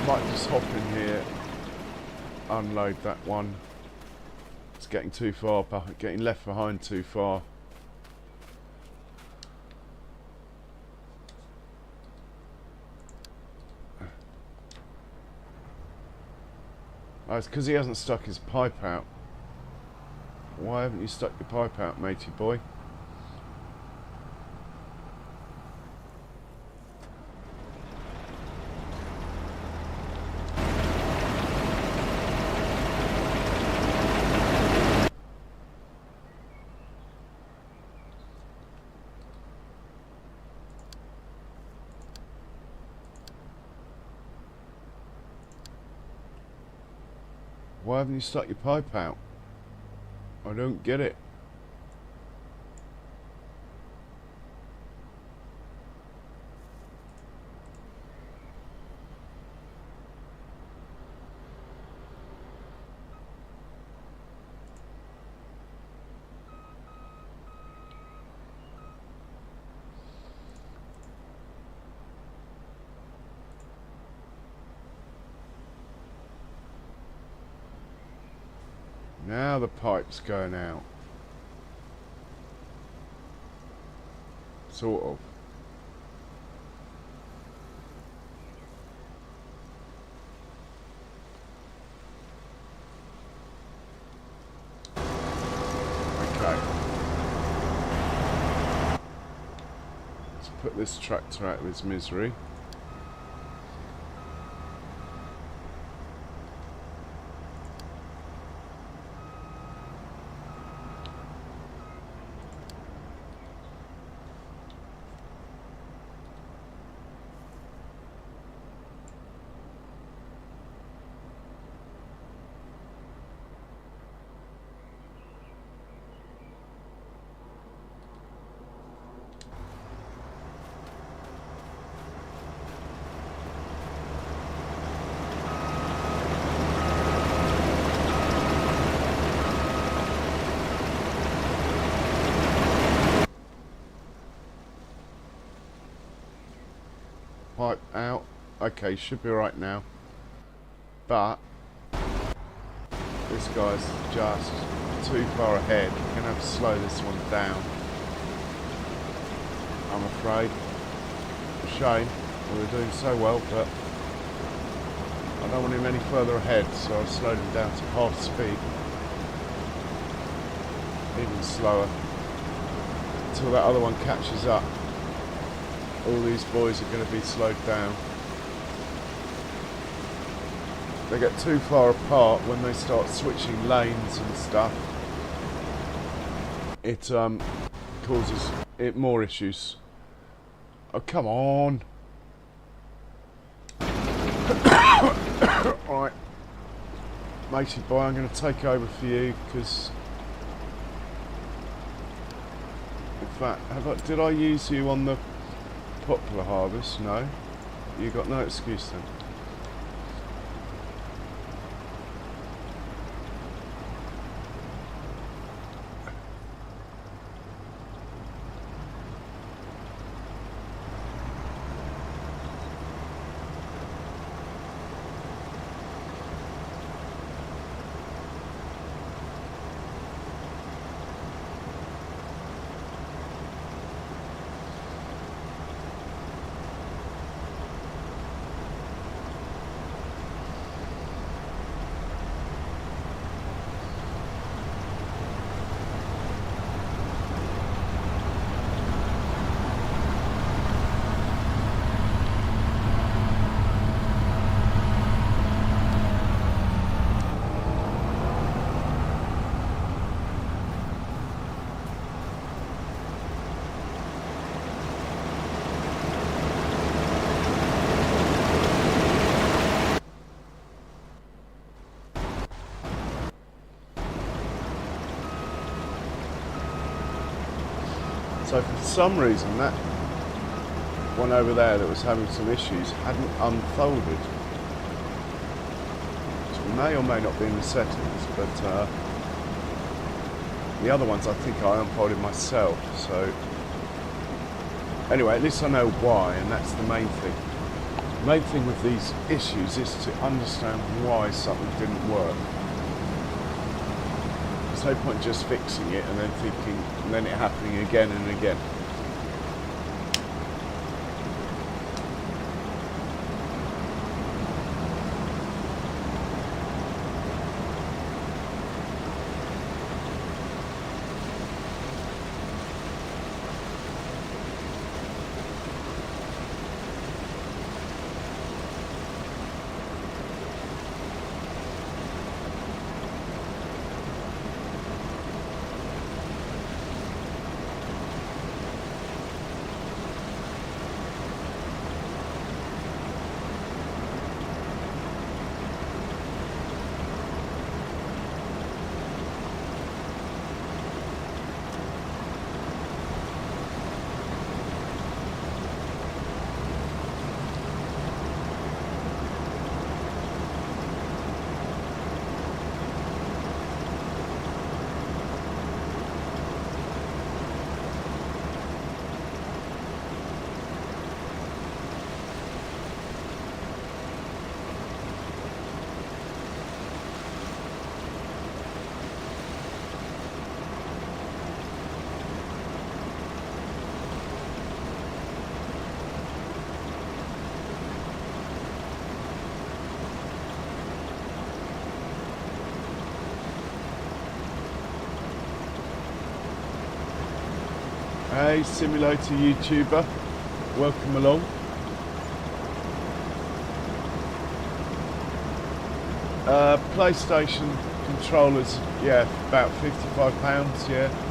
might just hop in here, unload that one. It's getting too far, getting left behind too far. Oh, it's because he hasn't stuck his pipe out. Why haven't you stuck your pipe out, matey boy? Why haven't you stuck your pipe out? I don't get it. Now the pipe's going out. Sort of. Okay. Let's put this tractor out of its misery. Pipe out. Okay, should be right now. But this guy's just too far ahead. We're going to have to slow this one down, I'm afraid. A shame. We were doing so well, but I don't want him any further ahead, so I slowed him down to half speed. Even slower. Until that other one catches up. All these boys are going to be slowed down. They get too far apart when they start switching lanes and stuff. It causes it more issues. Oh, come on. Alright. Matey boy, I'm going to take over for you because... In fact, did I use you on the popular harvest? No. You got no excuse then. So for some reason that one over there that was having some issues hadn't unfolded. Which may or may not be in the settings, but the other ones I think I unfolded myself, so anyway, at least I know why, and that's the main thing. The main thing with these issues is to understand why something didn't work. There's no point just fixing it and then thinking, and then it happening again and again. Hey, simulator YouTuber, welcome along. PlayStation controllers, yeah, about £55, yeah.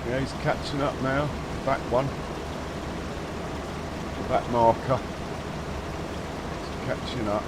Yeah, he's catching up now. Back one. Back marker. He's catching up.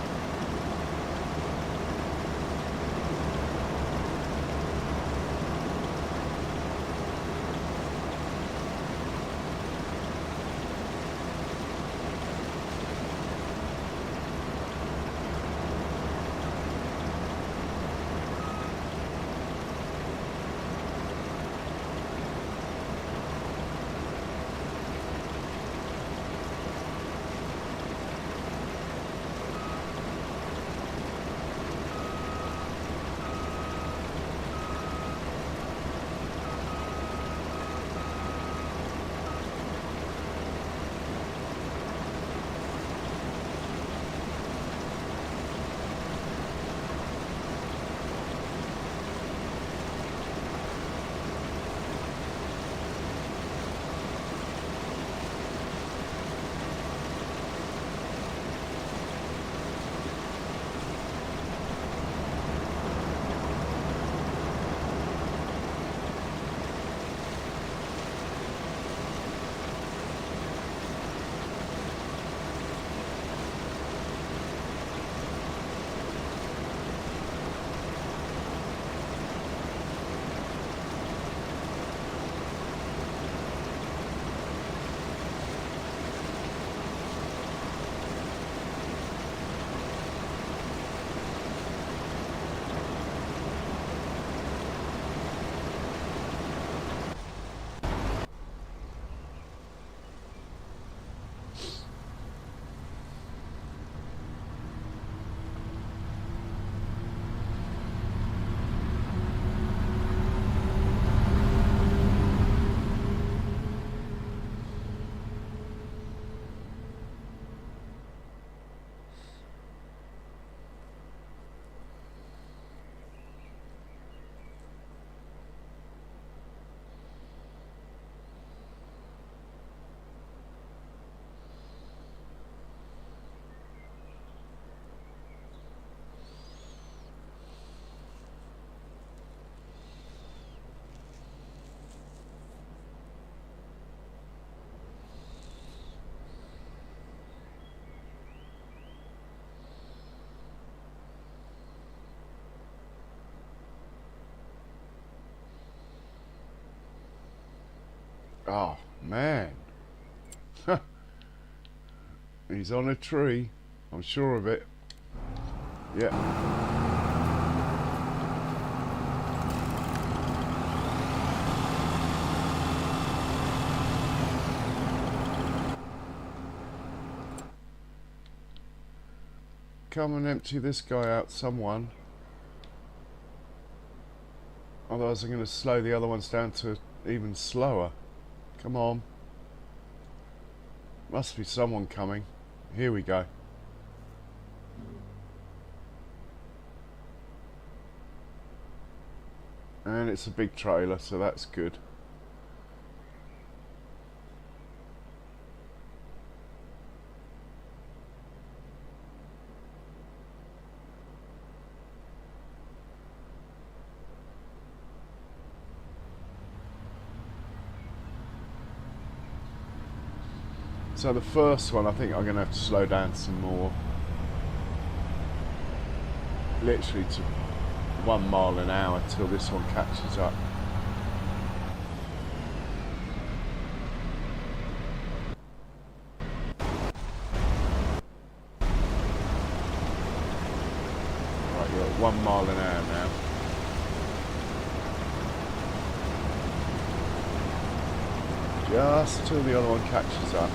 Oh, man. He's on a tree. I'm sure of it. Yeah. Come and empty this guy out, someone. Otherwise I'm going to slow the other ones down to even slower. Come on. Must be someone coming. Here we go. And it's a big trailer, so that's good. So the first one, I think I'm going to have to slow down some more. literally to 1 mile an hour till this one catches up. Right, you're at 1 mile an hour now. Just till the other one catches up.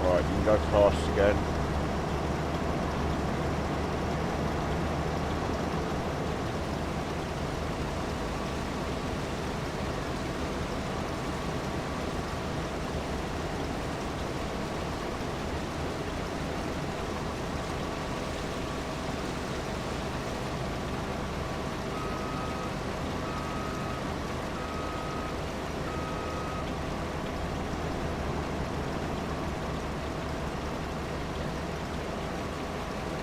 Right, you can go fast again.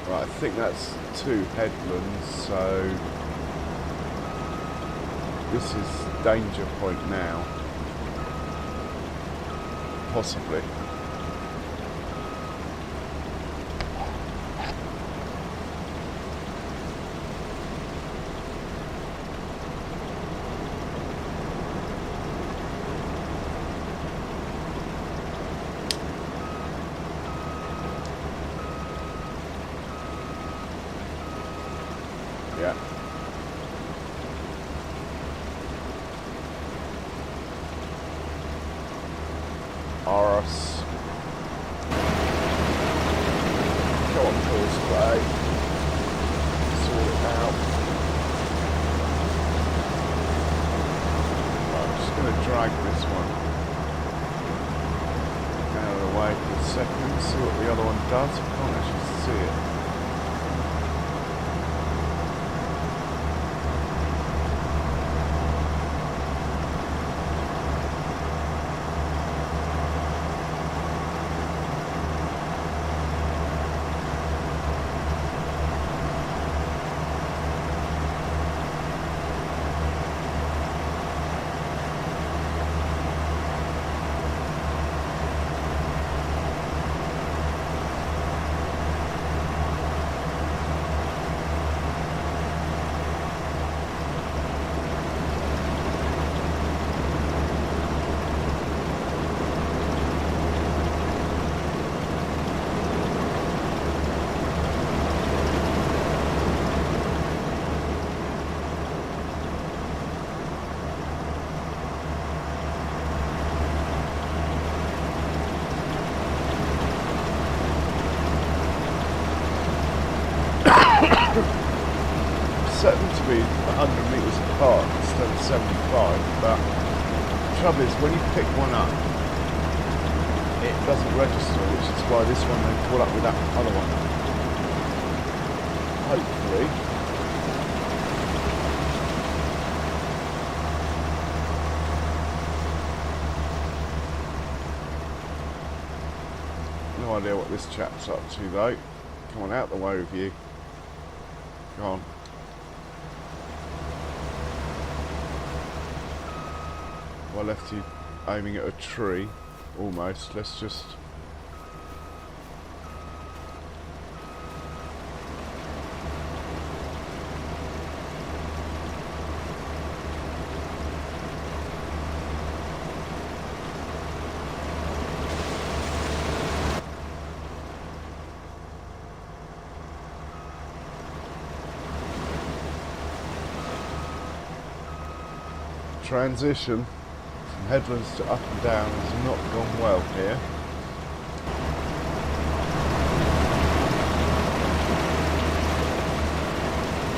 Right, I think that's 2 headlands, so this is danger point now. Possibly. Yeah. Aros. Go on, Causeway. Sort it out. Right, I'm just going to drag this one out of the way for a second, see what the other one does. I can't actually see it. set them to be 100 metres apart instead of 75, but the trouble is when you pick one up, it doesn't register, which is why this one then caught up with that other one. Hopefully. No idea what this chap's up to though. Come on, out the way with you. Go on. I left you aiming at a tree, almost. Let's just... Transition from headlands to up and down has not gone well here.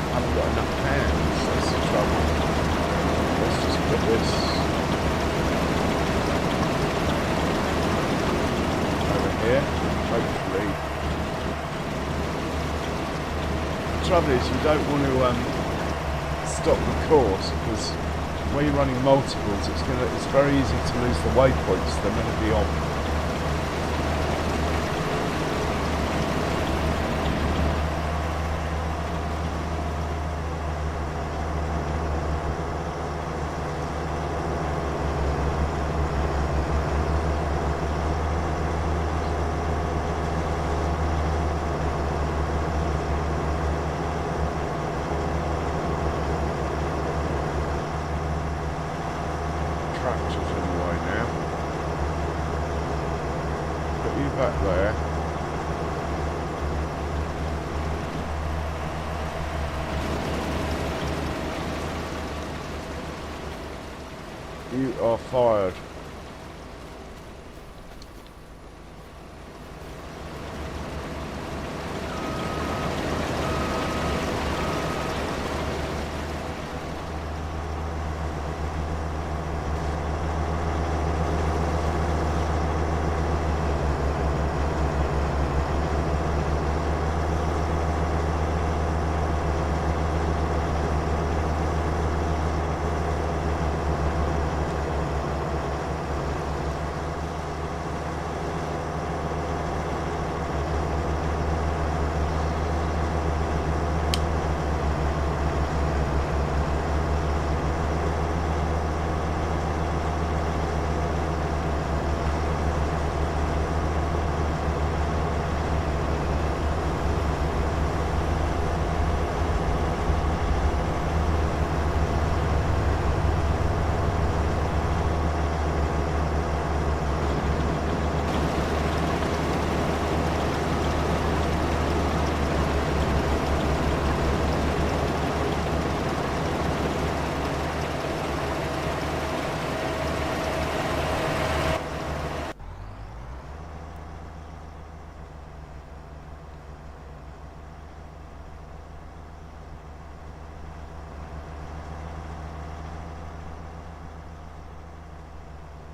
I haven't got enough hands, that's the trouble. Let's just put this over here, hopefully. The trouble is you don't want to stop the course because when you're running multiples, it's very easy to lose the waypoints they're meant to be on. Tractors in the way now. Put you back there. You are fired.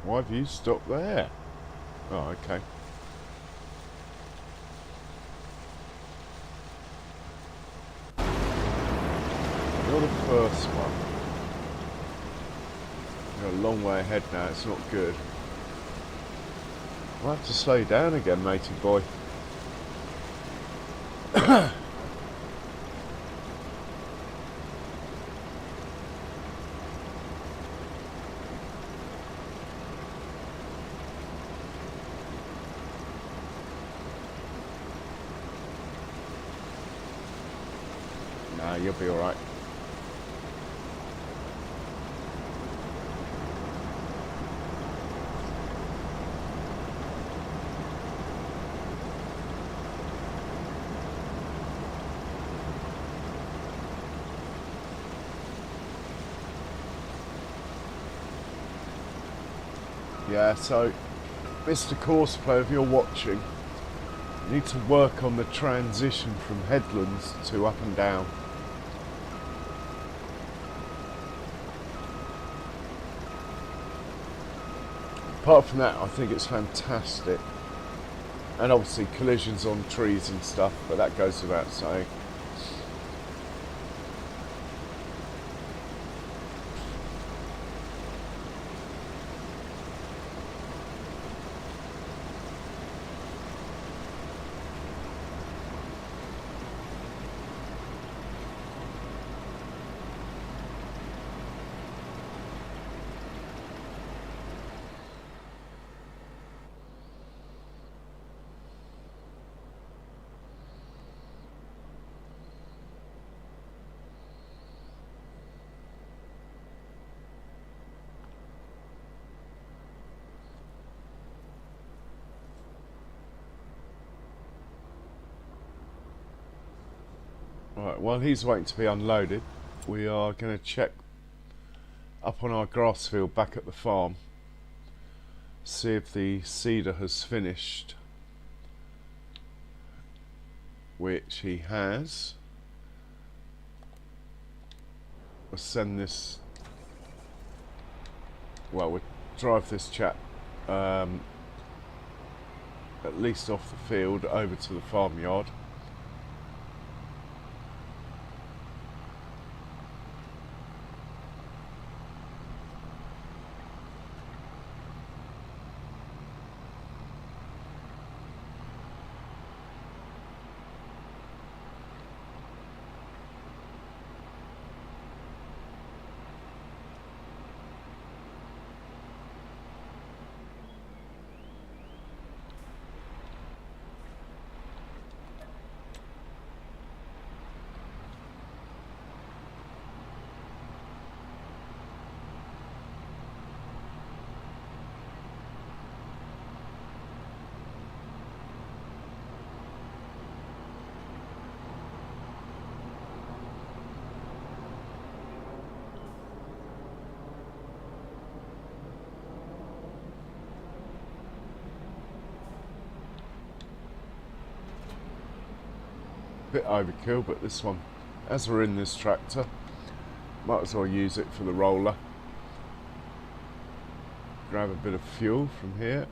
Why have you stopped there? Oh, okay. You're the first one. You're a long way ahead now, it's not good. I'll have to slow down again, matey boy. Nah, you'll be alright. Yeah, so Mr. Course Player, if you're watching, you need to work on the transition from headlands to up and down. Apart from that, I think it's fantastic. And obviously collisions on trees and stuff, but that goes without saying. Right, while he's waiting to be unloaded, we are going to check up on our grass field back at the farm, see if the seeder has finished, which he has. We'll send this, well, we'll drive this chap at least off the field over to the farmyard. Bit overkill, but this one, as we're in this tractor, might as well use it for the roller. Grab a bit of fuel from here.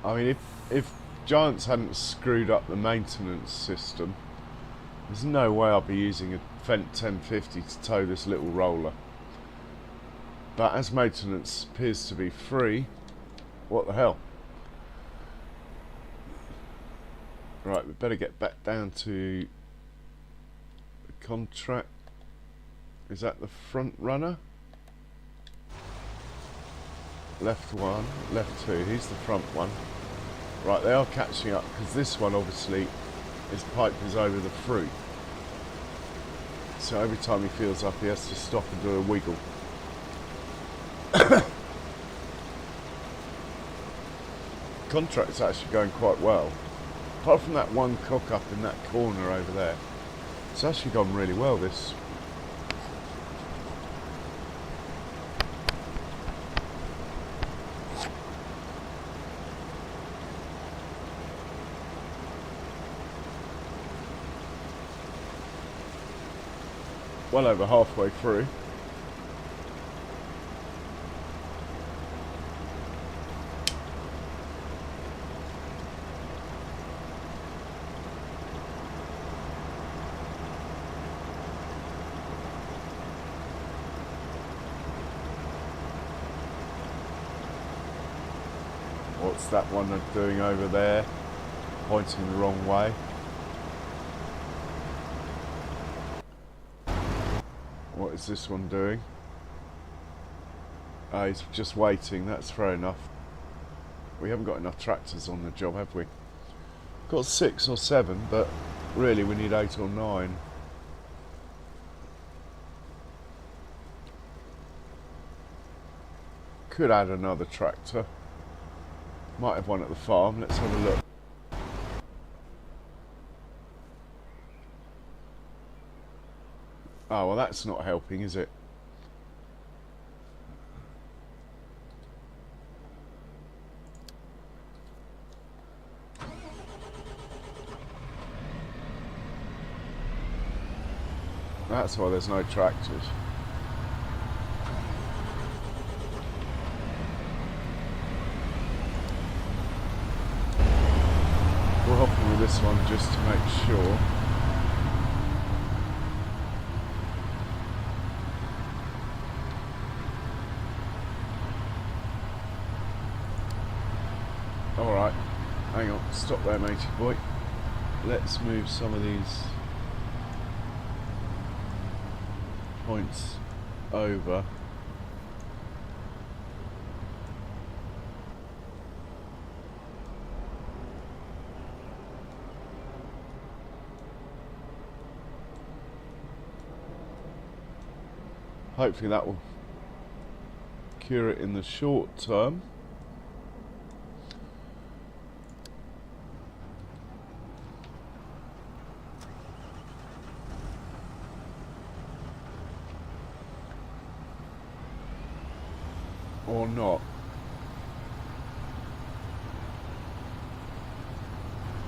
I mean, if Giants hadn't screwed up the maintenance system, there's no way I'll be using a Fendt 1050 to tow this little roller. But as maintenance appears to be free, what the hell? Right, we better get back down to the contract. Is that the front runner? Left one, left two, he's the front one. Right, they are catching up, because this one obviously, his pipe is over the fruit. So every time he feels up, he has to stop and do a wiggle. Contract's actually going quite well. Apart from that one cock up in that corner over there, it's actually gone really well, this. Well over halfway through. What's that one doing over there? Pointing the wrong way. What is this one doing? Oh, he's just waiting, that's fair enough. We haven't got enough tractors on the job, have we? Got 6 or 7, but really we need 8 or 9. Could add another tractor. Might have one at the farm. Let's have a look. Oh, well, that's not helping, is it? That's why there's no tractors. We'll hop in with this one just to make sure. Alright, hang on, stop there matey boy. Let's move some of these points over. Hopefully that will cure it in the short term. Or not.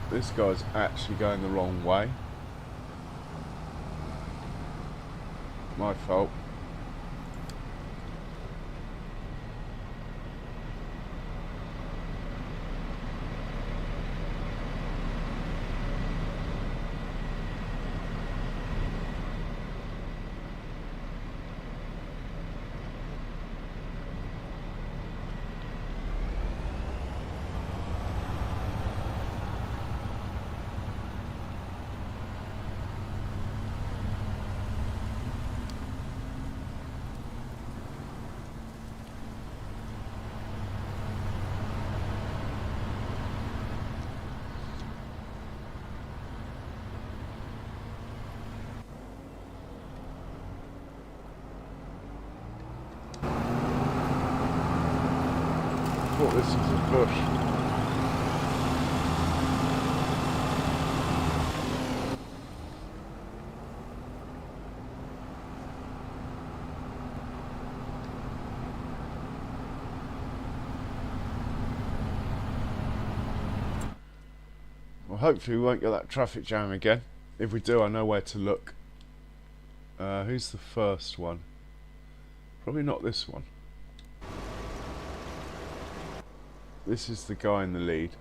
This guy's actually going the wrong way. My fault. Thought this was a bush. Well, hopefully we won't get that traffic jam again. If we do, I know where to look. Who's the first one? Probably not this one. This is the guy in the lead.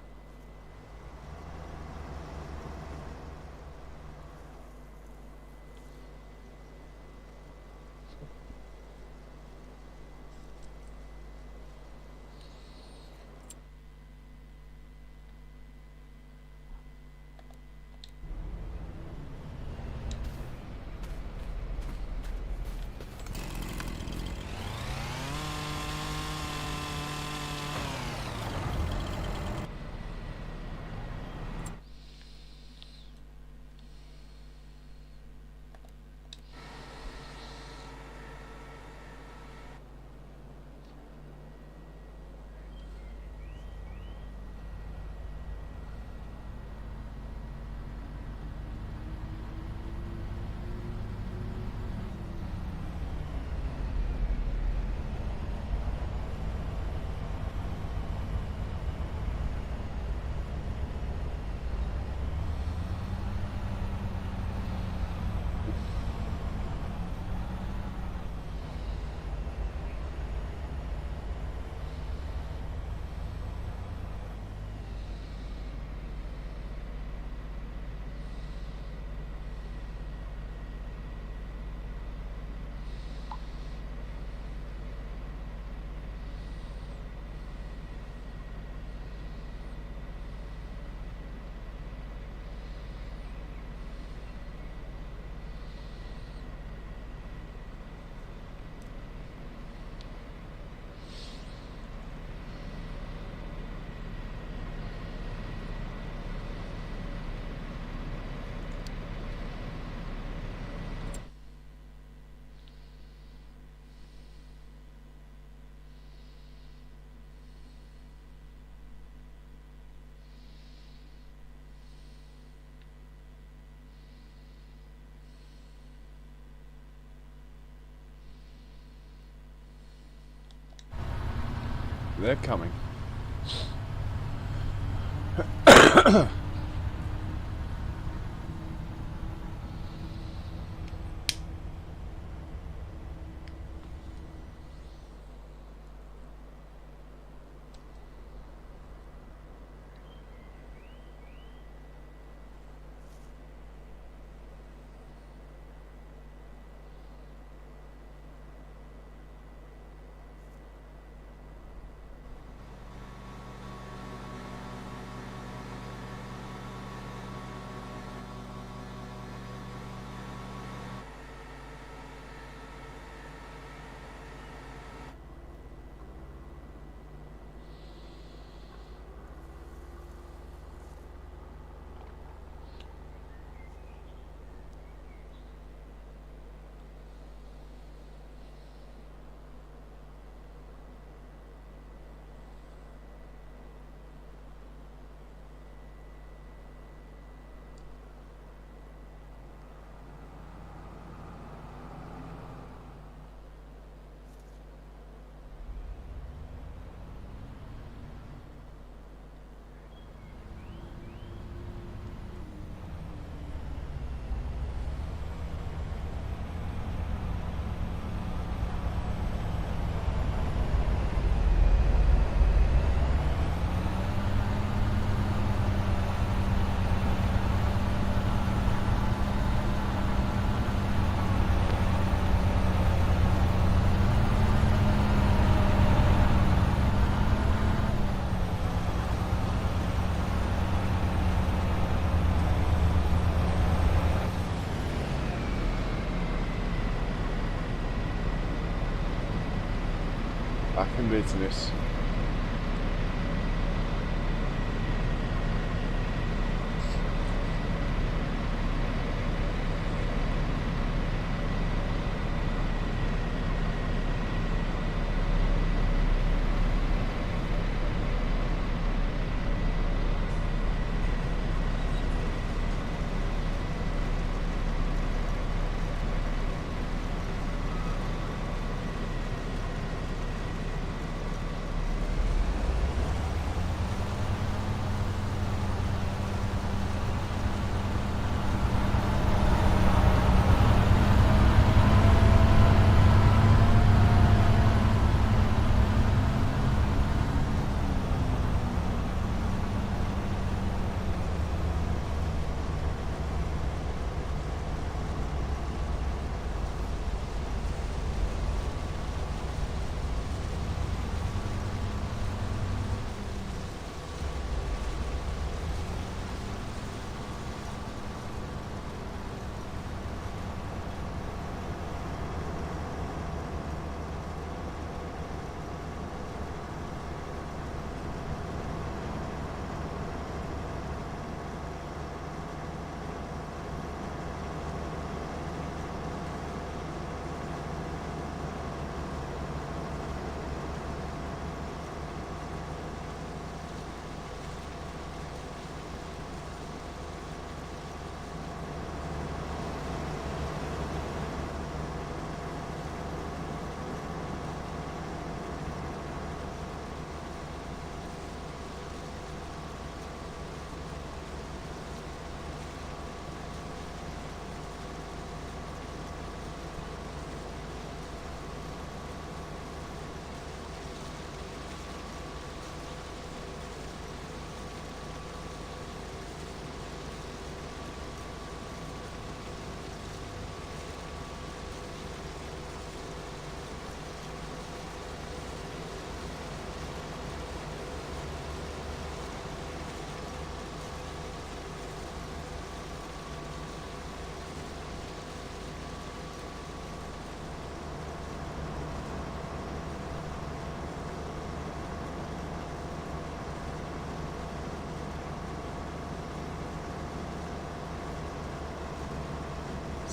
They're coming. Back in business.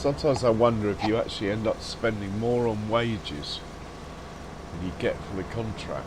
Sometimes I wonder if you actually end up spending more on wages than you get for the contract.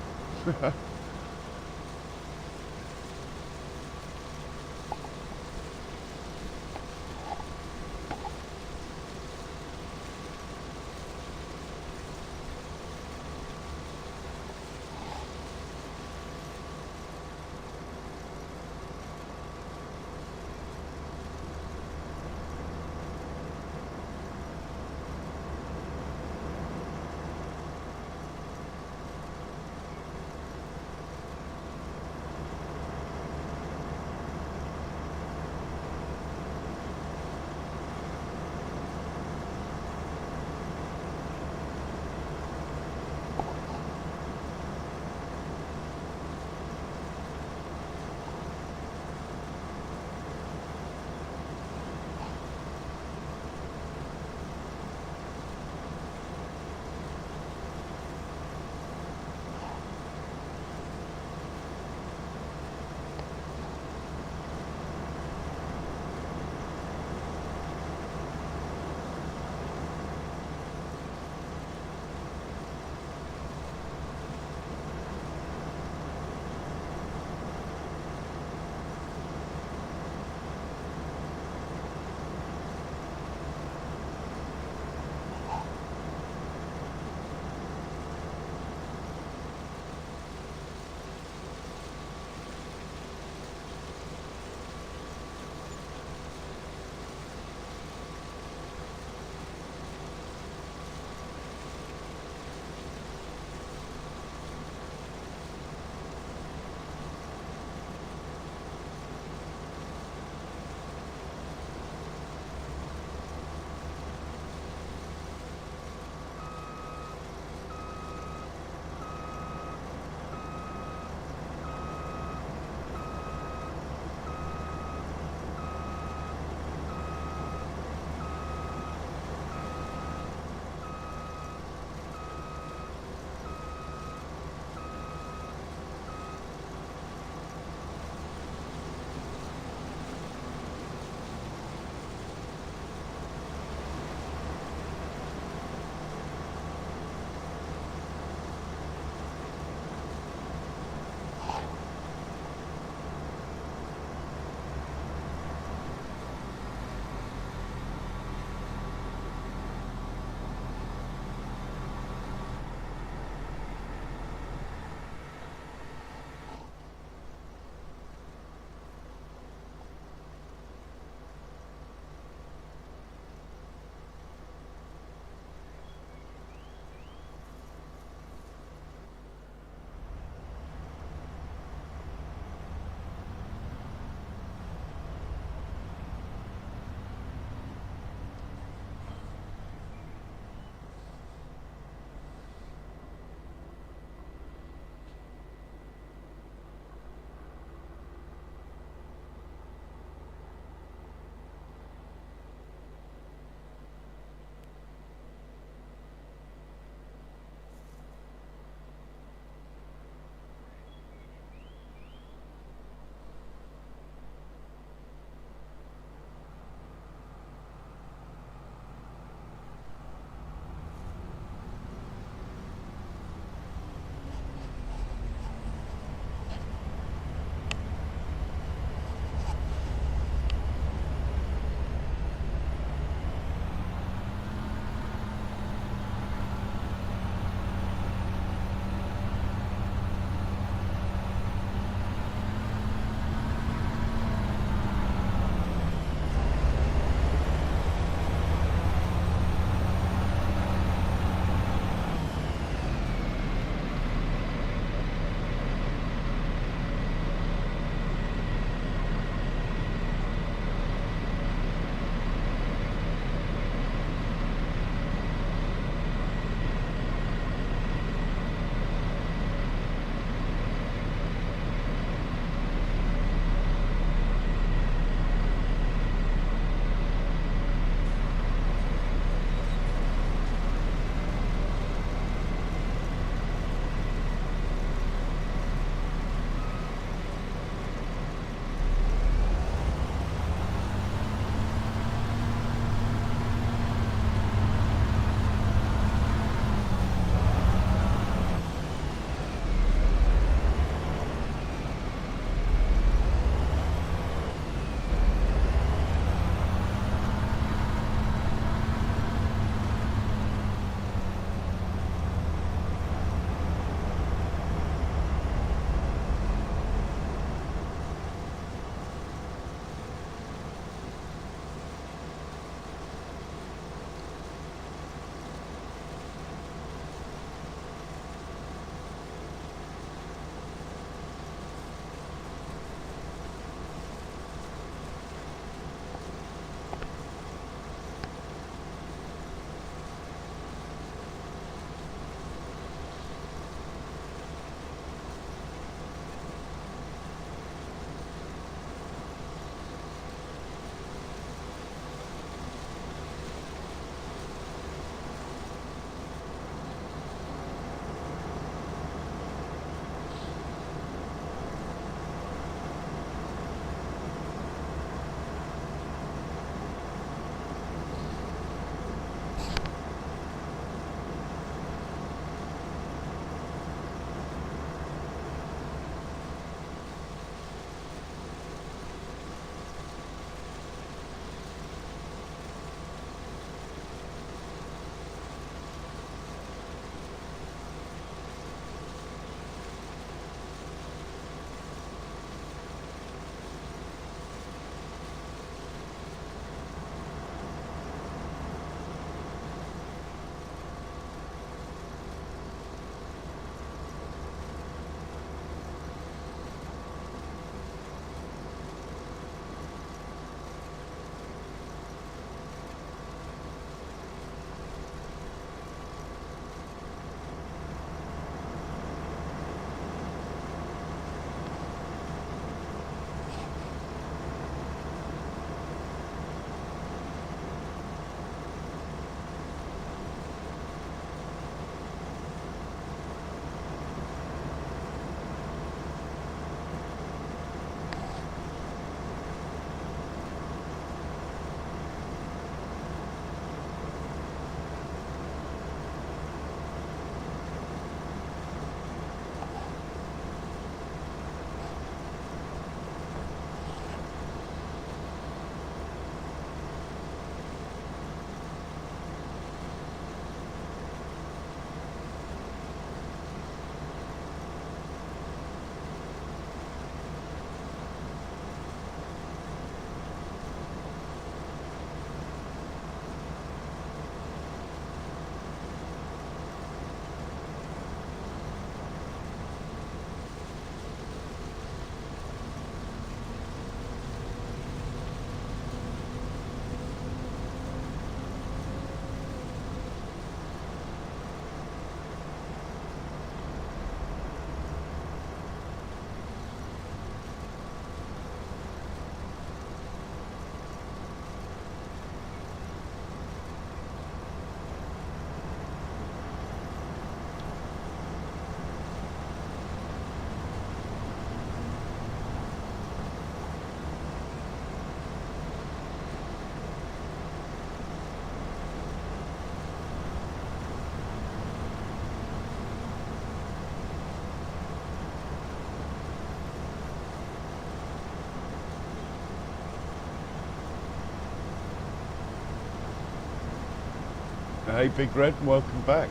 Hey Big Red, welcome back.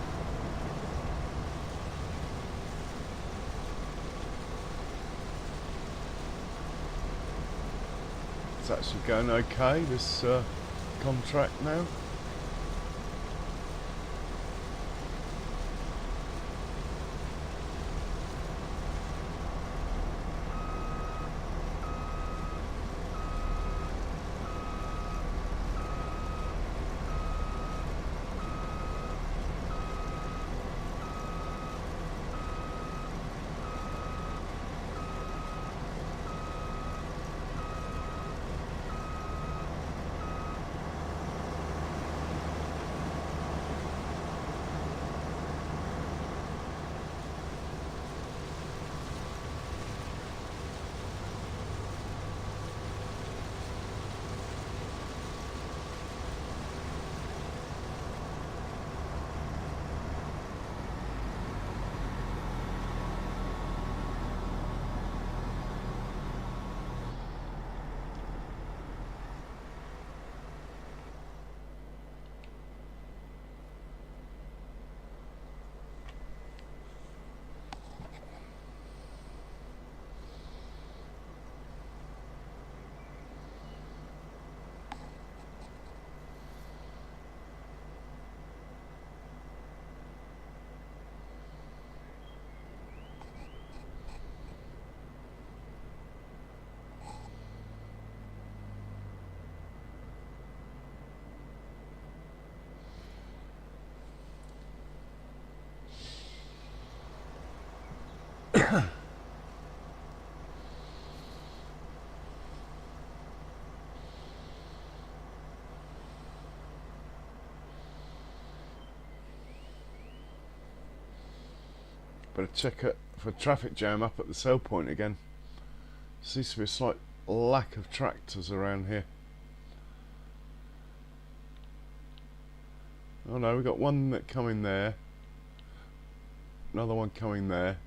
It's actually going okay, this contract now. Better check it for traffic jam up at the sell point again. Seems to be a slight lack of tractors around here. Oh no, we've got one that coming there. Another one coming there.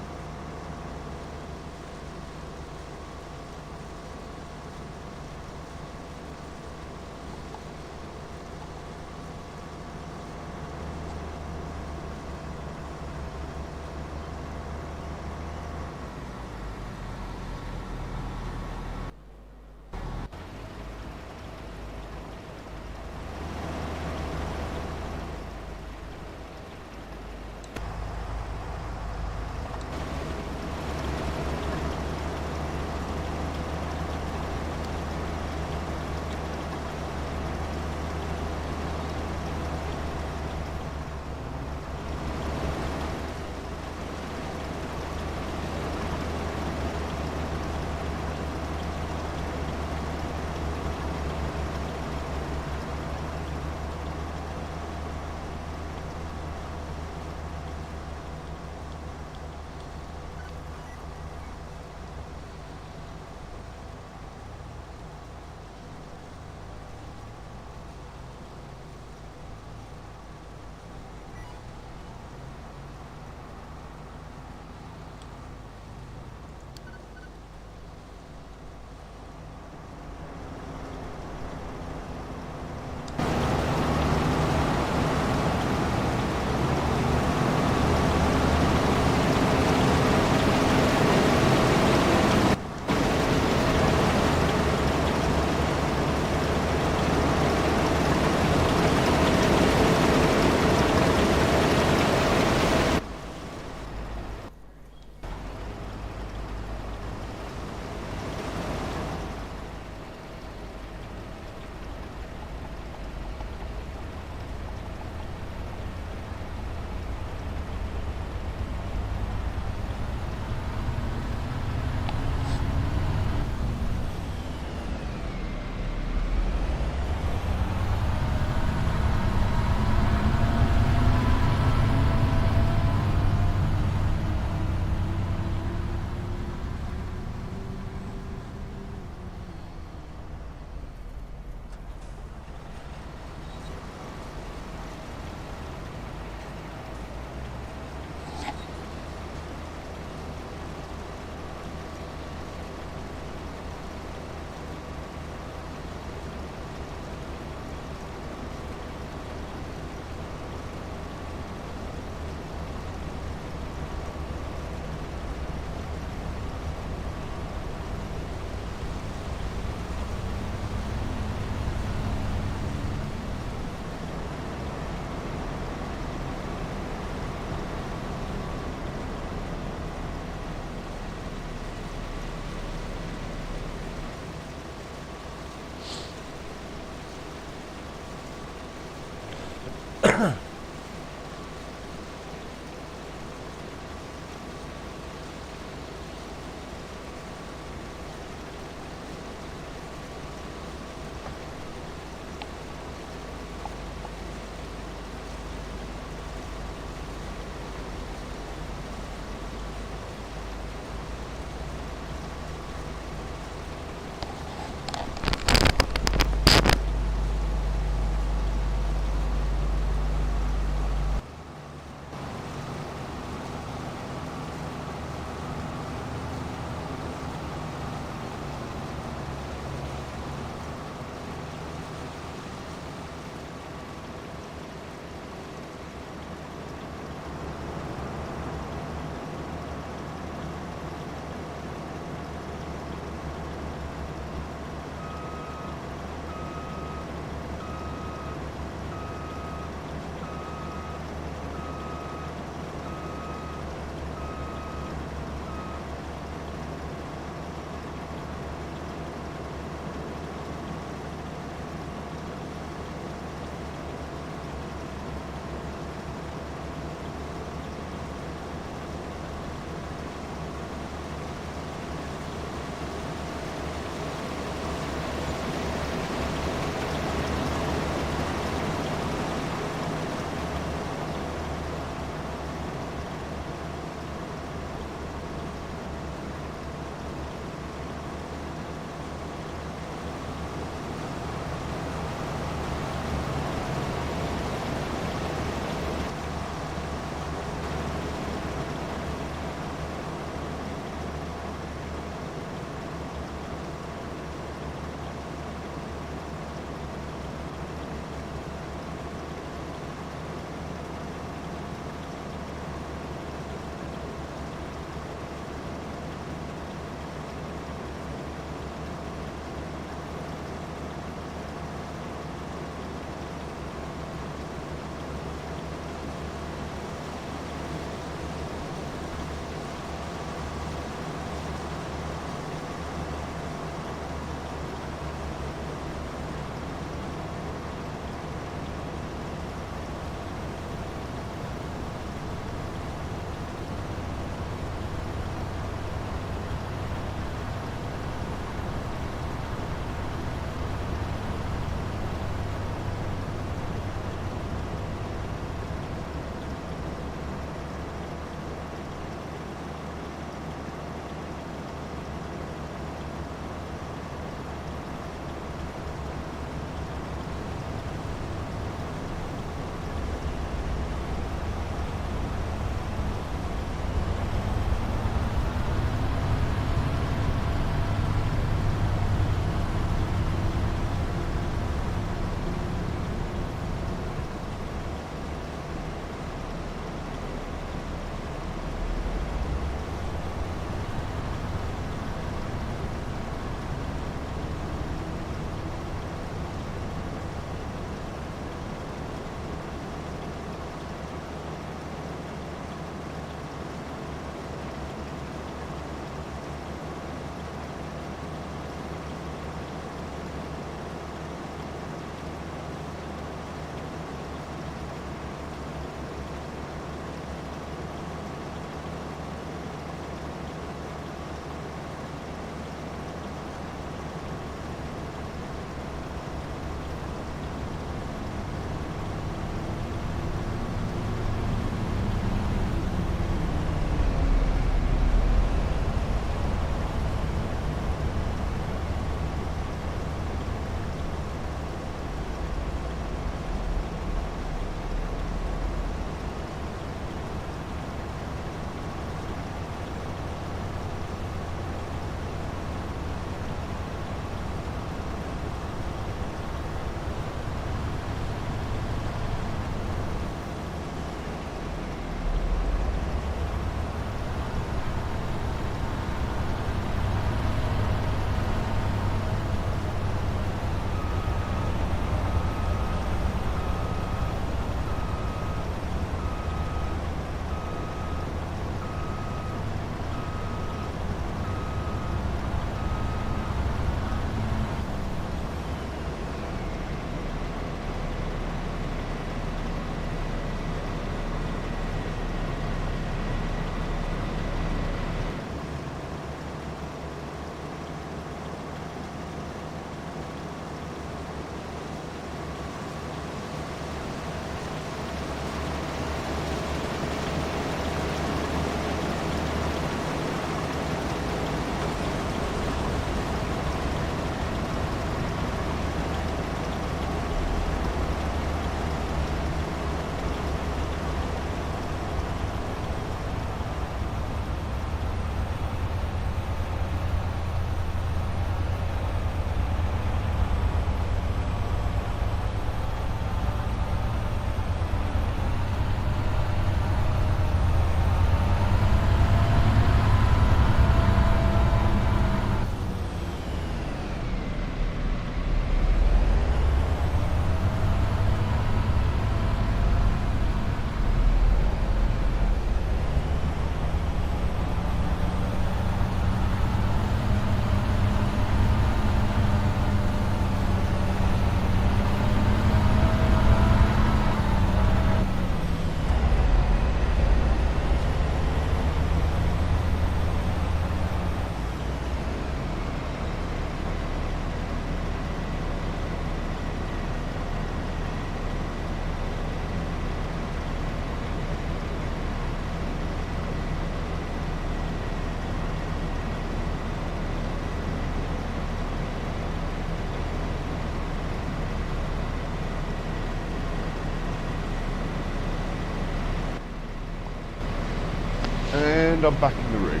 pretend I'm back in the rig.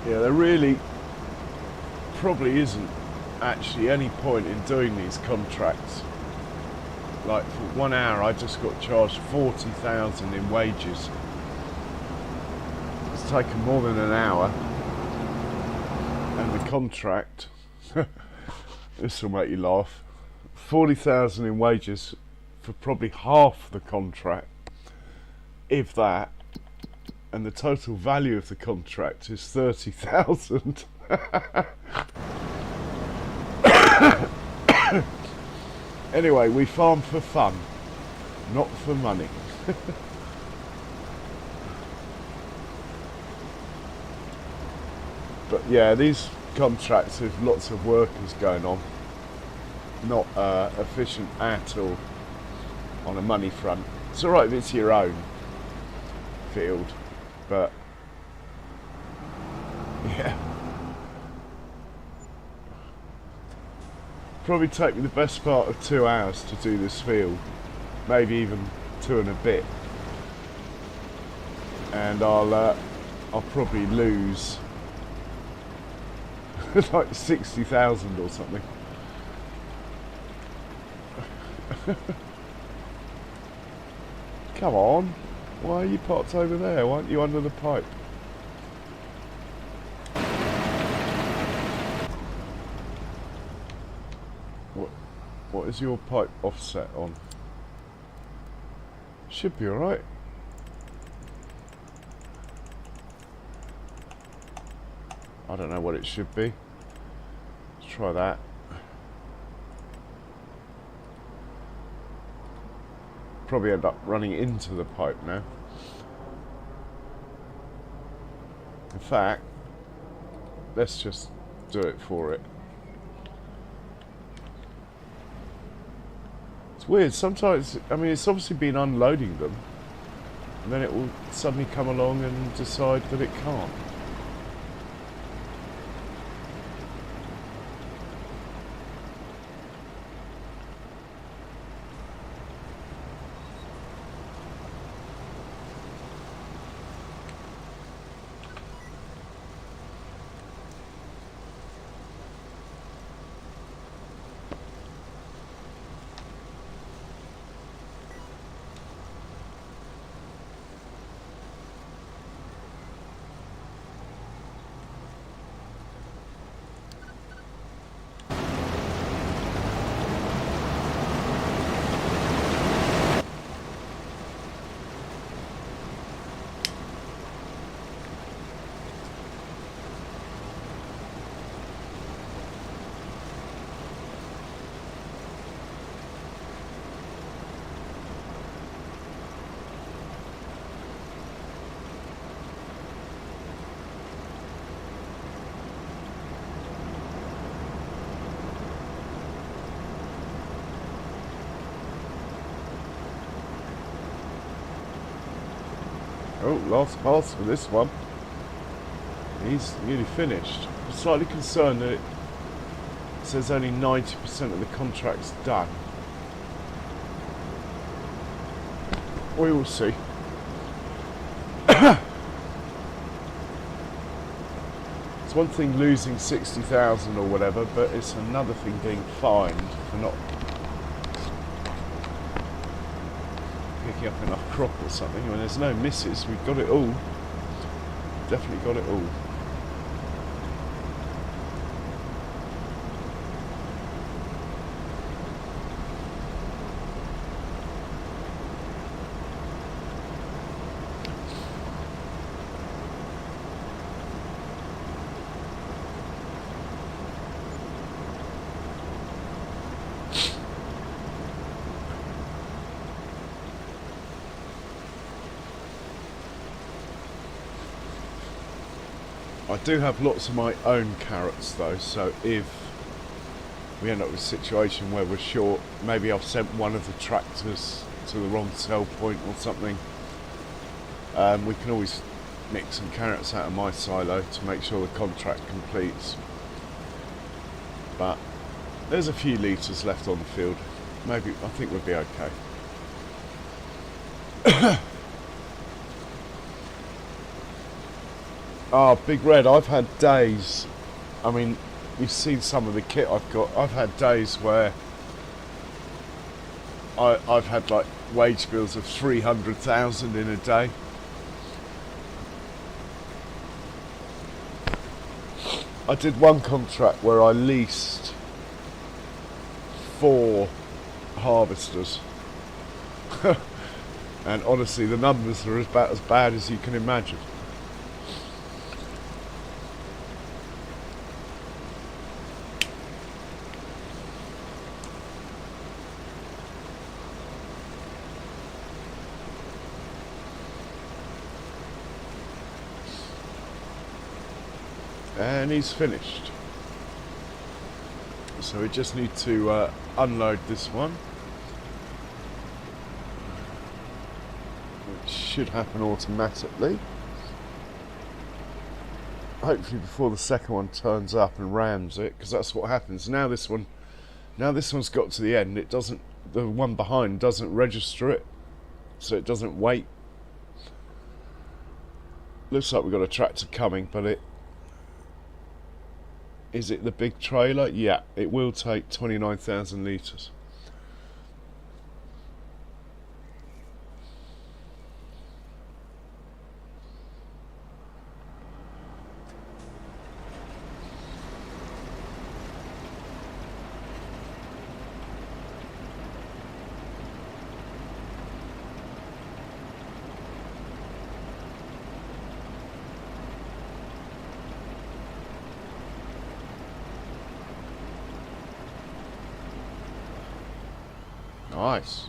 Yeah, there really probably isn't actually any point in doing these contracts. Like for 1 hour I just got charged 40,000 in wages. It's taken more than an hour, and the contract, this will make you laugh, 40,000 in wages for probably half the contract, if that, and the total value of the contract is 30,000. Anyway, we farm for fun, not for money. But yeah, these contracts with lots of workers going on, not efficient at all on a money front. It's alright if it's your own field, but yeah, probably take me the best part of 2 hours to do this field, maybe even 2 and a bit, and I'll probably lose like 60,000 or something. Come on, why are you parked over there? Why aren't you under the pipe? What is your pipe offset on? Should be alright. I don't know what it should be. Let's try that. Probably end up running into the pipe now. In fact, let's just do it for it. It's weird, sometimes, I mean, it's obviously been unloading them, and then it will suddenly come along and decide that it can't. Oh, last pass for this one. He's nearly finished. I'm slightly concerned that it says only 90% of the contract's done. We will see. It's one thing losing 60,000 or whatever, but it's another thing being fined for not picking up enough crop or something. When there's no misses, we've got it all. Definitely got it all. I do have lots of my own carrots though, so if we end up with a situation where we're short, maybe I've sent one of the tractors to the wrong sell point or something, we can always nick some carrots out of my silo to make sure the contract completes. But there's a few litres left on the field. Maybe, I think we'll be okay. Ah, Big Red, I've had days, I mean, you've seen some of the kit I've got. I've had days where I've had like wage bills of 300,000 in a day. I did one contract where I leased 4 harvesters. And honestly, the numbers are about as bad as you can imagine. And he's finished. So we just need to unload this one, which should happen automatically. Hopefully before the second one turns up and rams it, because that's what happens. Now this one's got to the end. It doesn't. The one behind doesn't register it, so it doesn't wait. Looks like we've got a tractor coming, but it is it the big trailer? Yeah, it will take 29,000 litres. Nice.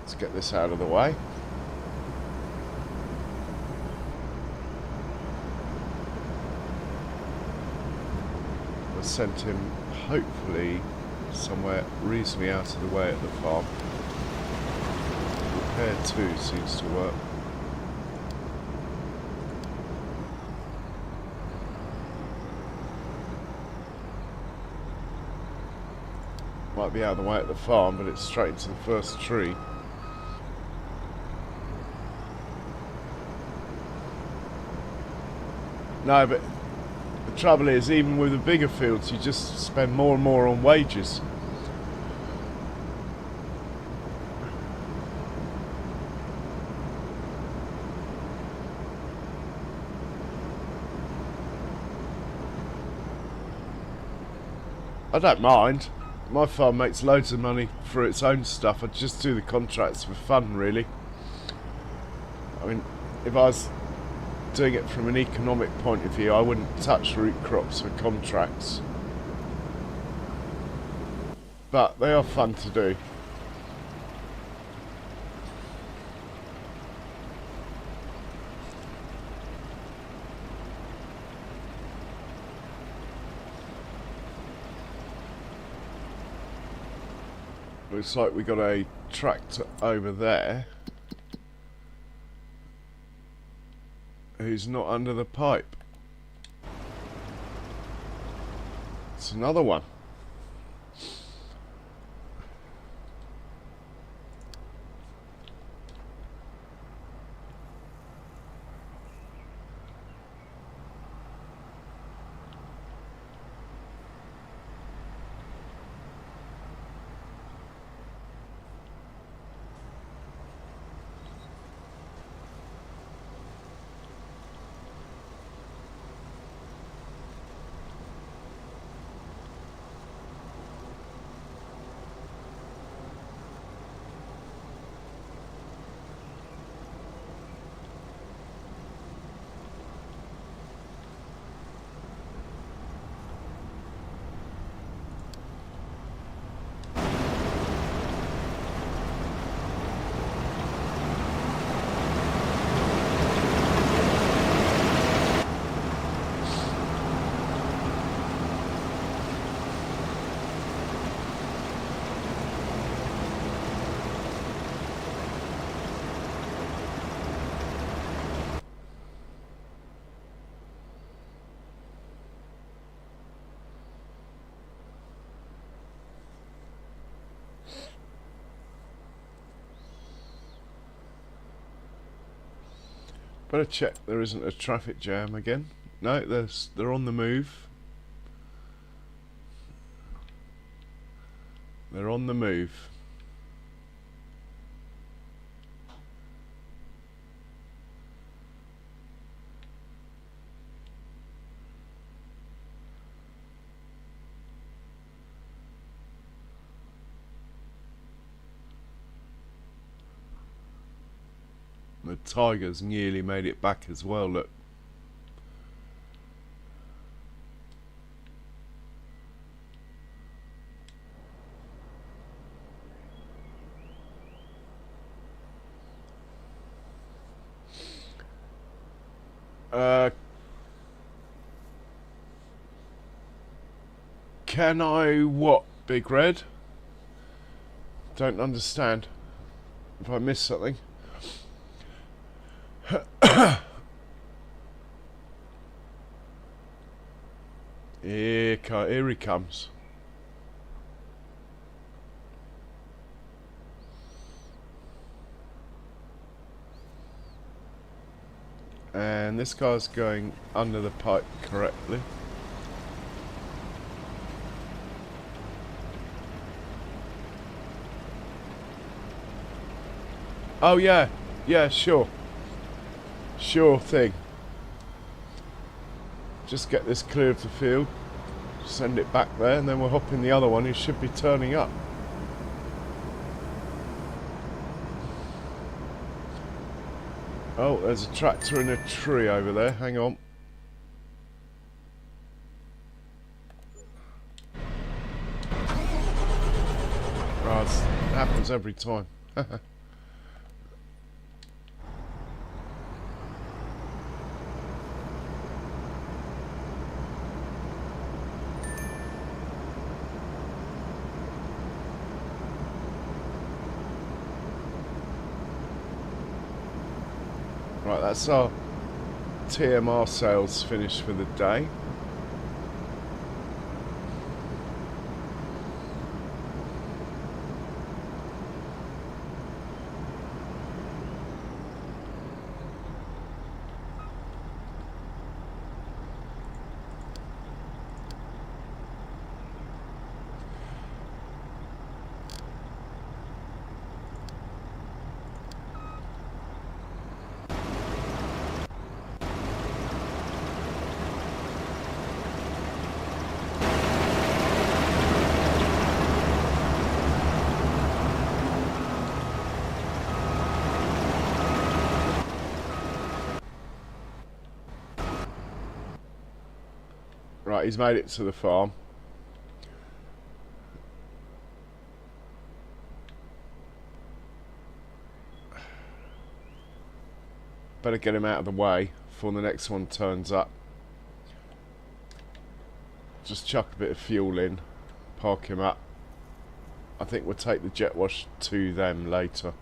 Let's get this out of the way. We'll send him hopefully somewhere reasonably out of the way at the farm. Repair 2 seems to work. Might be out of the way at the farm, but it's straight into the first tree. No, but the trouble is, even with the bigger fields, you just spend more and more on wages. I don't mind. My farm makes loads of money for its own stuff. I just do the contracts for fun, really. I mean, if I was doing it from an economic point of view, I wouldn't touch root crops for contracts. But they are fun to do. Looks like we got a tractor over there who's not under the pipe. It's another one. Better check there isn't a traffic jam again. No, they're on the move. They're on the move. The Tigers nearly made it back as well, look. Uh, can I what, Big Red? Don't understand. If I missed something. Here he comes. And this guy's going under the pipe correctly. Oh yeah, yeah, sure. Sure thing. Just get this clear of the field, send it back there, and then we'll hop in the other one who should be turning up. Oh, there's a tractor in a tree over there, hang on. Oh, it happens every time. Right, that's our TMR sales finished for the day. Right, he's made it to the farm. Better get him out of the way before the next one turns up. Just chuck a bit of fuel in, park him up. I think we'll take the jet wash to them later.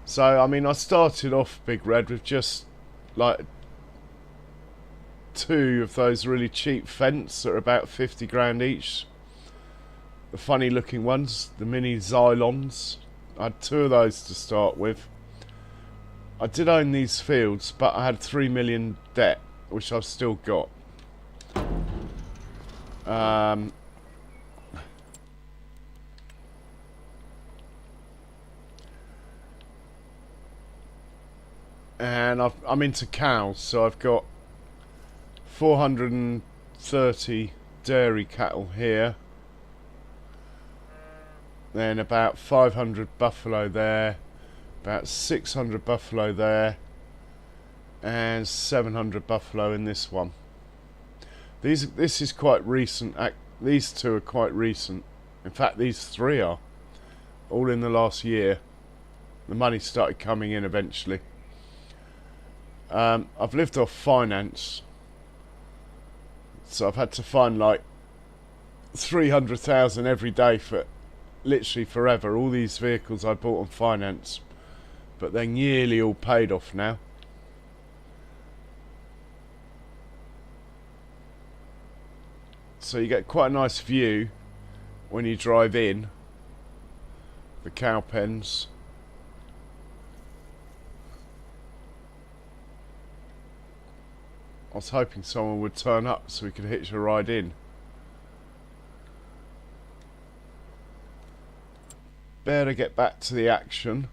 So, I mean, I started off Big Red with just like 2 of those really cheap Fents that are about 50 grand each. The funny looking ones, the mini Xylons. I had 2 of those to start with. I did own these fields, but I had 3 million debt, which I've still got. And I'm into cows, so I've got 430 dairy cattle here. Then about 500 buffalo there, about 600 buffalo there, and 700 buffalo in this one. This is quite recent. These 2 are quite recent. In fact, these 3 are all in the last year. The money started coming in eventually. I've lived off finance, so I've had to find like 300,000 every day for literally forever. All these vehicles I bought on finance, but they're nearly all paid off now. So you get quite a nice view when you drive in the cow pens. I was hoping someone would turn up so we could hitch a ride in. Better get back to the action.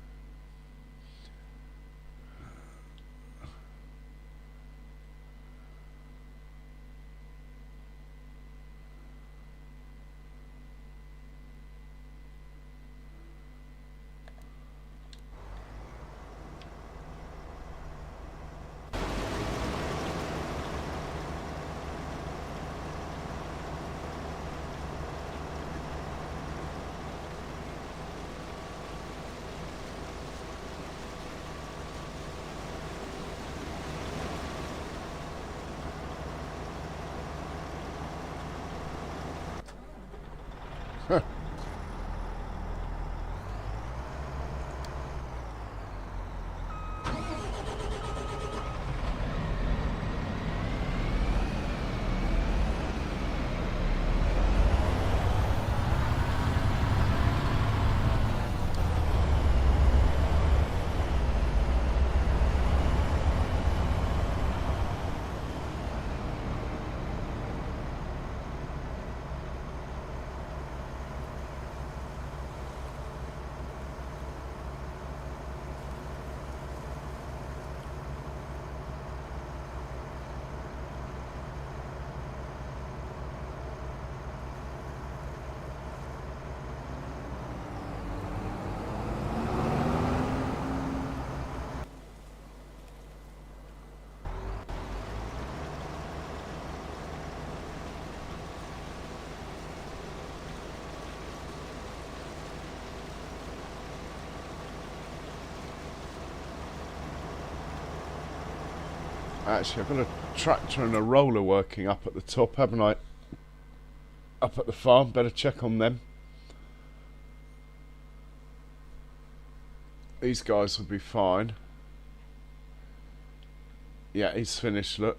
Actually, I've got a tractor and a roller working up at the top, haven't I? Up at the farm. Better check on them. These guys will be fine. Yeah, he's finished, look.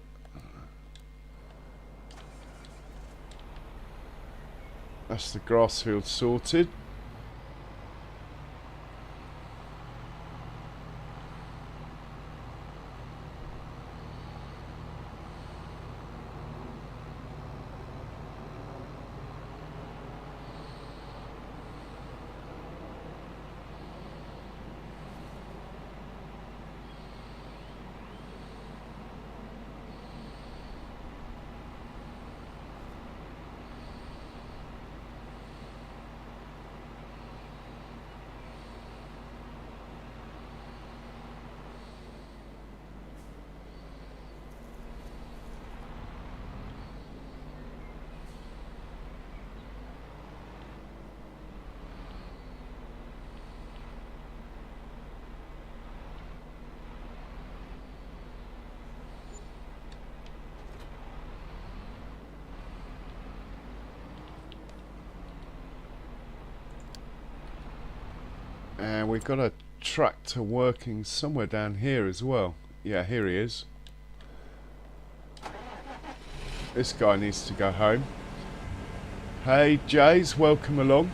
That's the grass field sorted. And we've got a tractor working somewhere down here as well. Yeah, here he is. This guy needs to go home. Hey, Jays, welcome along.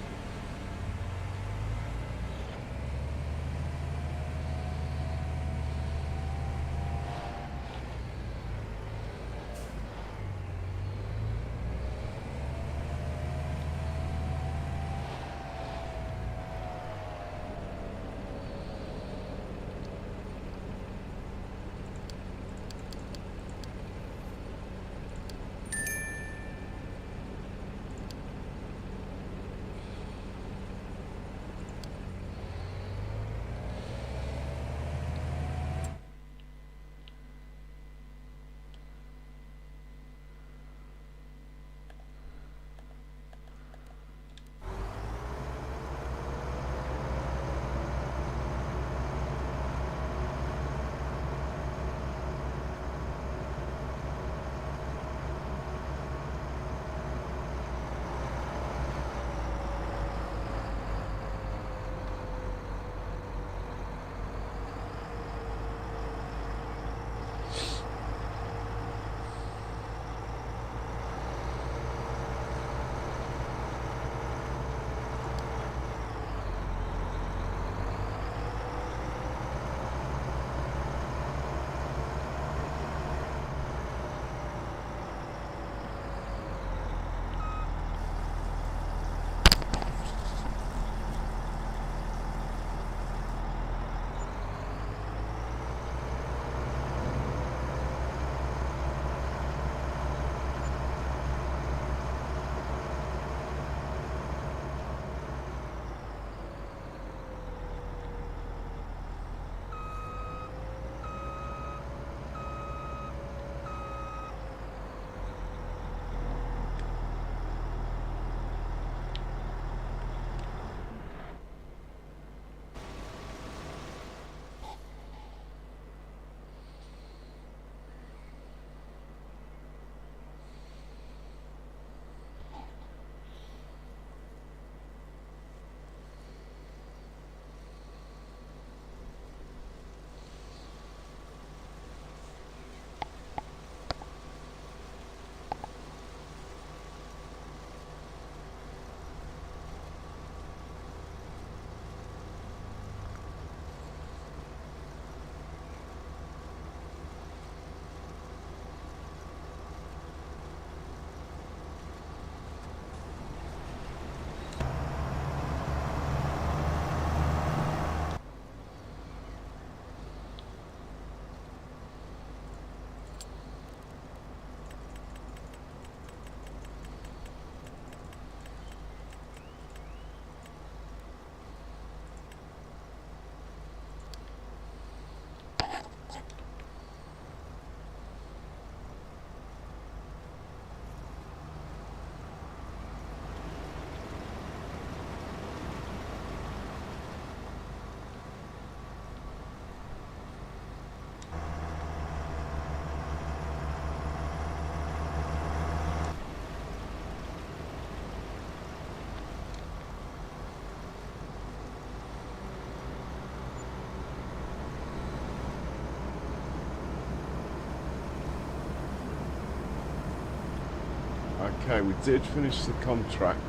Okay, we did finish the contract.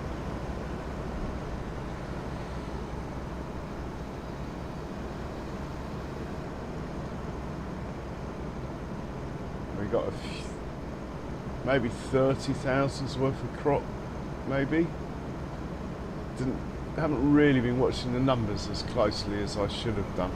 We got maybe 30,000's worth of crop, maybe. Haven't really been watching the numbers as closely as I should have done.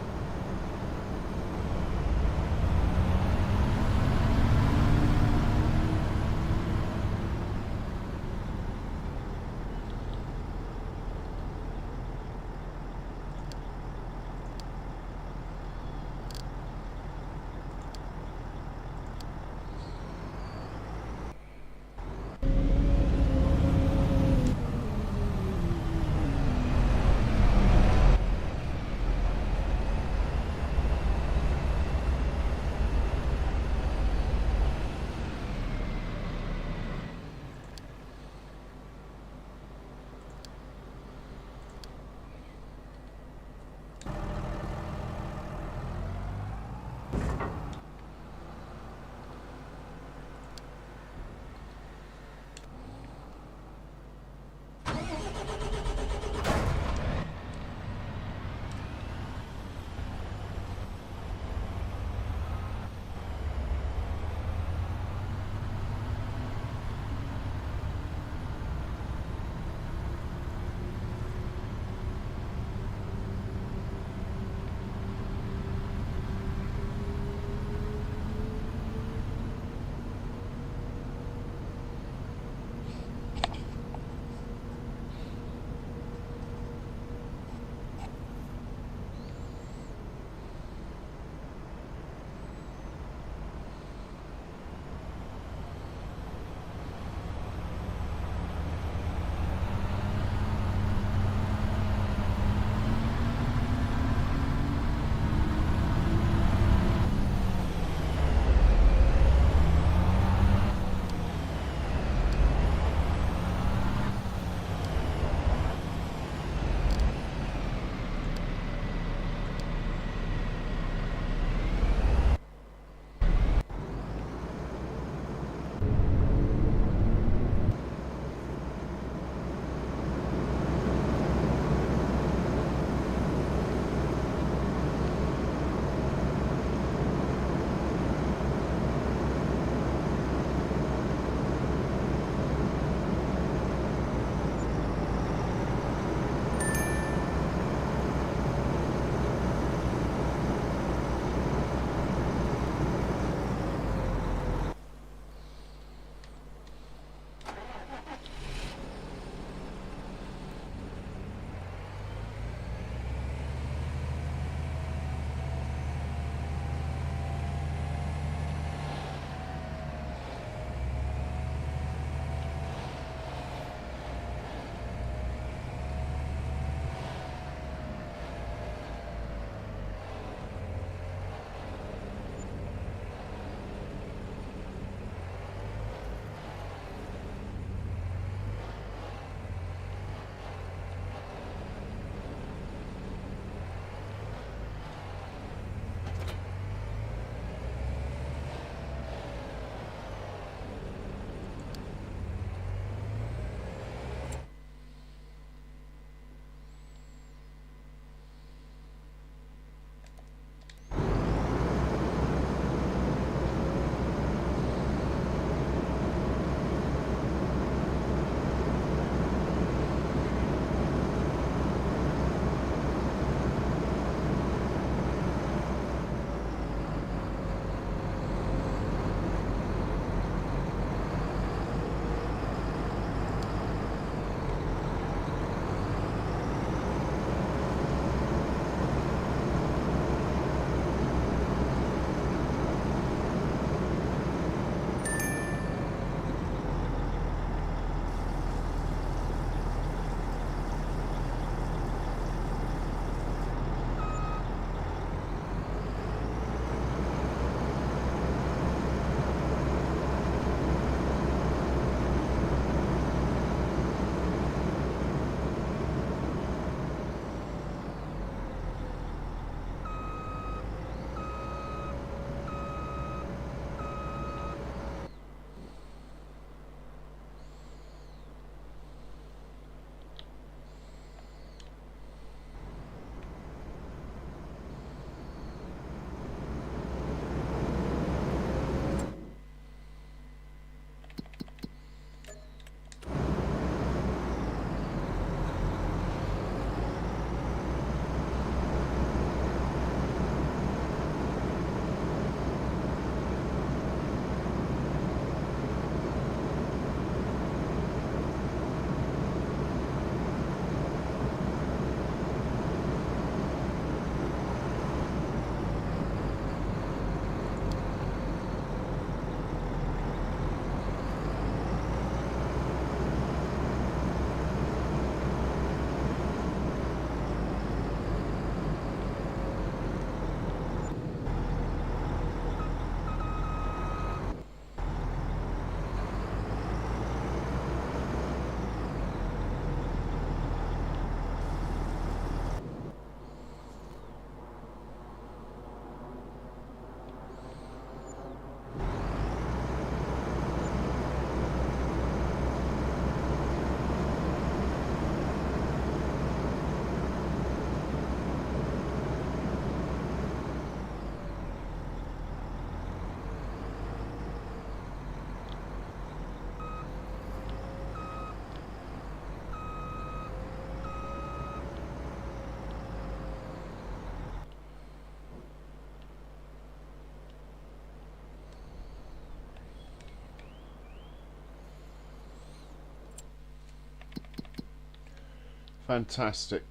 Fantastic.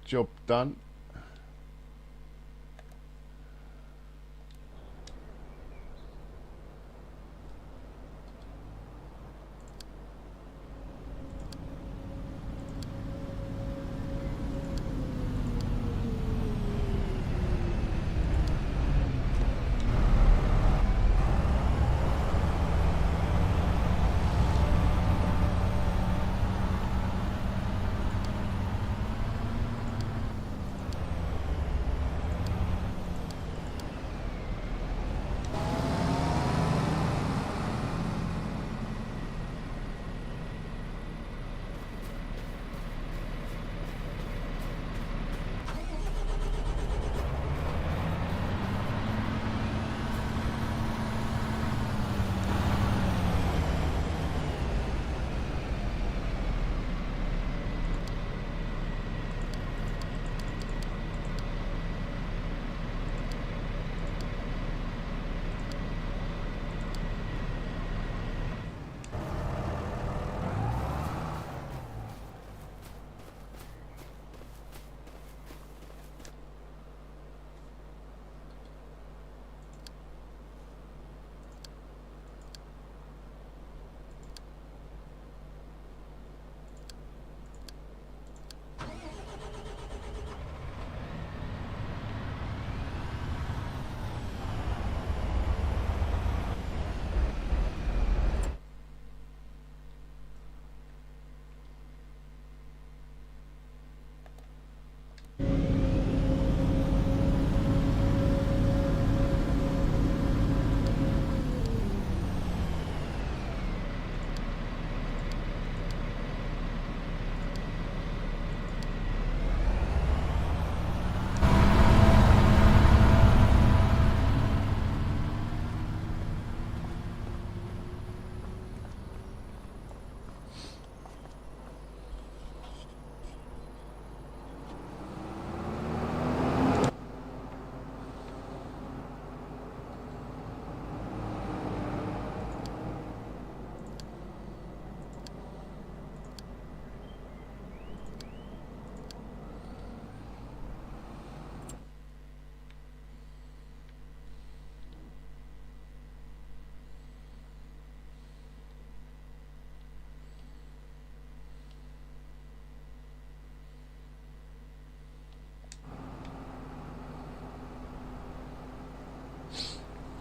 Job done.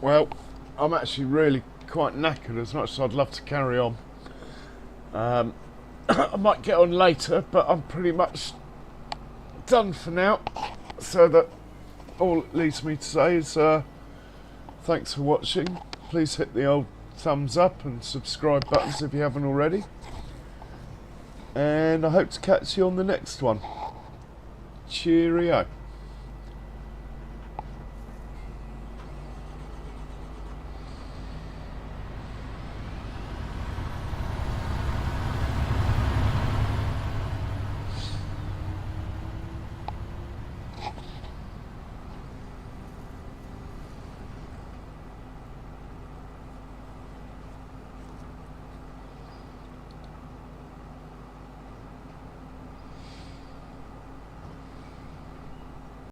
Well, I'm actually really quite knackered, as much as I'd love to carry on. I might get on later, but I'm pretty much done for now. So that all it leaves me to say is thanks for watching. Please hit the old thumbs up and subscribe buttons if you haven't already. And I hope to catch you on the next one. Cheerio.